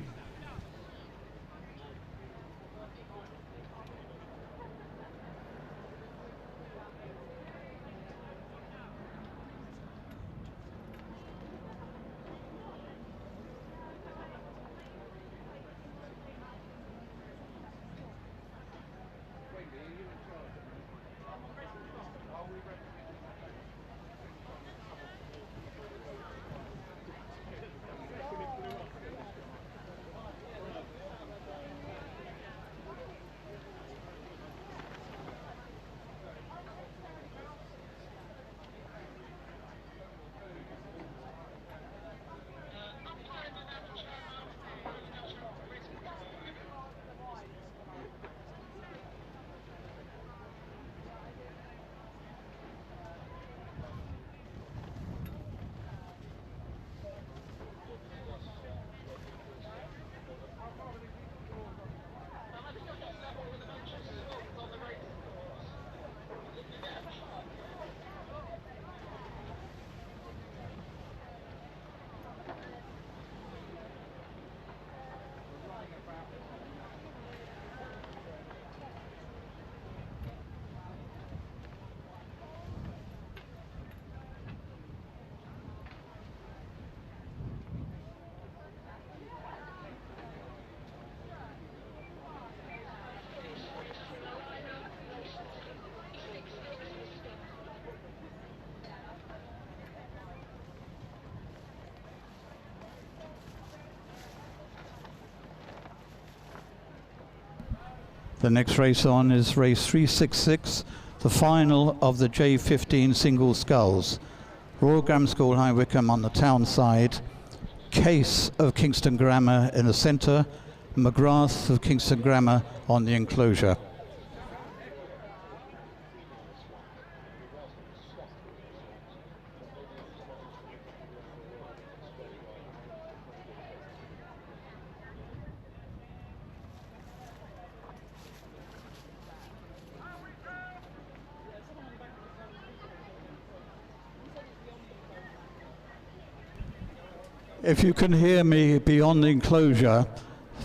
The next race on is race 366, the final of the J15 single sculls. Royal Grammar School High Wycombe on the town side, Case of Kingston Grammar in the centre, McGrath of Kingston Grammar on the enclosure. If you can hear me beyond the enclosure,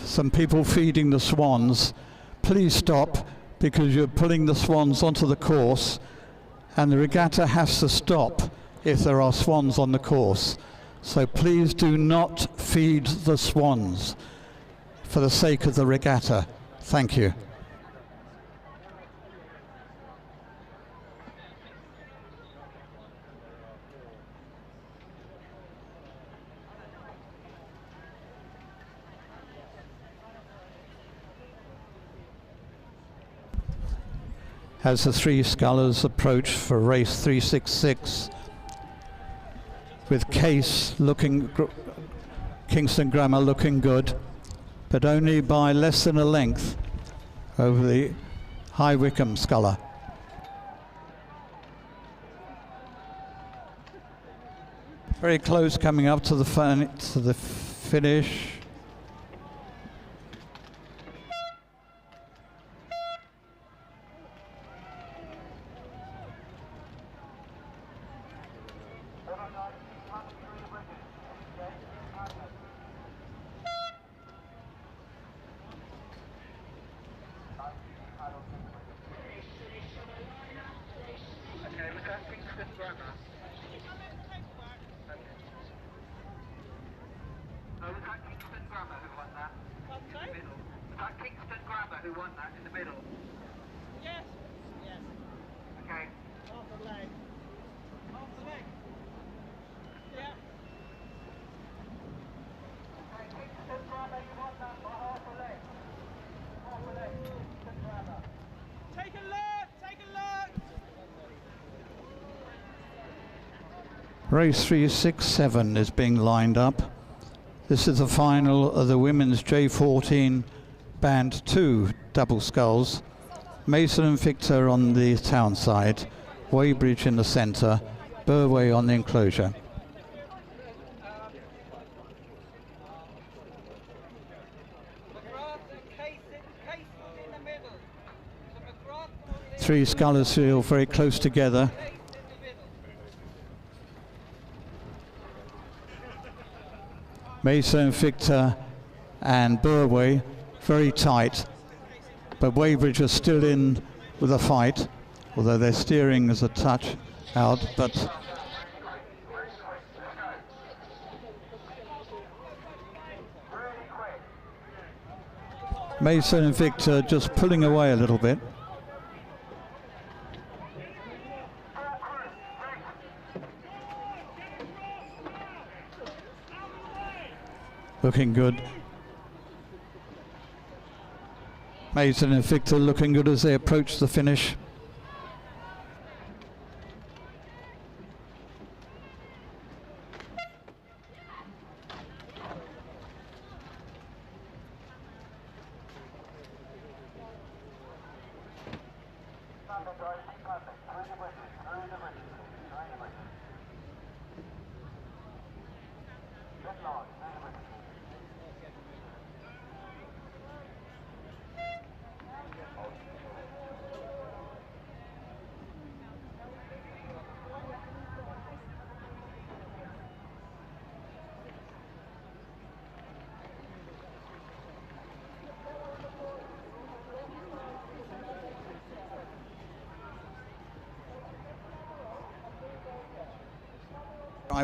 some people feeding the swans, please stop, because you're pulling the swans onto the course, and the regatta has to stop if there are swans on the course. So please do not feed the swans for the sake of the regatta. Thank you. As the three scullers approach for race 366, with Case looking, Kingston Grammar looking good, but only by less than a length over the High Wycombe sculler. Very close coming up to the finish. Race 367 is being lined up. This is the final of the women's J14 Band 2 double sculls. Mason and Victor on the town side, Weybridge in the centre, Burway on the enclosure. Three scullers feel very close together. Mason, Victor and Burway very tight, but Weybridge are still in with a fight, although their steering is a touch out, but Mason and Victor just pulling away a little bit. Looking good. Mason and Victor looking good as they approach the finish.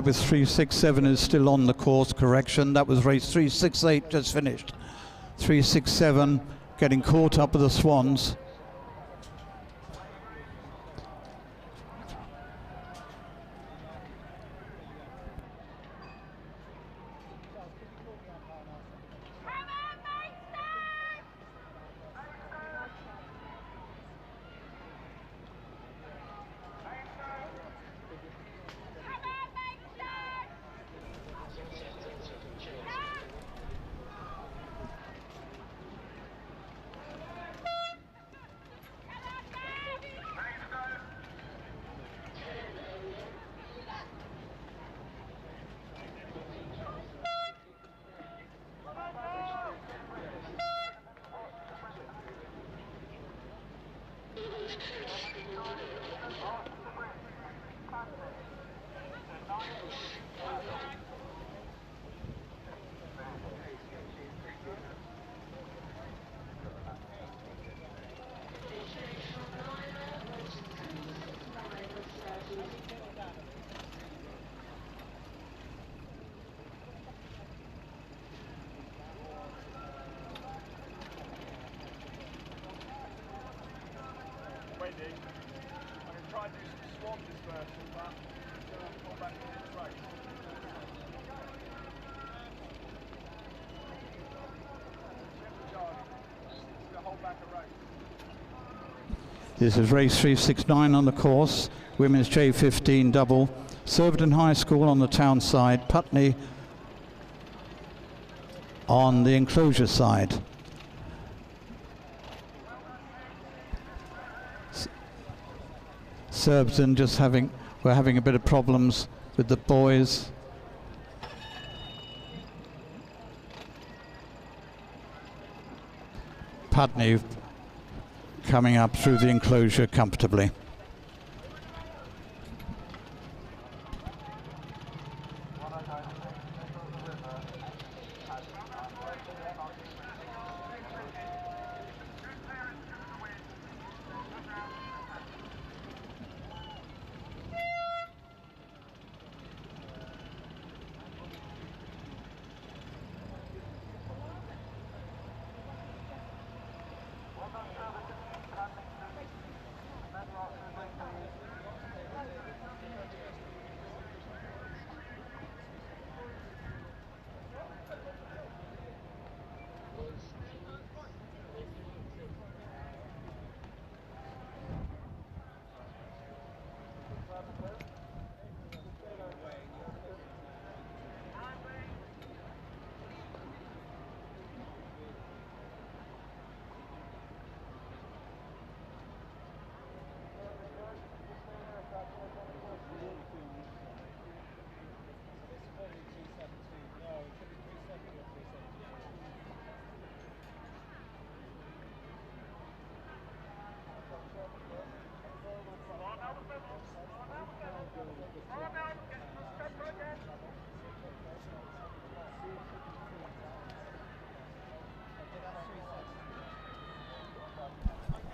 With 367 is still on the course, correction. That was race 368 just finished. 367 getting caught up with the swans. ready, I'm going to try and do some swan dispersal, but I'm going to pull back into the race. Hold back a race. This is race 369 on the course, women's J15 double. Surbiton High School on the town side, Putney on the enclosure side. Surbiton we're having a bit of problems with the boys. Putney coming up through the enclosure comfortably.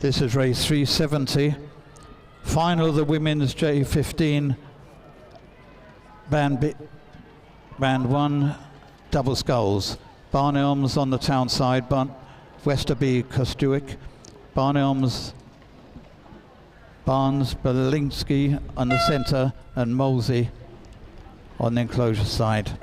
This is race 370, final of the women's J15 band 1 double sculls. Barnelms on the town side, Westerby, Kostuik, Barnelms, Barnes, Belinsky on the centre, and Molsey on the enclosure side.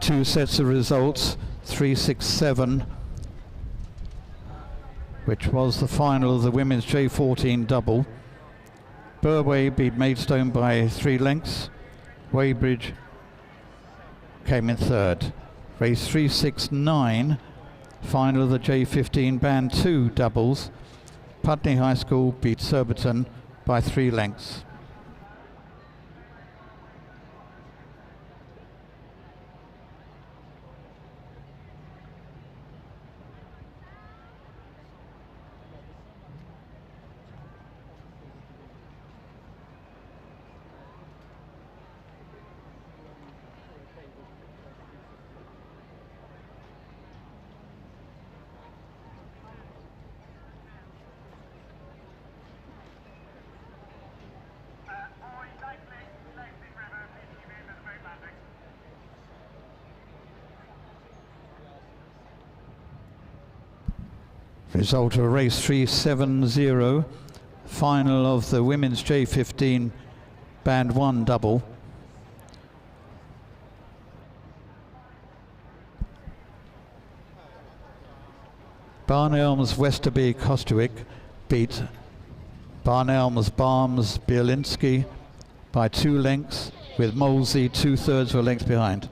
Two sets of results, 367, which was the final of the women's J14 double. Burway beat Maidstone by 3 lengths. Weybridge came in third. Race 369, final of the J15 band 2 doubles. Putney High School beat Surbiton by 3 lengths. Result of race 370, final of the women's J15 band 1 double. Barnelms, Westerby, Kostuik beat Barnelms, Barnes, Bielinski by 2 lengths, with Molsey 2/3 of a length behind.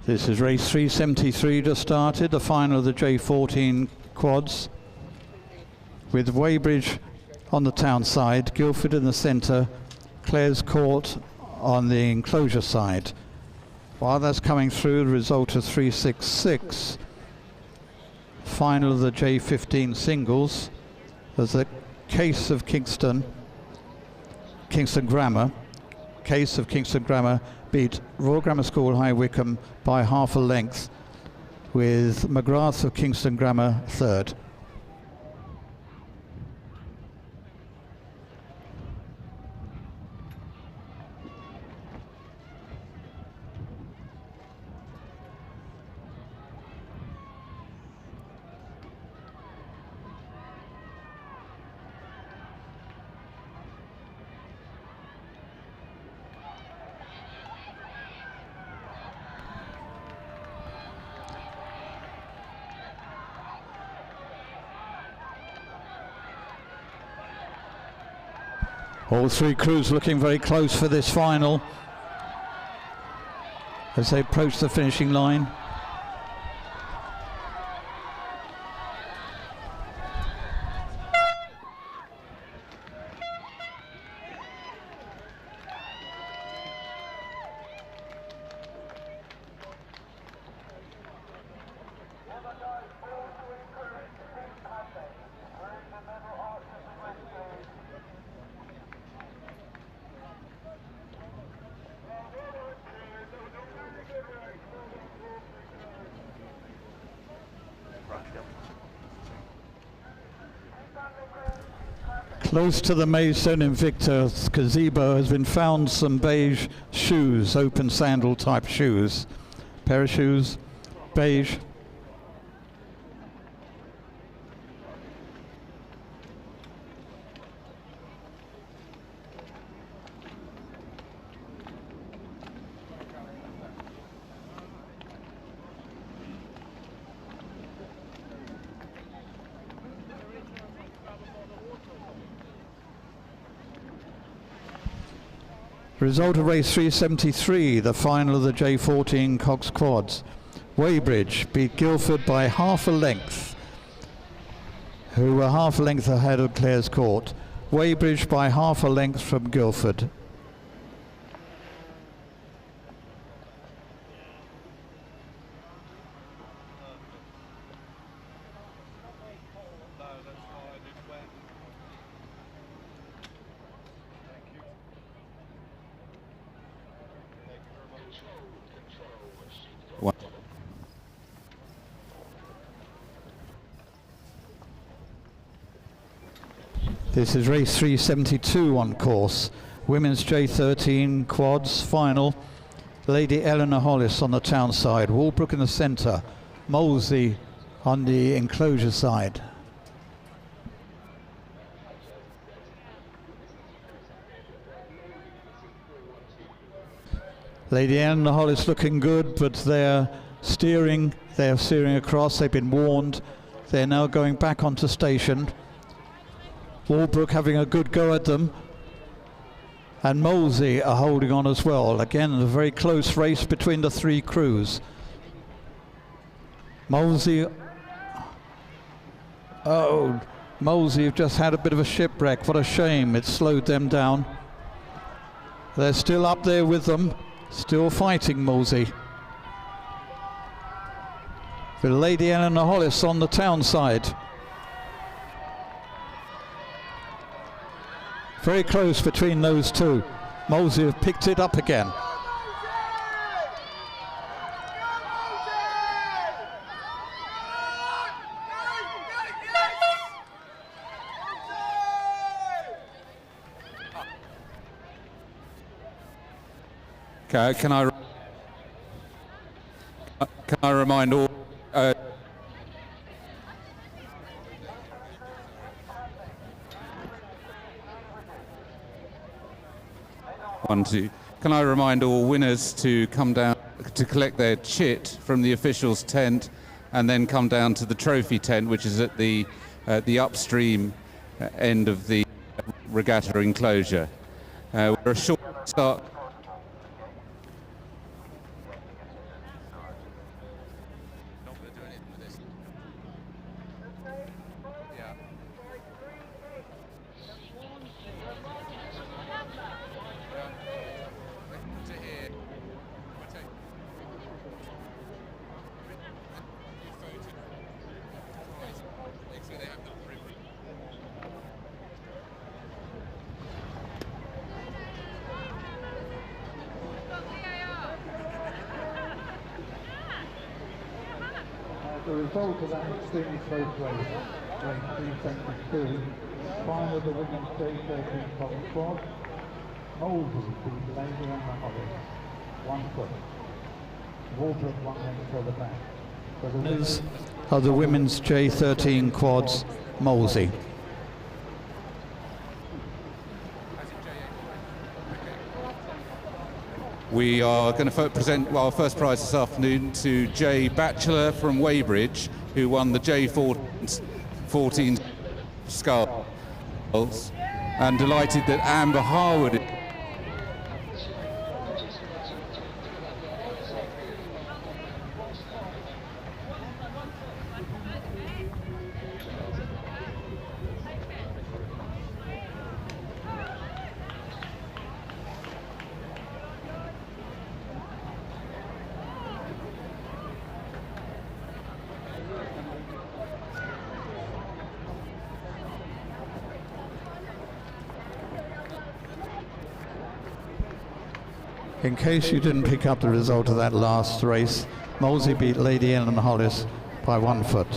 This is race 373 just started, the final of the J14 quads, with Weybridge on the town side, Guildford in the centre, Clare's Court on the enclosure side. While that's coming through, the result of 366. Final of the J15 singles. There's a case of Kingston Grammar. Case of Kingston Grammar beat Royal Grammar School High Wycombe by half a length, with McGrath of Kingston Grammar third. All three crews looking very close for this final as they approach the finishing line. Close to the Maidstone Invictus gazebo has been found some beige shoes, open sandal type shoes. Pair of shoes, beige. Result of race 373, the final of the J14 Cox Quads. Weybridge beat Guildford by half a length, who were half a length ahead of Clare's Court. Weybridge by half a length from Guildford. This is race 372 on course. Women's J13 quads final. Lady Eleanor Hollis on the town side. Walbrook in the centre. Molesey on the enclosure side. Lady Eleanor Hollis looking good, but they're steering across. They've been warned. They're now going back onto station. Walbrook having a good go at them, and Molesey are holding on as well. Again, a very close race between the three crews. Molesey, Molesey have just had a bit of a shipwreck. What a shame, it slowed them down. They're still up there with them, still fighting Molesey. With Lady Eleanor Hollis on the town side. Very close between those two. Molesey have picked it up again. Okay, can I remind all Can I remind all winners to come down to collect their chit from the officials' tent and then come down to the trophy tent, which is at the upstream end of the regatta enclosure. We're a short start. result of that extremely close race, race 372, final of the women's J13 top squad, Mouldy beat Lady and the Hollies, 1 foot. Walbrook 1 length further back. So the winners are the women's J13 quads, Molesey. We are going to present our first prize this afternoon to Jay Batchelor from Weybridge, who won the J14 sculls, and delighted that Amber Harwood In case you didn't pick up the result of that last race, Molesey beat Lady Anne and Hollis by 1 foot.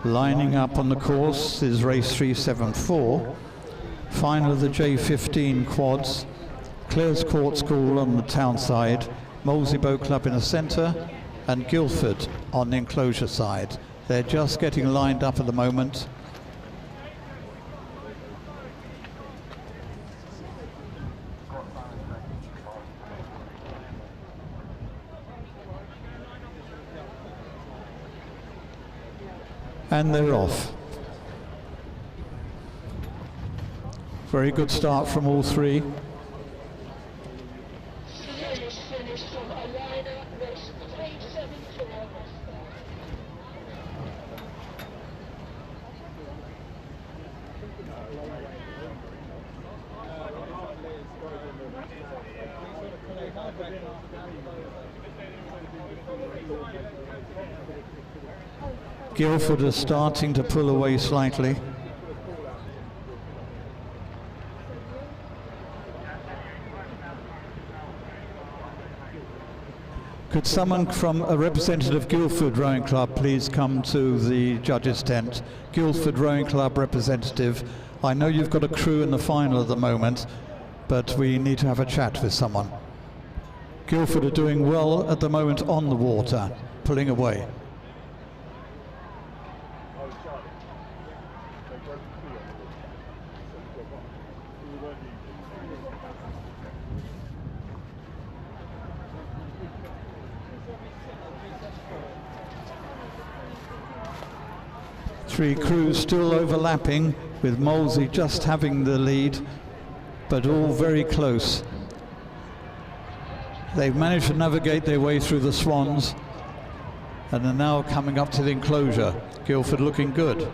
Lining up on the course is race 374, final of the J15 quads, Clare's Court School on the town side, Molesey Boat Club in the centre, and Guildford on the enclosure side. They're just getting lined up at the moment. And they're off. Very good start from all three. Guildford is starting to pull away slightly. Could someone from a representative Guildford Rowing Club please come to the judges' tent? Guildford Rowing Club representative. I know you've got a crew in the final at the moment, but we need to have a chat with someone. Guildford are doing well at the moment on the water, pulling away. Three crews still overlapping, with Molesey just having the lead, but all very close. They've managed to navigate their way through the swans and are now coming up to the enclosure. Guildford looking good.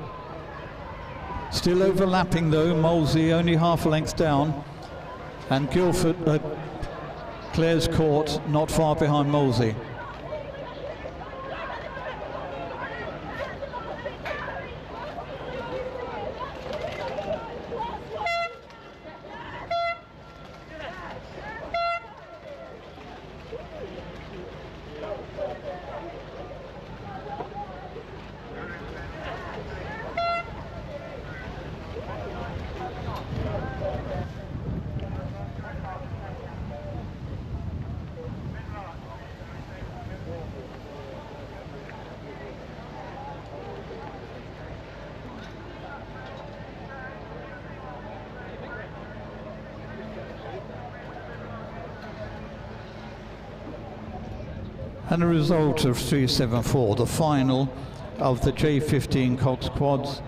Still overlapping though, Molesey only half a length down, and Guildford, Clare's Court not far behind Molesey. And a result of 374, the final of the J15 Cox Quads.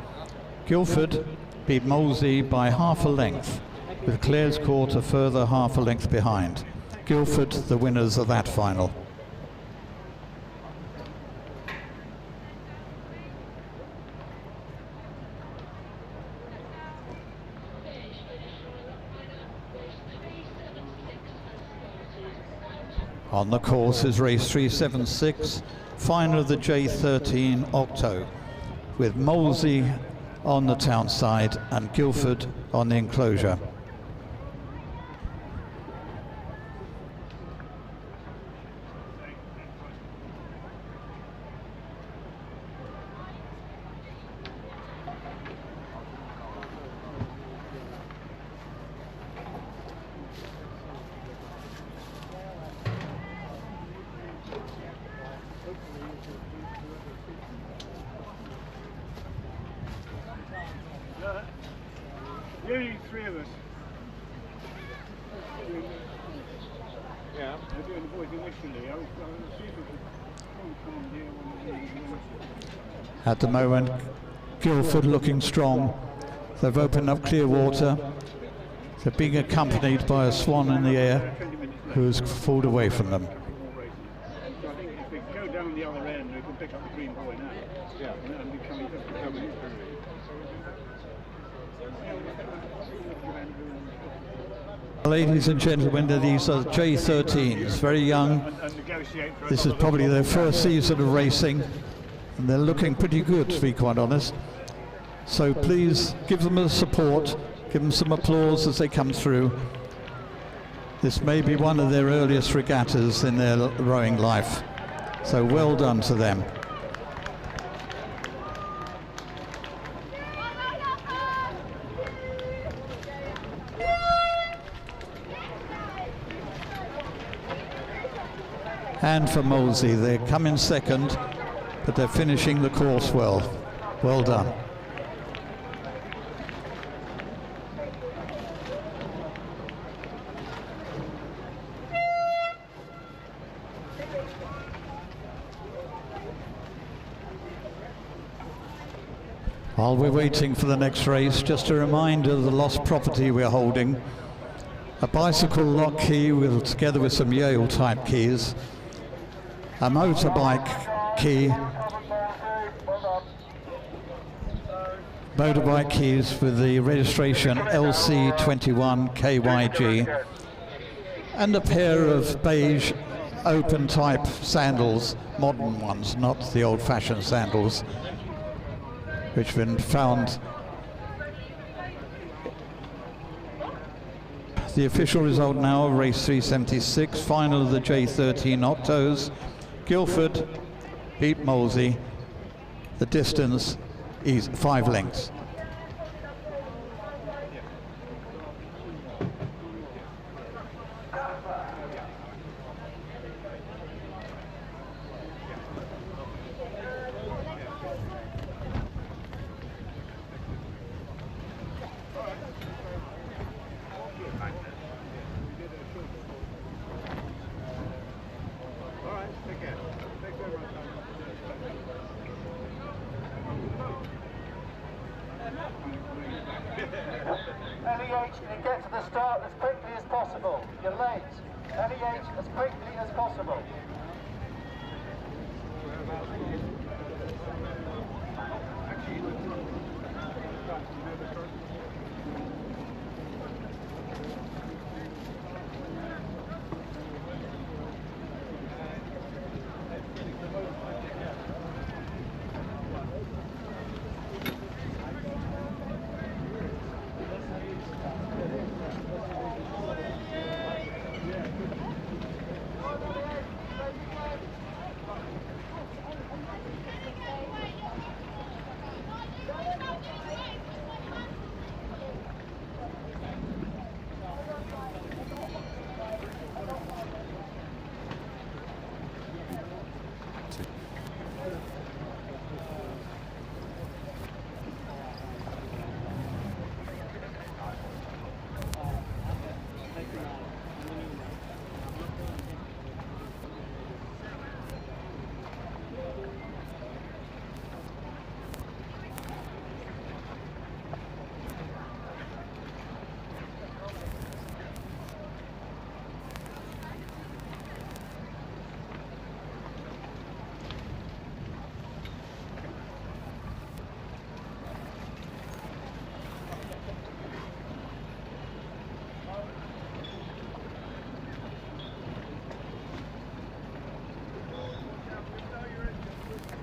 Guildford beat Molesey by half a length, with Clare's Court a further half a length behind. Guildford the winners of that final. On the course is race 376, final of the J13 Octo, with Molesey on the town side and Guildford on the enclosure. The only three of us. Yeah. We're doing the boys initially. I was see if we could come here when At the moment, Guildford looking strong. They've opened up clear water. They're being accompanied by a swan in the air who's pulled away from them. So I think if we go down the other end, we can pick up the green buoy now. Yeah. And we come in. Ladies and gentlemen, these are J13s, very young. This is probably their first season of racing, and they're looking pretty good, to be quite honest. So please give them a support, give them some applause as they come through. This may be one of their earliest regattas in their rowing life, so well done to them. And for Molesey, they come in second, but they're finishing the course well. Well done. While we're waiting for the next race, just a reminder of the lost property we're holding. A bicycle lock key together with some Yale type keys. A motorbike key, motorbike keys with the registration LC21KYG, and a pair of beige open type sandals, modern ones, not the old-fashioned sandals, which have been found. The official result now of race 376, final of the J13 Octos. Guildford beat Molesey. The distance is 5 lengths. LEH, can you get to the start as quickly as possible? You're late. LEH, as quickly as possible.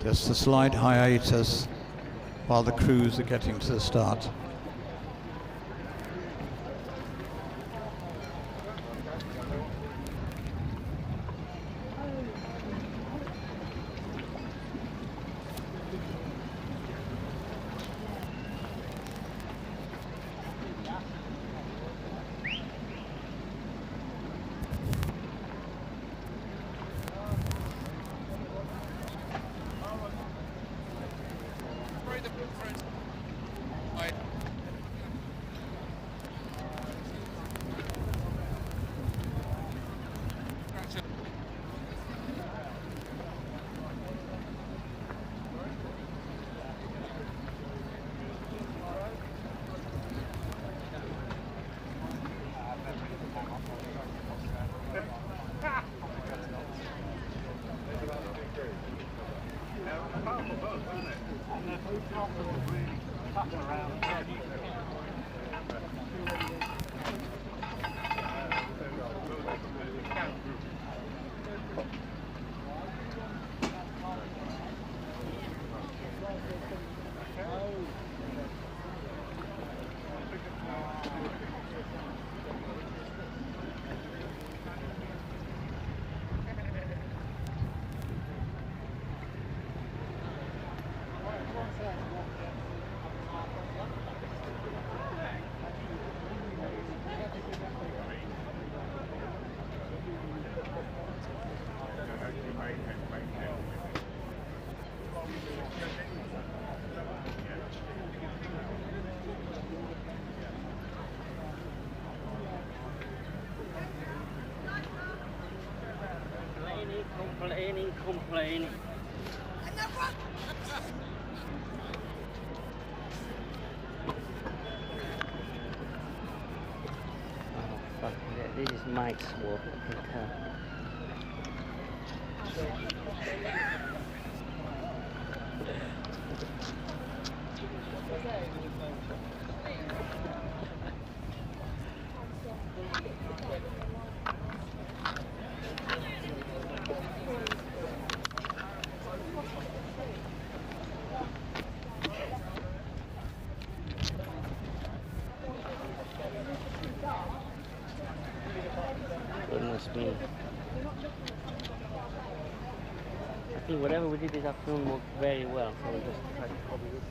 Just a slight hiatus while the crews are getting to the start. Complaining. Oh, fuck. This is Mike's work. I can tell. basically whatever we did this afternoon worked very well, so we just tried to copy it.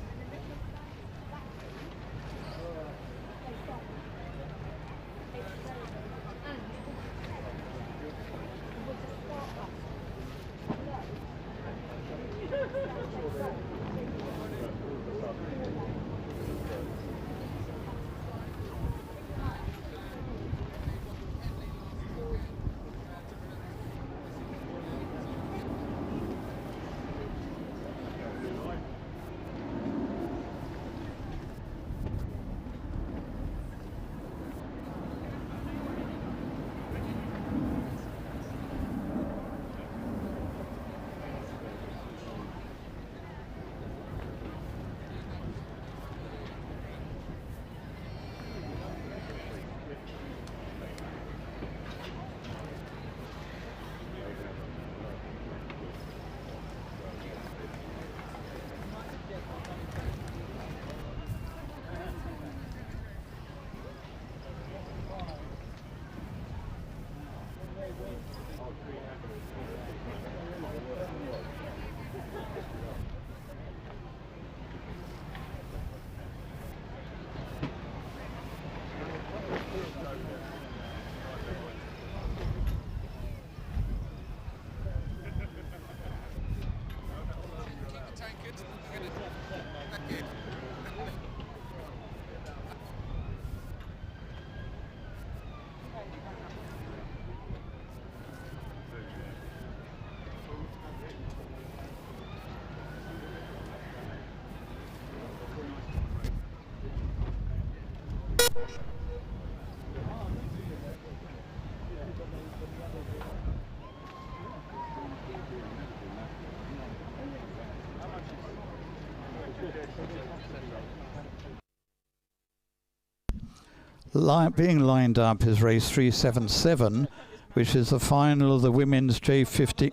Being lined up is race 377, which is the final of the women's J50.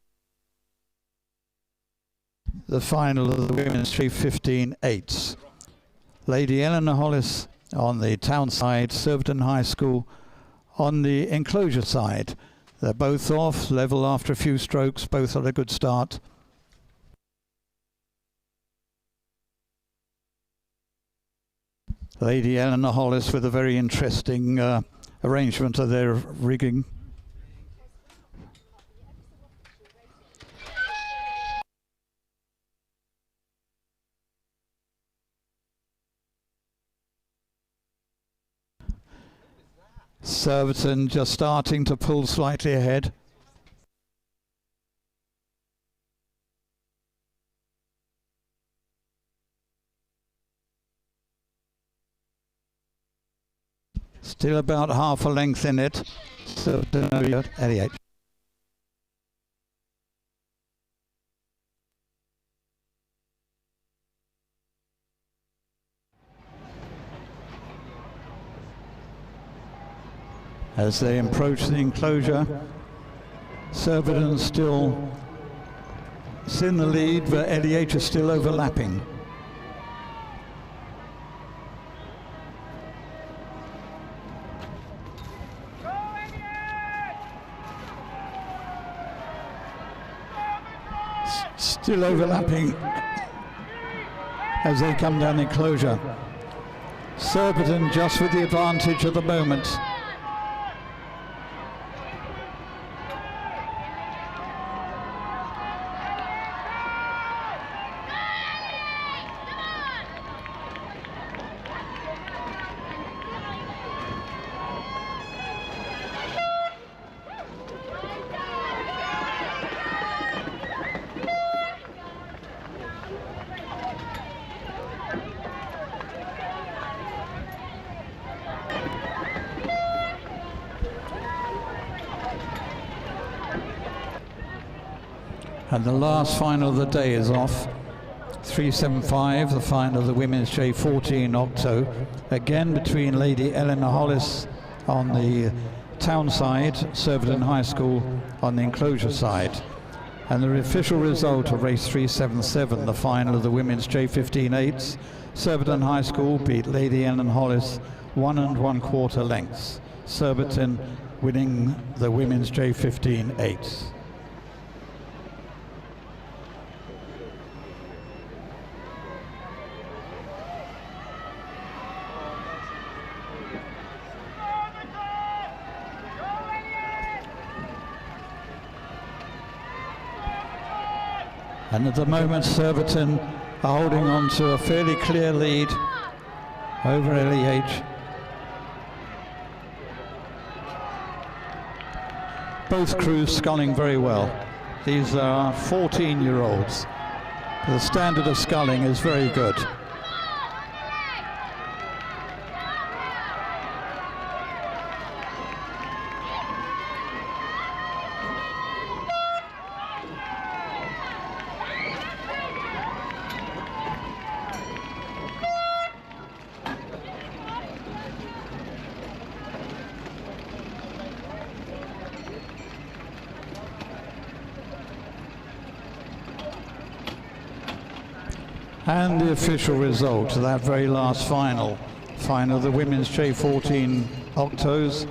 The final of the women's J15 eights. Lady Eleanor Hollis on the town side, Surbiton High School on the enclosure side. They're both off, level after a few strokes, both had a good start. Lady Eleanor Hollis with a very interesting arrangement of their rigging. Surbiton just starting to pull slightly ahead. Still about half a length in it. Surbiton 88. As they approach the enclosure, Surbiton still is in the lead, but LEH is still overlapping. Still overlapping as they come down the enclosure. Surbiton just with the advantage at the moment. And the last final of the day is off. 375, the final of the women's J14 Octo. Again between Lady Eleanor Hollis on the town side, Surbiton High School on the enclosure side. And the official result of race 377, the final of the women's J15 eights, Surbiton High School beat Lady Eleanor Hollis 1 1/4 lengths. Surbiton winning the women's J15 eights. And at the moment, Surbiton are holding on to a fairly clear lead over LEH. Both crews sculling very well. These are 14-year-olds. The standard of sculling is very good. And the official result of that very last final the women's J14 Octos,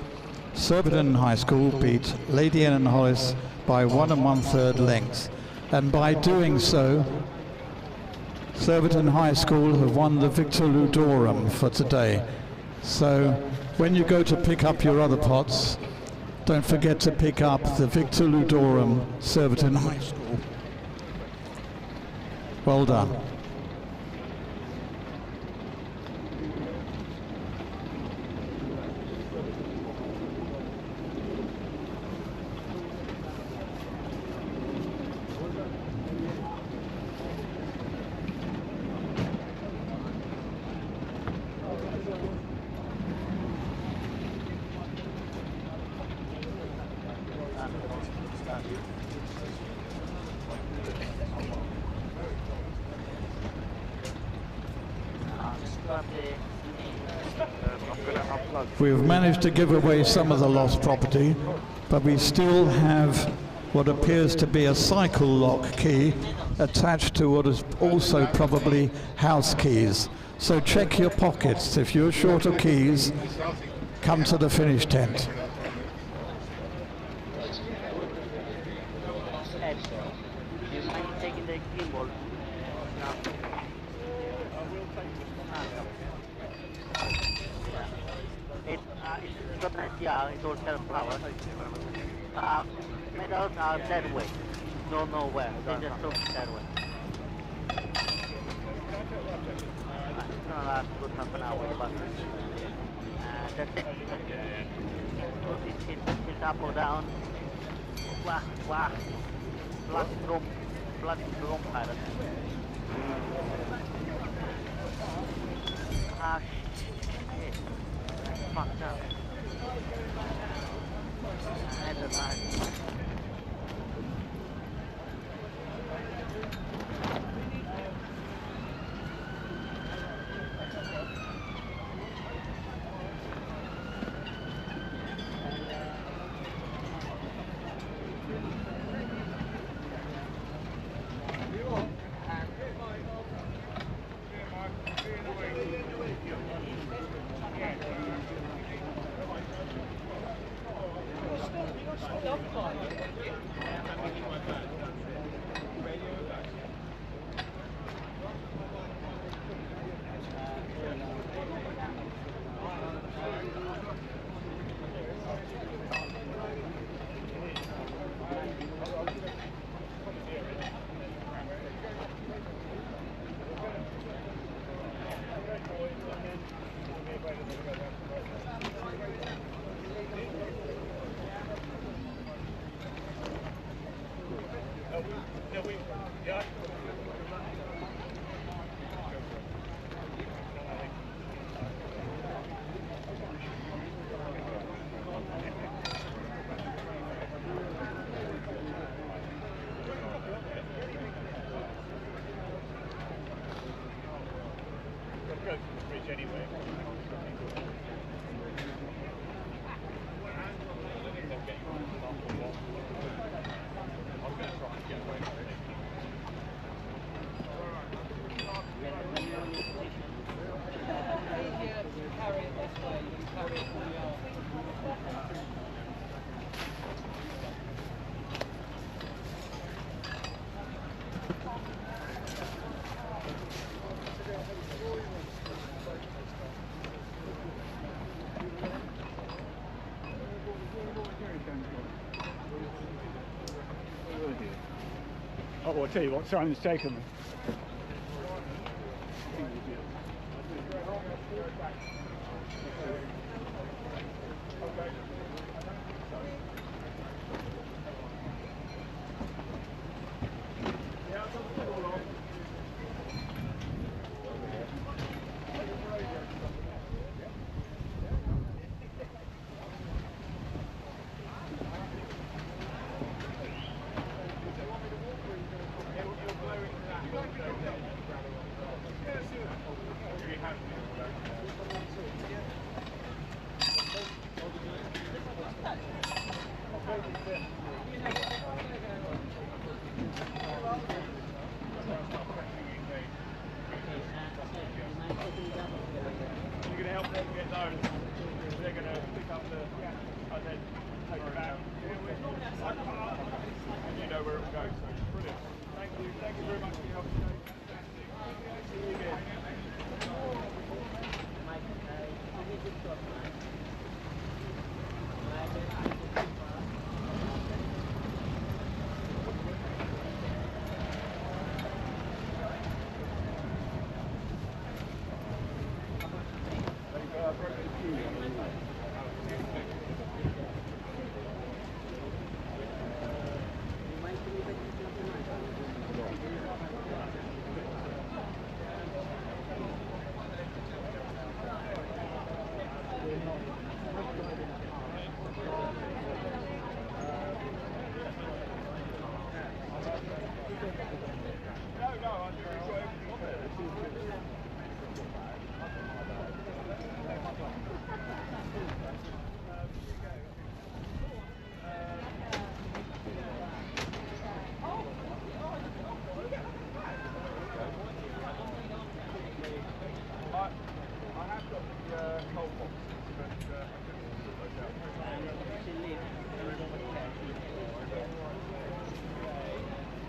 Surbiton High School beat Lady Anne and Hollis by 1 1/3 lengths. And by doing so, Surbiton High School have won the Victor Ludorum for today. So when you go to pick up your other pots, don't forget to pick up the Victor Ludorum Surbiton High School. Well done. We've managed to give away some of the lost property, but we still have what appears to be a cycle lock key attached to what is also probably house keys. So check your pockets. If you're short of keys, come to the finish tent. Yeah, it's all self-power. Medals are that way. Don't know where. They just took that way. It's gonna last good half an hour, but that's it. It's up or down. Wah, wah. Blood drum pilot. Ah, shit. Fucked up. I'll tell you what, Simon's taken me. You're going to help them get those. They're going to pick up the and then take it back. And you know where it will go. So brilliant. Thank you. Thank you very much for your help today. See you again.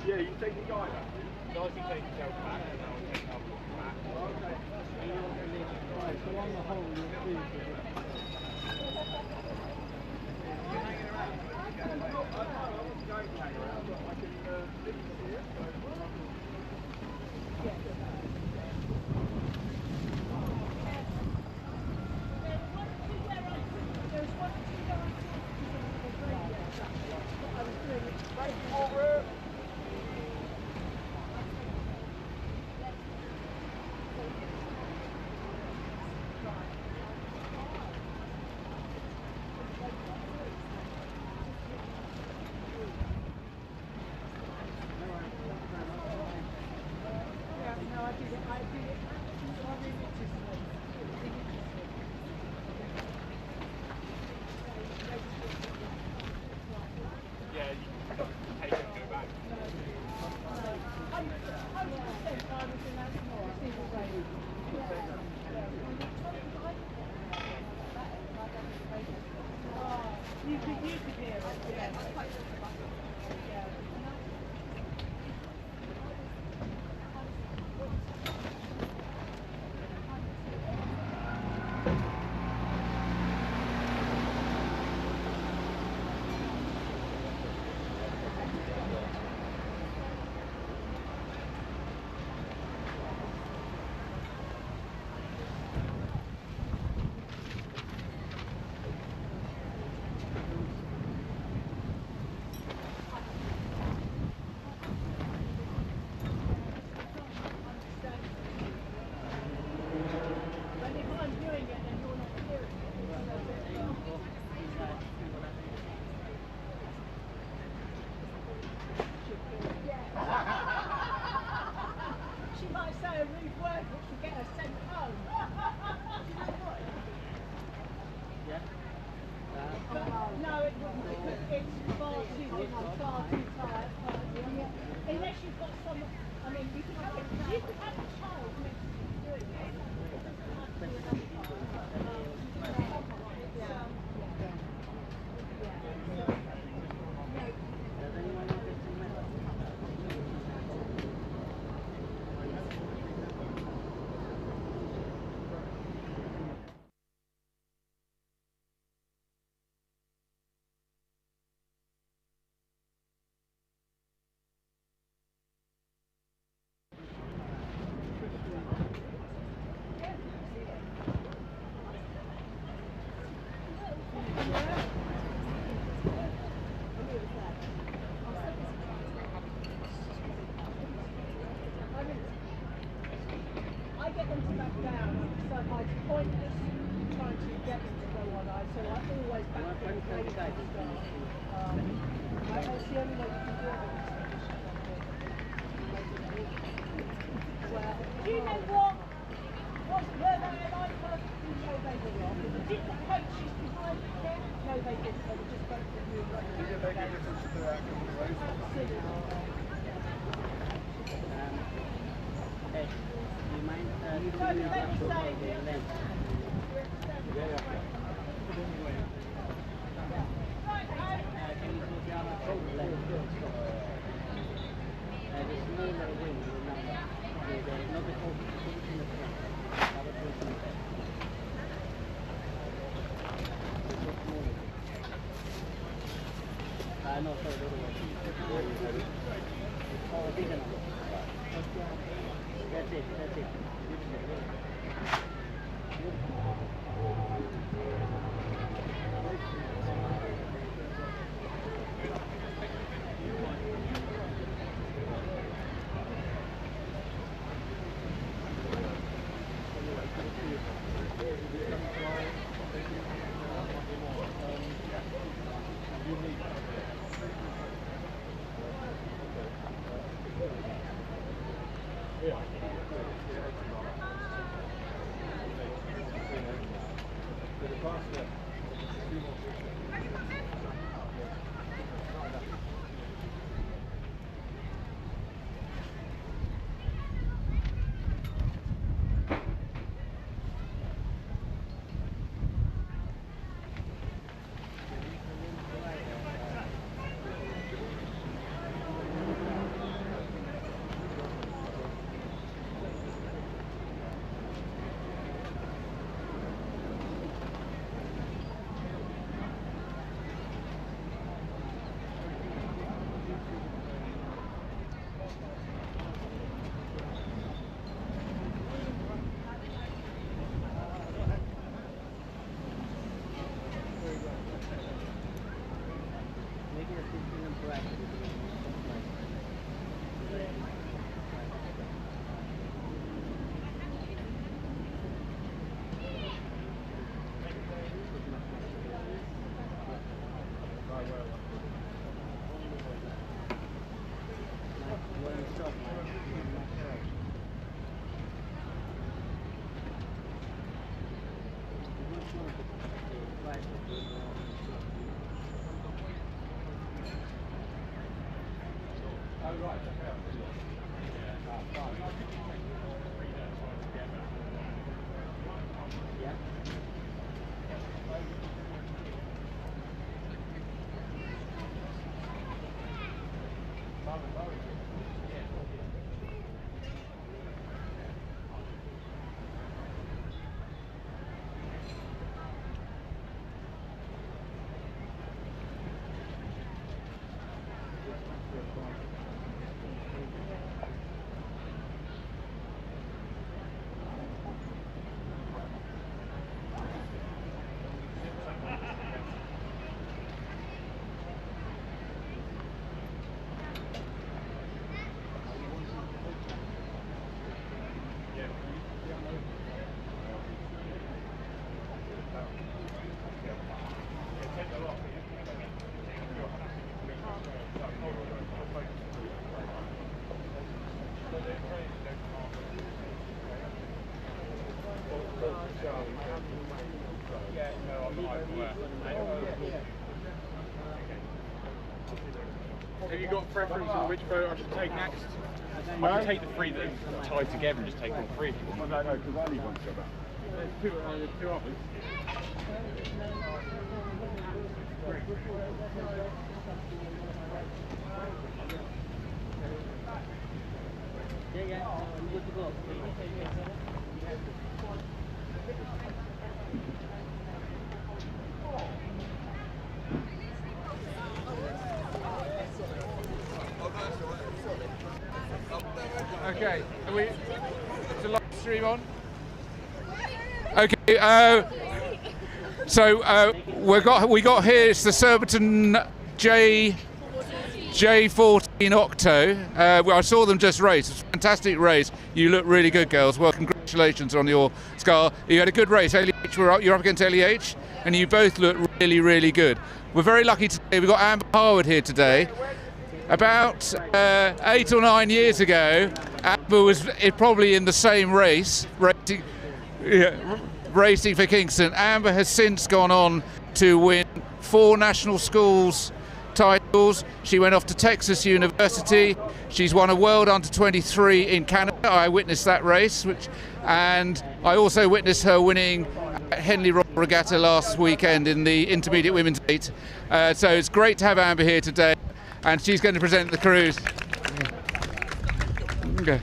Yeah, you take the guy back. No, I can take yourself back and I'll take another one back. Okay. Right, so on the whole, you're pleased with it. You're hanging around? I wasn't going to hang around, but I can leave you here. You could hear it, yeah. She might say a rude word, but she'll get her sent home. Yeah? No, it wouldn't, because it's far too big, I'm far too tired. Unless you've got some, I mean, you can have a child next to you doing it. back down. So it's pointless trying to get them to go on ice. So I always back them away from the start. That's the only way you can do it. Well, do you know what? Were they like perfectly? No, they were not. Did the coaches behind it care? No, they didn't. They were just both of you running. Did it make a difference to the outcome of the race? Absolutely. Hey, do you mind So let me say this. can you go down a coat length? The smaller wing, remember. Not the whole thing in the front. The other thing in the back. No, sorry, the other way. Oh, big enough. That's it, that's it. Have you got a preference on which boat I should take next? I can take the three that are tied together and just take all three if you want. I don't know, because I need one to go back. There's two others. Yeah, good to go. Okay, are we? Is the live stream on? Okay, so we got here. It's the Surbiton J14 Octo. I saw them just race. It's a fantastic race. You look really good, girls. Well, congratulations. congratulations on your scar. You had a good race. You're up against LEH, and you both look really, really good. We're very lucky today. We've got Amber Harwood here today. About 8 or 9 years ago, Amber was probably in the same race, racing for Kingston. Amber has since gone on to win 4 national schools titles. She went off to Texas University. She's won a World Under-23 in Canada. I witnessed that race, and I also witnessed her winning Henley Regatta last weekend in the intermediate women's 8. So it's great to have Amber here today, and she's going to present the cruise. Okay.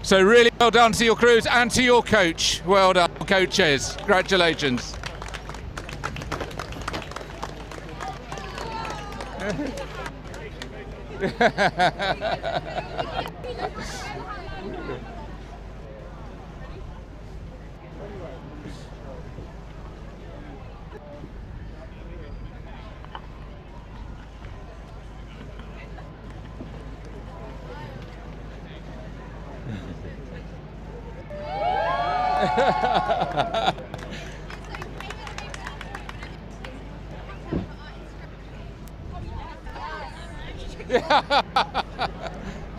So really well done to your crews and to your coach. Well done, coaches. Congratulations.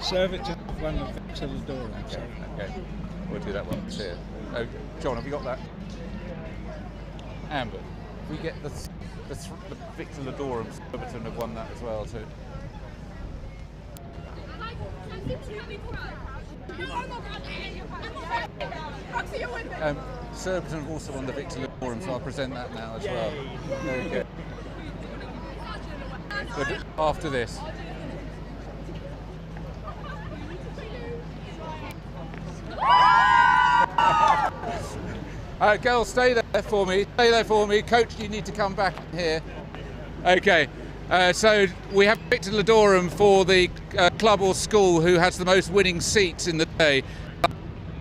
Serve it to one of the to the door. Okay, we'll do that one here. Oh, John, have you got that? Amber, we get the Victor Ladorum. Surbiton have won that as well too. Surbiton have also won the Victor Ladorum, so I'll present that now as well. Okay. But after this. Girls, stay there for me. Stay there for me. Coach, you need to come back here. Okay. So we have Victor Ladorum for the club or school who has the most winning seats in the day. By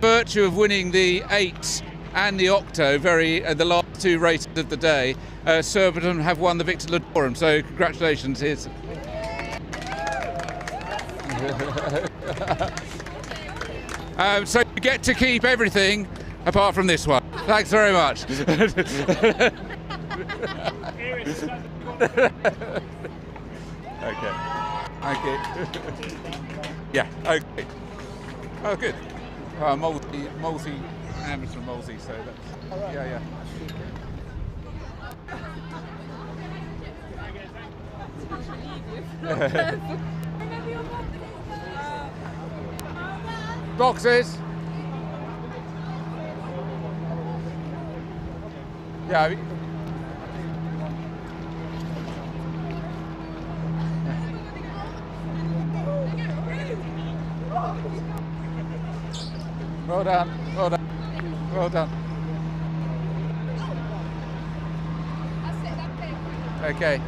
virtue of winning the 8 and the Octo, the last 2 races of the day, Surbiton have won the Victor Ladorum. So congratulations. Here's. So you get to keep everything apart from this one. Thanks very much. Okay. Thank you. Yeah. Okay. Oh, good. Molesey, Amber's from Molesey, so that's yeah. Boxes. Yeah. Well done. Well done. Well done. Okay.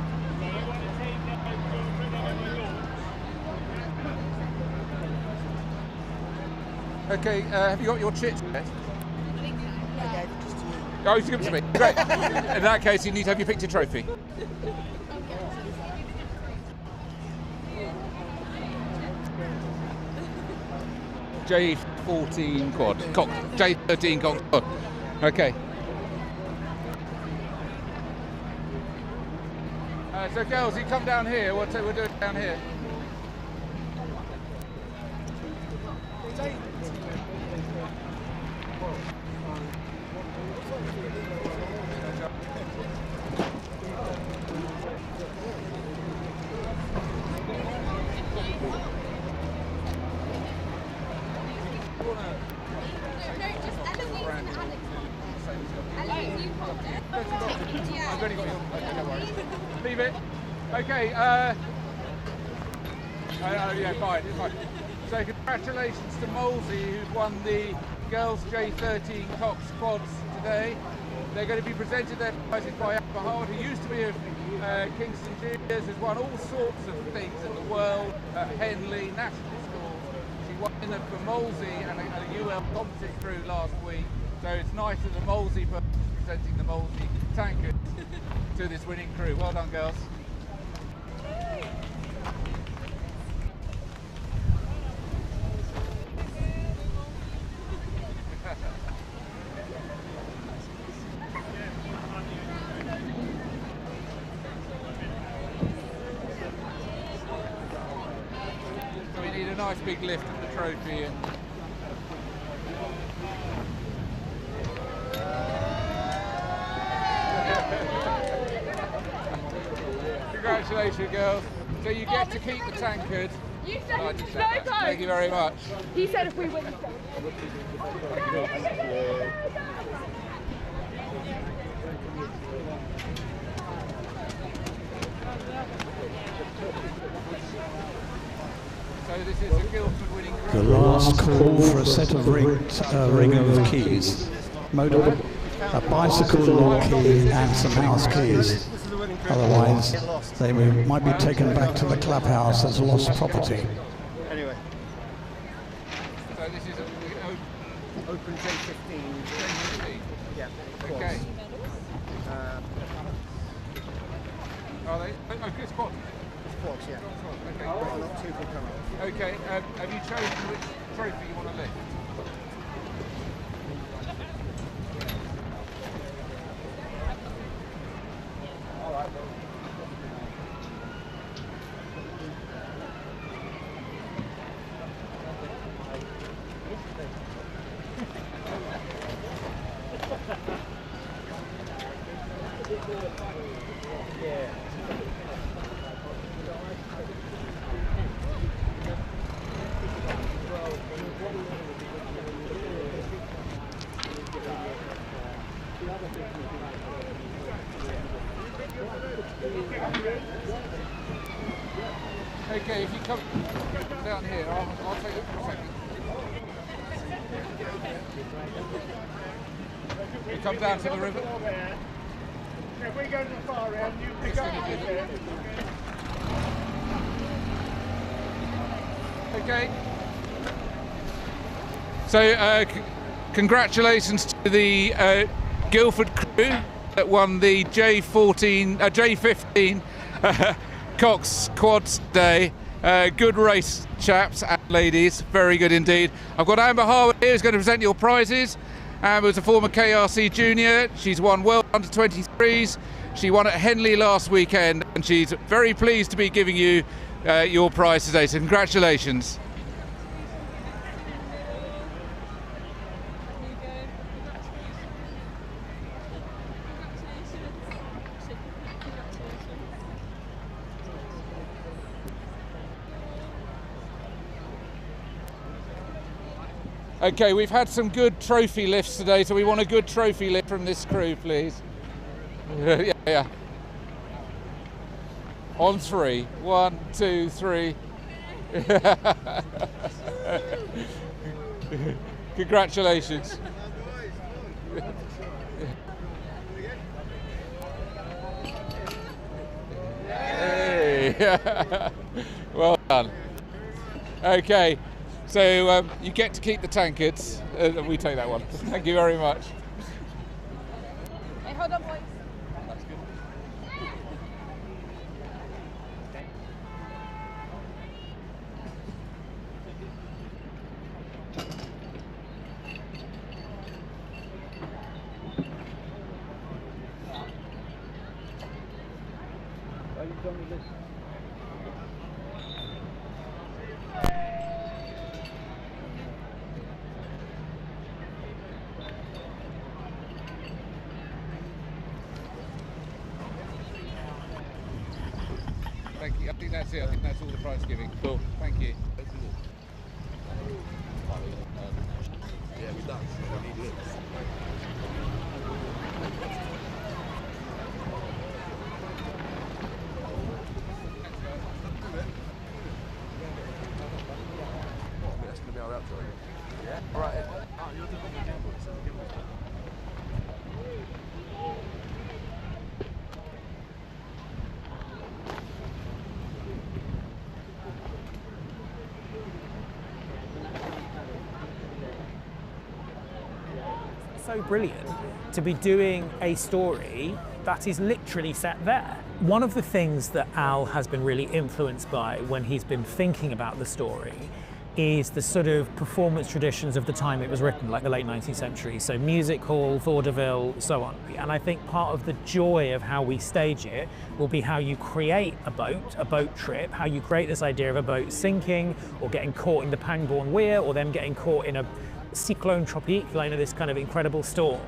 Okay, have you got your chits yet? Oh, you give it to me. Great. In that case, you need to have your picture trophy. J14 quad. J13 quad. Okay. So girls, you come down here. We'll do it down here. I've already got your. Okay, don't worry. Leave it. Okay. Yeah, fine. It's fine. So congratulations to Molesey, who's won the girls J13 Cox quads today. They're going to be presented their prizes by Amber Howard, who used to be of Kingston Juniors, has won all sorts of things in the world, Henley, national schools. She won in for Molesey and a UL composite crew last week. So it's nice that the Molesey person is presenting the Molesey tankard to this winning crew. Well done, girls. So we need a nice big lift of the trophy in. Congratulations, girls. So you get to keep the tankard. You said I it's just no said that. go. Thank you very much. He said if we win. So this is a Guildford winning crew. The last call for a set of ring of keys. A bicycle lock key and some house keys. Otherwise, they might be taken back to the clubhouse as lost property. Anyway. So this is Open J15. Yeah. Okay. Are they? Oh, good spot. Quads, yeah. Okay. Not two for coming. Okay. Have you chosen which trophy you want to lift? All right. Okay, if you come down here, I'll take it for a second. You come down to the river. If we go to the far end, you pick up this end. Okay. So, congratulations to the Guildford crew that won the J15 Cox Quads Day. Good race, chaps and ladies. Very good indeed. I've got Amber Harwood here who's going to present your prizes. Amber's a former KRC junior. She's won World Under 23s. She won at Henley last weekend, and she's very pleased to be giving you your prize today. So congratulations. Okay, we've had some good trophy lifts today, so we want a good trophy lift from this crew, please. Yeah. On three. 1, 2, 3. Congratulations. Hey. Well done. Okay. So you get to keep the tankards. We take that one. Thank you very much. Hey, hold on, boys. That's good. Are you done with this? Thank you. I think that's it. I think that's all the prize giving. Cool. Thank you. Yeah, we done. We need it. That's going to be our outro. Yeah? All right. Oh, you're doing the gimbal. So the gimbal's done. so brilliant to be doing a story that is literally set there. One of the things that Al has been really influenced by when he's been thinking about the story is the sort of performance traditions of the time it was written, like the late 19th century. So music hall, vaudeville, so on. And I think part of the joy of how we stage it will be how you create a boat trip, how you create this idea of a boat sinking or getting caught in the Pangbourne Weir or them getting caught in a cyclone tropique, this kind of incredible storm,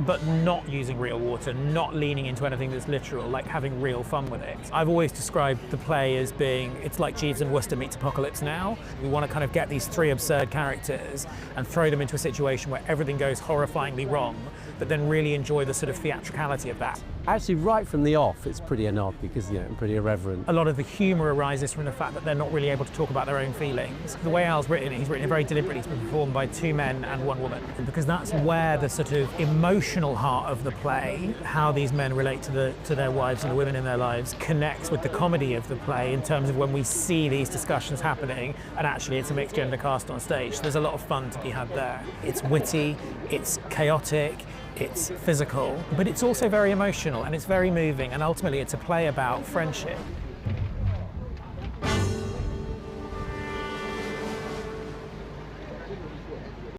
but not using real water, not leaning into anything that's literal, like having real fun with it. I've always described the play as being, it's like Jeeves and Wooster meets Apocalypse Now. We want to kind of get these three absurd characters and throw them into a situation where everything goes horrifyingly wrong, but then really enjoy the sort of theatricality of that. Actually, right from the off, it's pretty anarchic, because pretty irreverent. A lot of the humour arises from the fact that they're not really able to talk about their own feelings. The way Al's written it, he's written it very deliberately. It's been performed by 2 men and 1 woman, because that's where the sort of emotional heart of the play, how these men relate to their wives and the women in their lives, connects with the comedy of the play in terms of when we see these discussions happening, and actually it's a mixed gender cast on stage. There's a lot of fun to be had there. It's witty, it's chaotic, it's physical, but it's also very emotional and it's very moving, and ultimately it's a play about friendship.